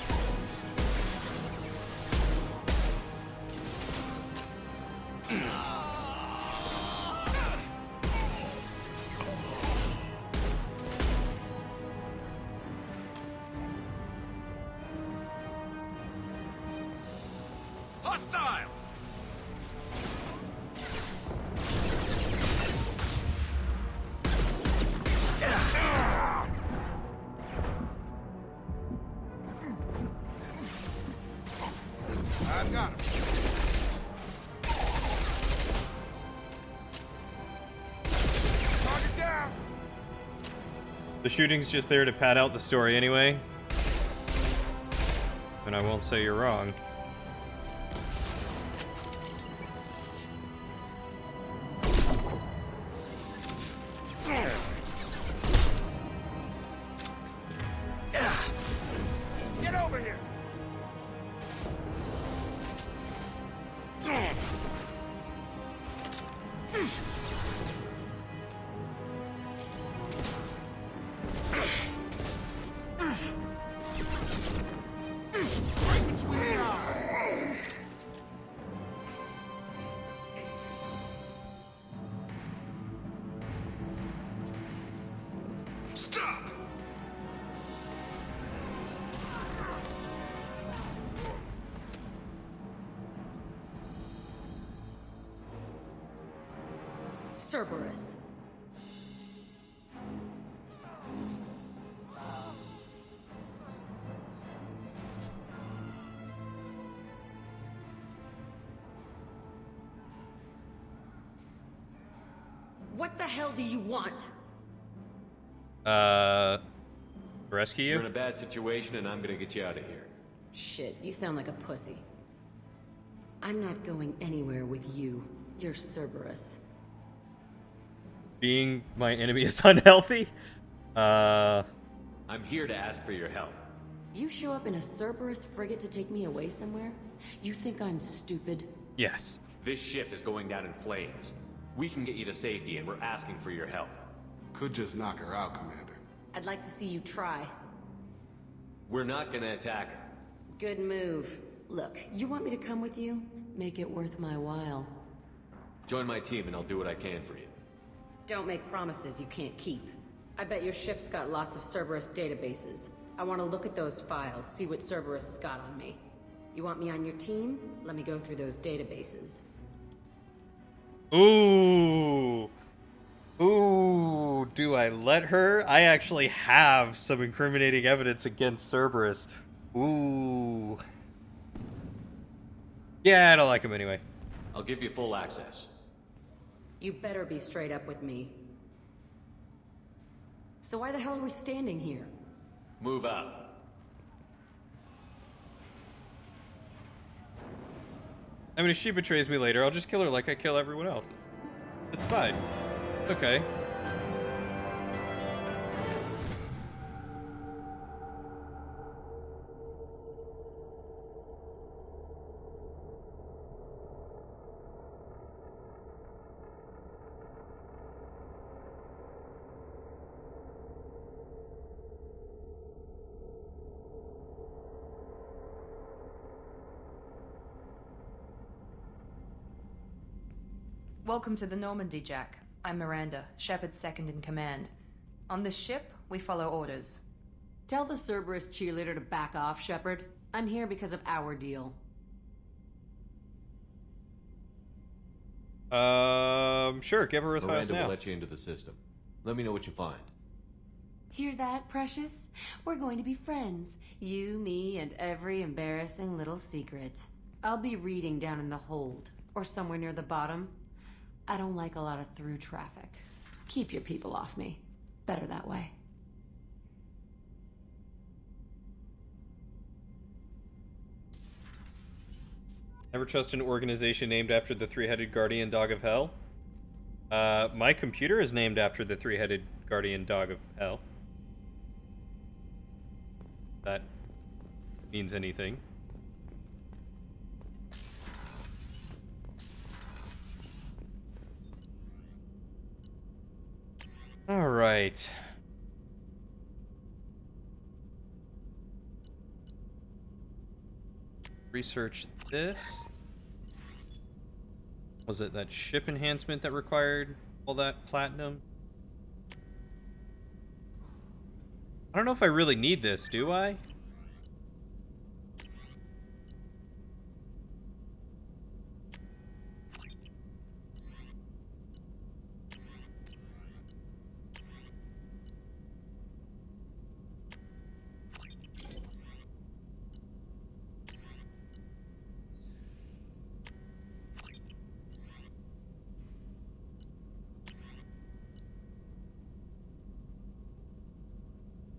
Hostile. I've got him. Target down. The shooting's just there to pad out the story anyway. And I won't say you're wrong. Get over here. Right between the eyes. Stop. Cerberus. What the hell do you want? Rescue you? You're in a bad situation and I'm gonna get you out of here. Shit, you sound like a pussy. I'm not going anywhere with you. You're Cerberus. Being my enemy is unhealthy? I'm here to ask for your help. You show up in a Cerberus frigate to take me away somewhere? You think I'm stupid? Yes. This ship is going down in flames. We can get you to safety and we're asking for your help. Could just knock her out, Commander. I'd like to see you try. We're not gonna attack her. Good move. Look, you want me to come with you? Make it worth my while. Join my team and I'll do what I can for you. Don't make promises you can't keep. I bet your ship's got lots of Cerberus databases. I want to look at those files, see what Cerberus has got on me. You want me on your team? Let me go through those databases. Ooh. Ooh, do I let her? I actually have some incriminating evidence against Cerberus. Ooh. Yeah, I don't like him anyway. I'll give you full access. You better be straight up with me. So why the hell are we standing here? Move out. I mean, if she betrays me later, I'll just kill her like I kill everyone else. It's fine. Okay. Welcome to the Normandy, Jack. I'm Miranda, Shepard's second in command. On this ship, we follow orders. Tell the Cerberus cheerleader to back off, Shepard. I'm here because of our deal. Sure, give her a fast Miranda now. will let you into the system. Let me know what you find. Hear that, Precious? We're going to be friends. You, me, and every embarrassing little secret. I'll be reading down in the hold, or somewhere near the bottom. I don't like a lot of through traffic. Keep your people off me. Better that way. Never trust an organization named after the three-headed guardian dog of hell. My computer is named after the three-headed guardian dog of hell. That means anything. All right. Research this. Was it that ship enhancement that required all that platinum? I don't know if I really need this, do I?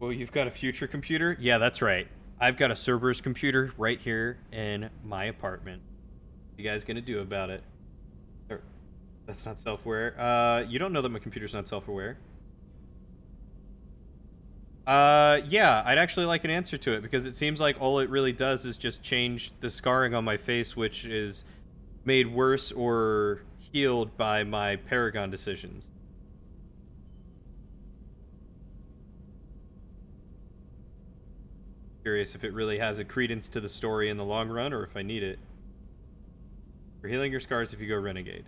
Well, you've got a future computer? Yeah, that's right. I've got a Cerberus computer right here in my apartment. What are you guys gonna do about it? Or, that's not self-aware. You don't know that my computer's not self-aware. Yeah, I'd actually like an answer to it, because it seems like all it really does is just change the scarring on my face, which is made worse or healed by my Paragon decisions. Curious if it really has a credence to the story in the long run, or if I need it. For healing your scars if you go renegade.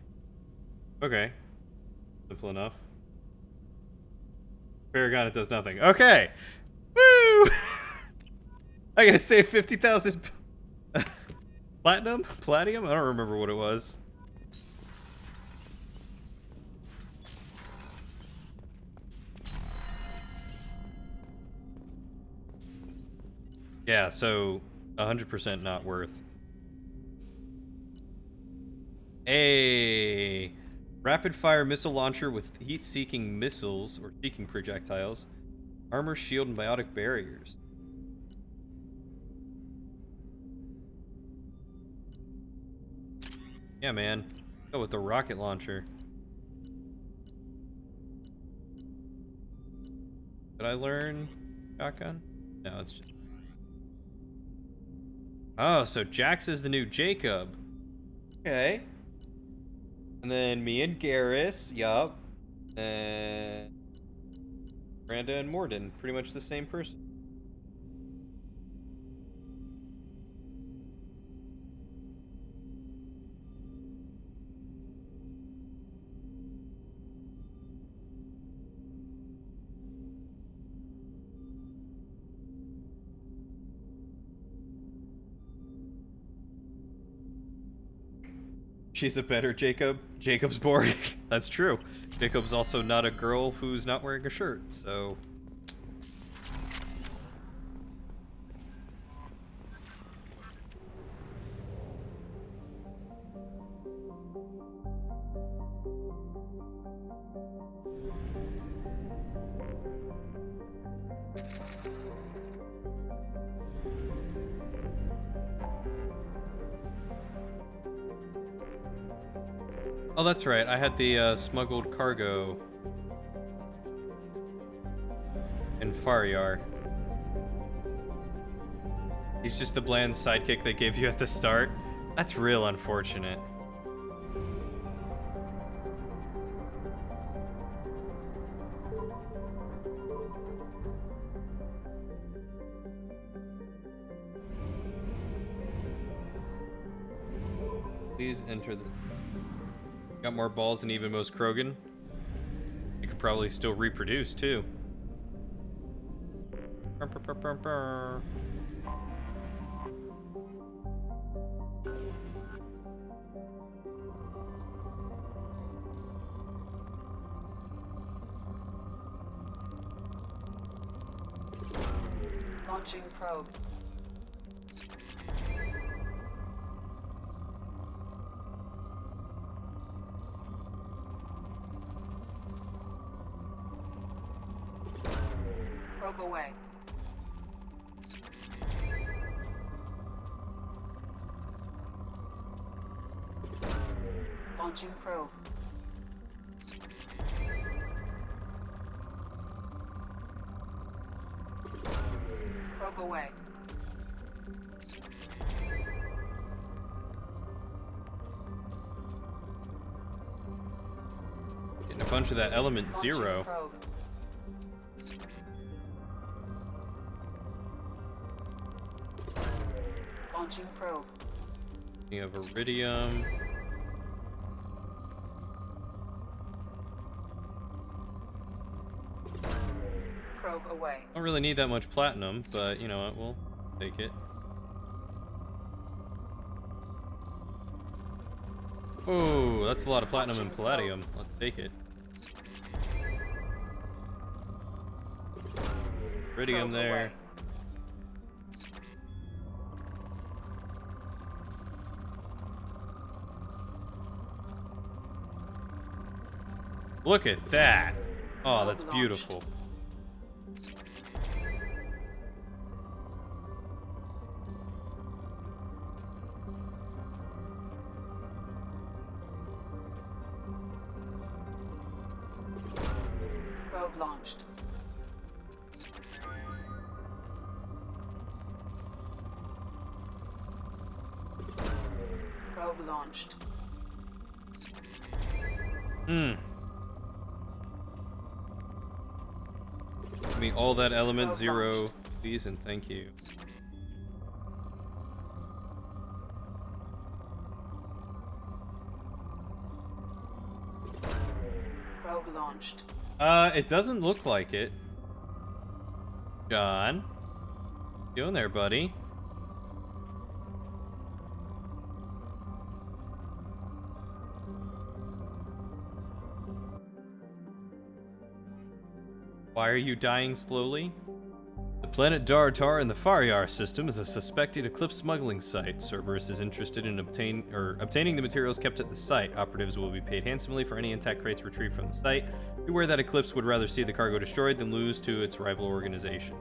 Okay. Simple enough. Paragon, it does nothing. Okay! Woo! I gotta save 50,000 platinum? Palladium? I don't remember what it was. Yeah, so 100% not worth. A rapid fire missile launcher with heat-seeking missiles or seeking projectiles, armor, shield, and biotic barriers. Yeah, man. Go with the rocket launcher. Did I learn shotgun? No, it's just... Oh, so Jax is the new Jacob. Okay. And then me and Garrus, yup. And Miranda and Mordin, pretty much the same person. She's a better Jacob. Jacob's boring. That's true. Jacob's also not a girl who's not wearing a shirt, so... Oh, that's right. I had the smuggled cargo Fariar. He's just the bland sidekick they gave you at the start. That's real unfortunate. Please enter this. Got more balls than even most Krogan. You could probably still reproduce too. Launching probe. Probe away. Launching probe. Probe away. Getting a bunch of that element zero. Probe. Launching probe. You have iridium. Probe away. Don't really need that much platinum, but you know what, we'll take it. Oh, that's a lot of platinum and palladium. Let's take it. Iridium there. Look at that. Oh, that's beautiful. Probe launched. Probe launched. Give me all that element zero, please, and thank you. Probe launched. It doesn't look like it. John, you doing there, buddy? Why are you dying slowly? The planet Daratar in the Fariar system is a suspected Eclipse smuggling site. Cerberus is interested in obtaining the materials kept at the site. Operatives will be paid handsomely for any intact crates retrieved from the site. Beware that Eclipse would rather see the cargo destroyed than lose to its rival organization.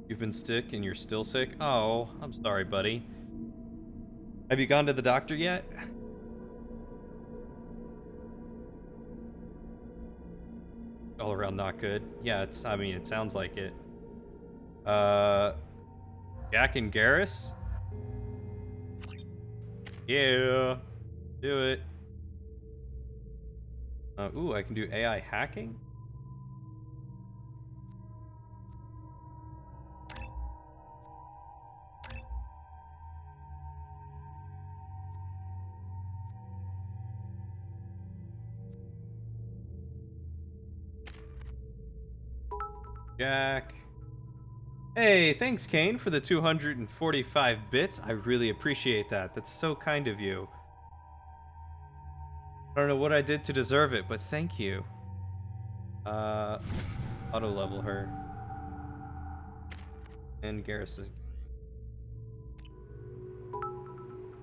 You've been sick and you're still sick? Oh, I'm sorry, buddy. Have you gone to the doctor yet? All around not good. Yeah, I mean, it sounds like it. Jack and Garrus? Yeah. Do it. Ooh, I can do AI hacking? Jack. Hey, thanks, Kane, for the 245 bits. I really appreciate that. That's so kind of you. I don't know what I did to deserve it, but thank you. Auto level her. And Garrison.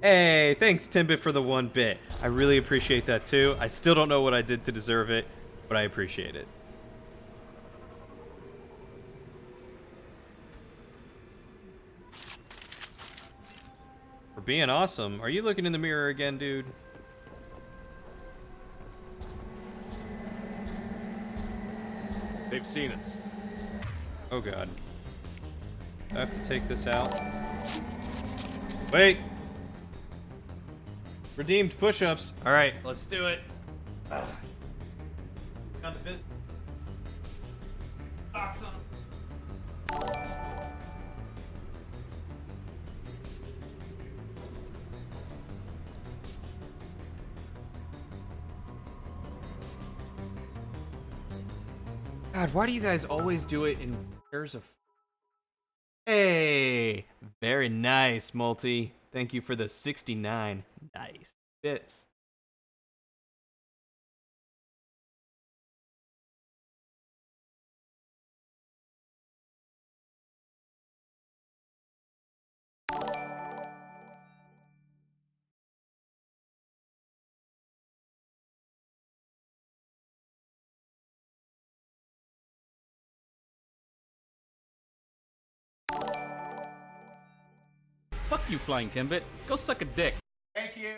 Hey, thanks, Timbit, for the 1 bit. I really appreciate that too. I still don't know what I did to deserve it, but I appreciate it. For being awesome. Are you looking in the mirror again, dude? They've seen us. Oh god. I have to take this out. Wait! Redeemed push-ups. Alright, let's do it. Come to visit. Socks on. God, why do you guys always do it in pairs of... Hey! Very nice, Multi. Thank you for the 69. Nice bits. Fuck you, Flying Timbit. Go suck a dick. Thank you.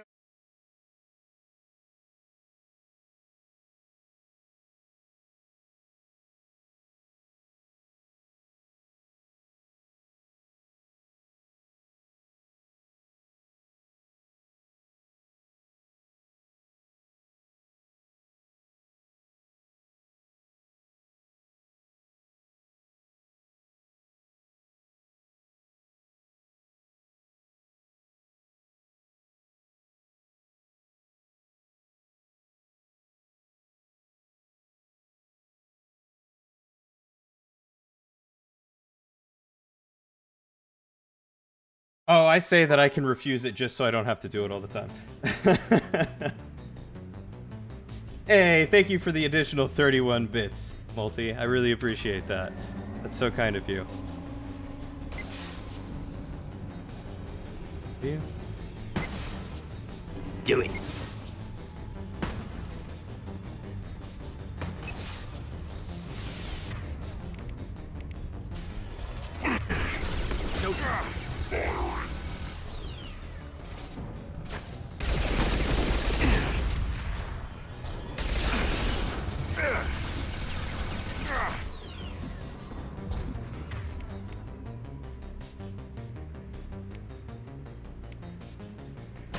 Oh, I say that I can refuse it just so I don't have to do it all the time. Hey, thank you for the additional 31 bits, Multi. I really appreciate that. That's so kind of you. Do it.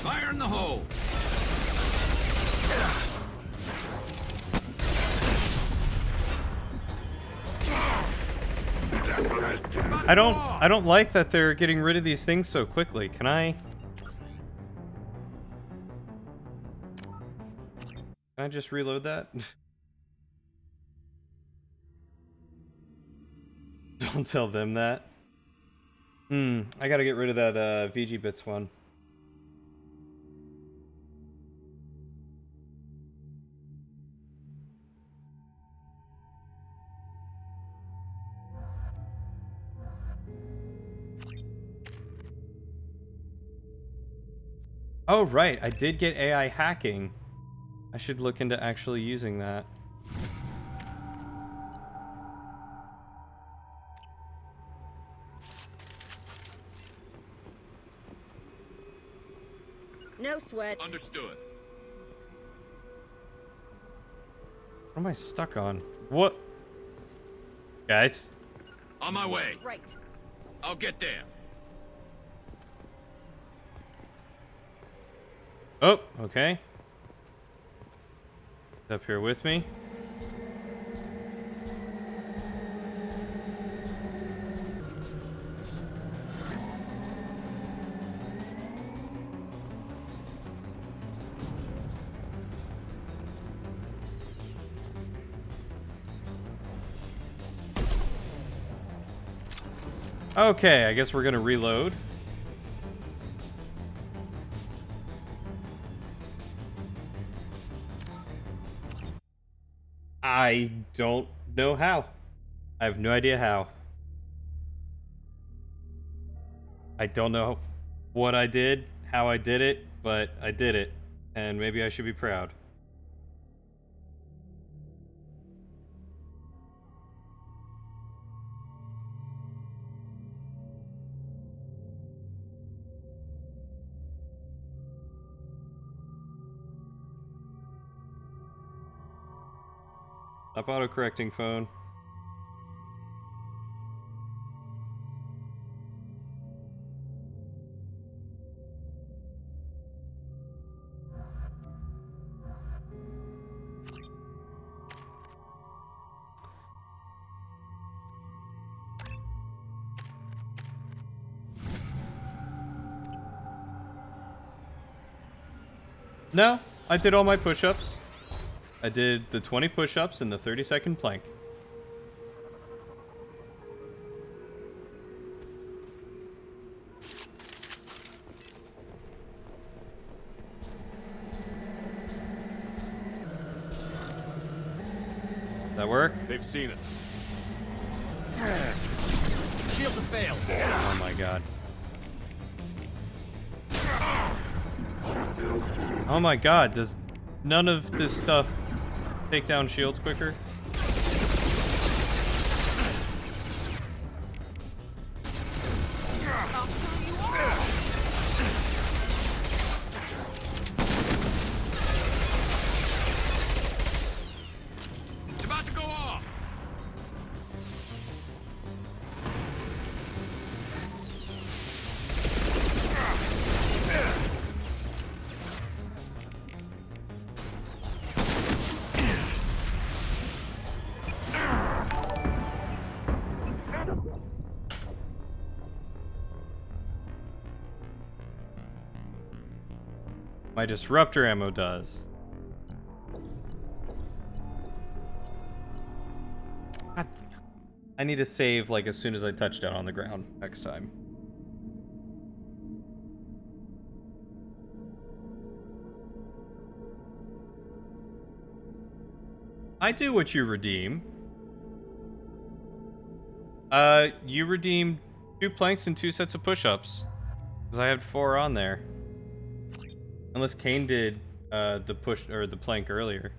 Fire in the hole! I don't like that they're getting rid of these things so quickly. Can I just reload that? Don't tell them that. I gotta get rid of that VG Bits one. Oh, right. I did get AI hacking. I should look into actually using that. No sweat. Understood. What am I stuck on? What? Guys? On my way. Right. I'll get there. Oh, okay. Up here with me. Okay, I guess we're gonna reload. I don't know how. I have no idea how. I don't know what I did, how I did it, but I did it. And maybe I should be proud. Stop auto-correcting, phone. No, I did all my push-ups. I did the 20 push-ups and the 30-second plank. That work? They've seen it. Shields have failed. Oh my god. Oh my god, does none of this stuff take down shields quicker? It's about to go off. My disruptor ammo does. I need to save like as soon as I touch down on the ground next time. I do what you redeem. You redeemed 2 planks and 2 sets of push-ups. Because I had 4 on there. Unless Kane did the push or the plank earlier.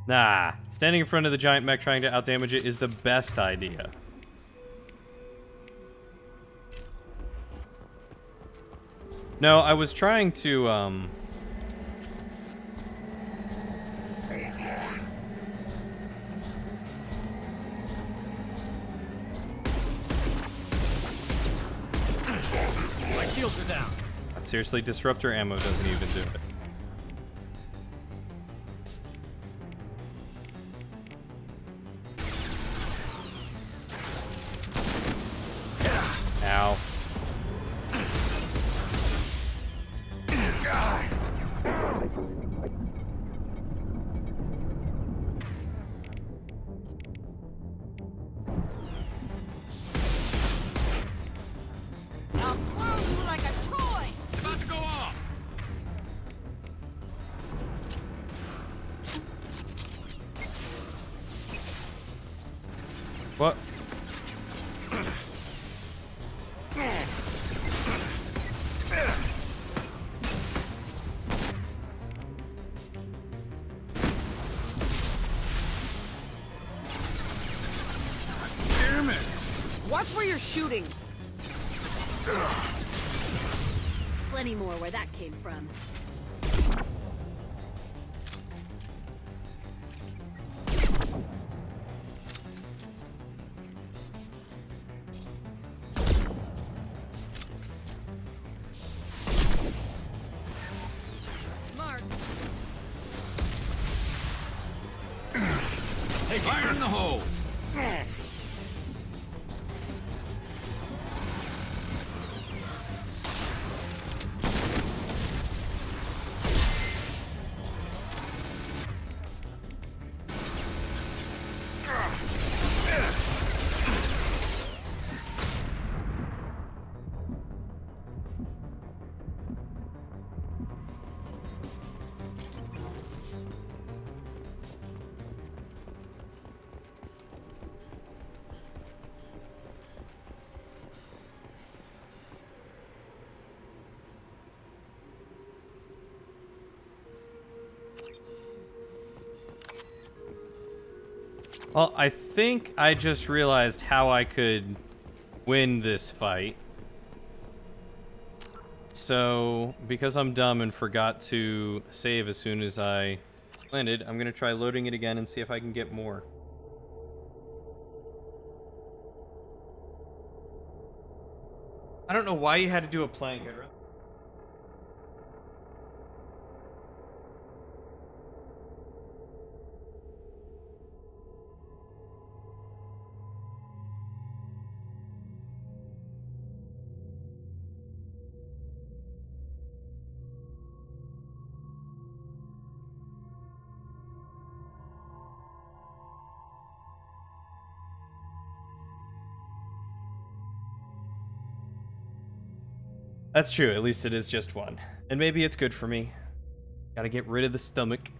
Nah, standing in front of the giant mech trying to outdamage it is the best idea. No, I was trying to My shields are down. seriously, disruptor ammo doesn't even do it. Ow. I'll throw you like a toy. It's about to go off. What? Damn it! Watch where you're shooting. Plenty more where that came from. Mark. Hey, fire in the hole. Well, I think I just realized how I could win this fight. So, because I'm dumb and forgot to save as soon as I landed, I'm going to try loading it again and see if I can get more. I don't know why you had to do a plank. That's true, at least it is just one. And maybe it's good for me. Gotta get rid of the stomach.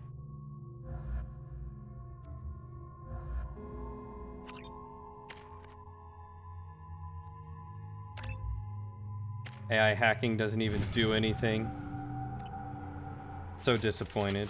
AI hacking doesn't even do anything. So disappointed.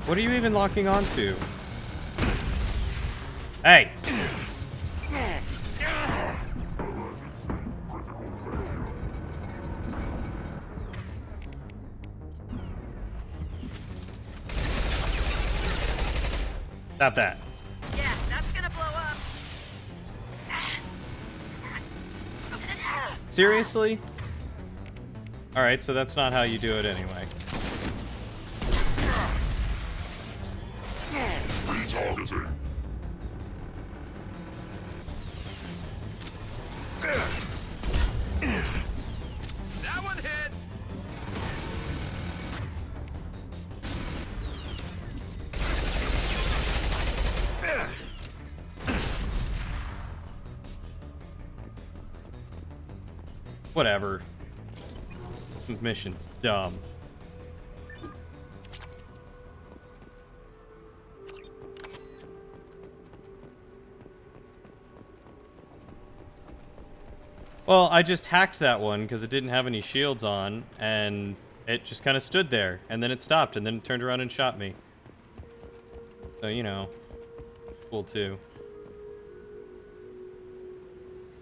What are you even locking onto? Hey! Stop that. Yeah, that's gonna blow up. Seriously? Alright, so that's not how you do it anyway. Retargeting. That one hit. Whatever. This mission's dumb. Well, I just hacked that one because it didn't have any shields on, and it just kind of stood there, and then it stopped, and then it turned around and shot me. So, you know, cool too.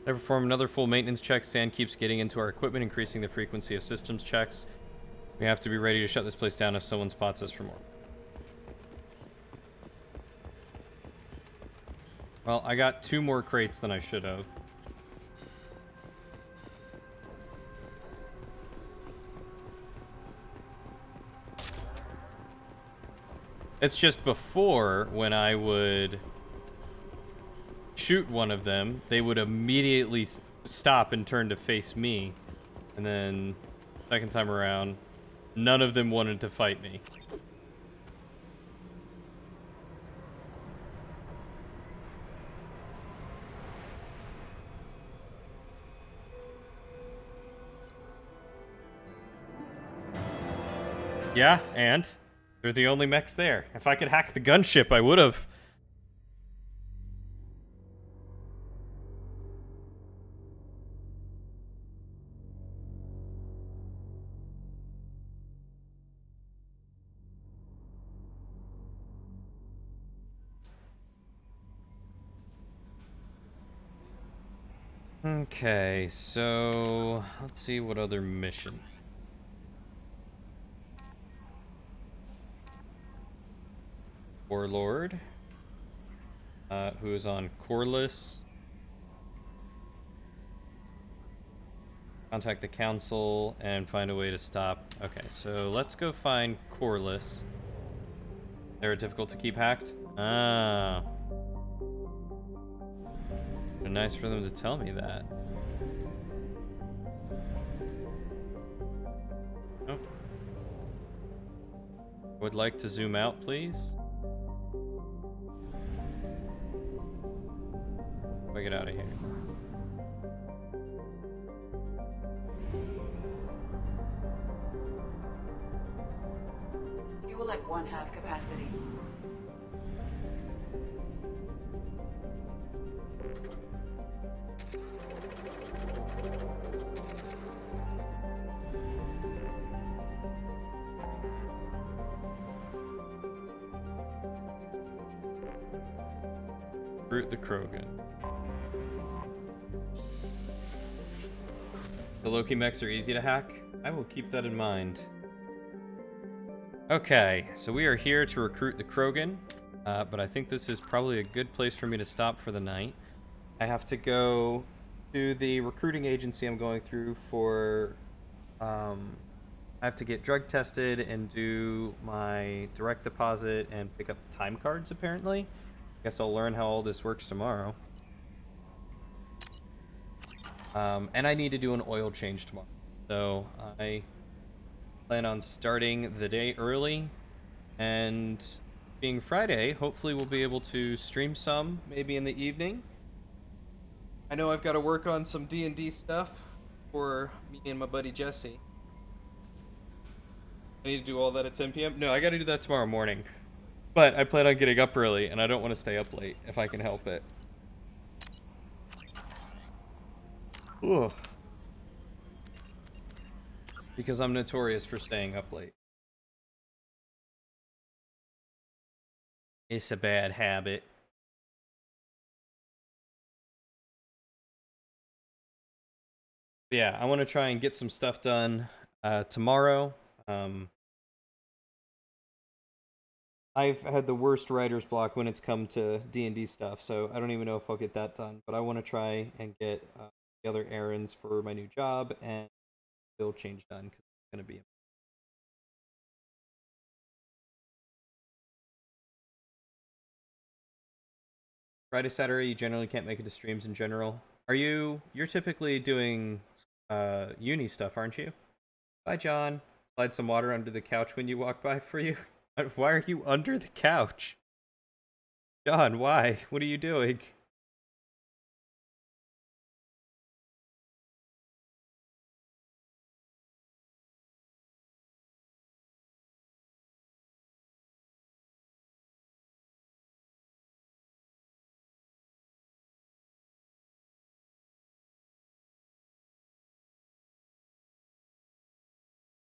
I perform another full maintenance check. Sand keeps getting into our equipment, increasing the frequency of systems checks. We have to be ready to shut this place down if someone spots us for more. Well, I got 2 more crates than I should have. It's just before, when I would shoot one of them, they would immediately stop and turn to face me. And then, second time around, none of them wanted to fight me. Yeah, and they're the only mechs there. If I could hack the gunship, I would have. Okay, so let's see what other mission. Warlord, who is on Corliss. Contact the council and find a way to stop. Okay, so let's go find Corliss. They're difficult to keep hacked? Ah. Nice for them to tell me that. Oh. Would like to zoom out, please. I get out of here. You will at 1/2 capacity. Root the Krogan. The Loki mechs are easy to hack. I will keep that in mind. Okay, so we are here to recruit the Krogan, but I think this is probably a good place for me to stop for the night. I have to go to the recruiting agency I'm going through for... I have to get drug tested and do my direct deposit and pick up time cards, apparently. Guess I'll learn how all this works tomorrow. And I need to do an oil change tomorrow. So I plan on starting the day early, and being Friday, hopefully we'll be able to stream some, maybe in the evening. I know I've got to work on some D&D stuff for me and my buddy Jesse. I need to do all that at 10 p.m. No, I got to do that tomorrow morning. But I plan on getting up early, and I don't want to stay up late if I can help it. Ugh. Because I'm notorious for staying up late. It's a bad habit. Yeah, I want to try and get some stuff done tomorrow. I've had the worst writer's block when it's come to D&D stuff, so I don't even know if I'll get that done. But I want to try and get the other errands for my new job and build change done, because it's going to be... Friday, Saturday, you generally can't make it to streams in general. You're typically doing uni stuff, aren't you? Bye, John. Slide some water under the couch when you walk by for you. Why are you under the couch? John, why? What are you doing?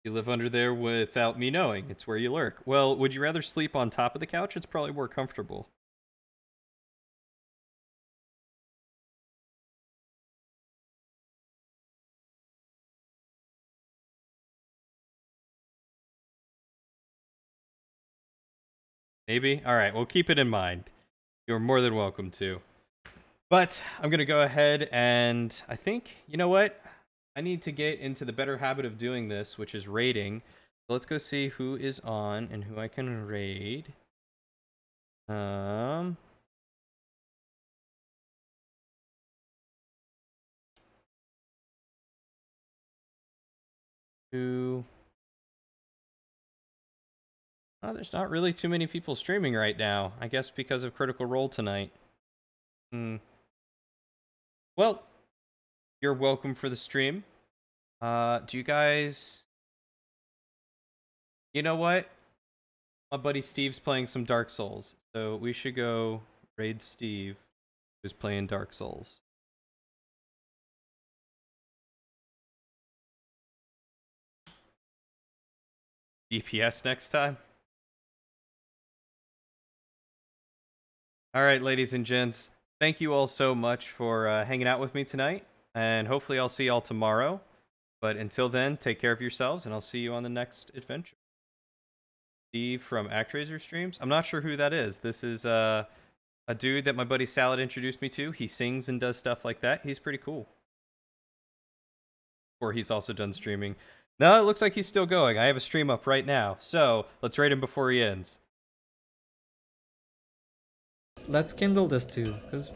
You live under there without me knowing. It's where you lurk. Well, would you rather sleep on top of the couch? It's probably more comfortable. Maybe? Alright, well, keep it in mind. You're more than welcome to. But I'm going to go ahead and I think, you know what? I need to get into the better habit of doing this, which is raiding. So let's go see who is on and who I can raid. Oh, there's not really too many people streaming right now. I guess because of Critical Role tonight. Well, you're welcome for the stream. Do you guys... You know what? My buddy Steve's playing some Dark Souls, so we should go raid Steve, who's playing Dark Souls. DPS next time? Alright, ladies and gents. Thank you all so much for hanging out with me tonight, and hopefully I'll see y'all tomorrow. But until then, take care of yourselves, and I'll see you on the next adventure. Steve from ActRaiser streams? I'm not sure who that is. This is a dude that my buddy Salad introduced me to. He sings and does stuff like that. He's pretty cool. Or he's also done streaming. No, it looks like he's still going. I have a stream up right now. So, let's raid him before he ends. Let's kindle this too, because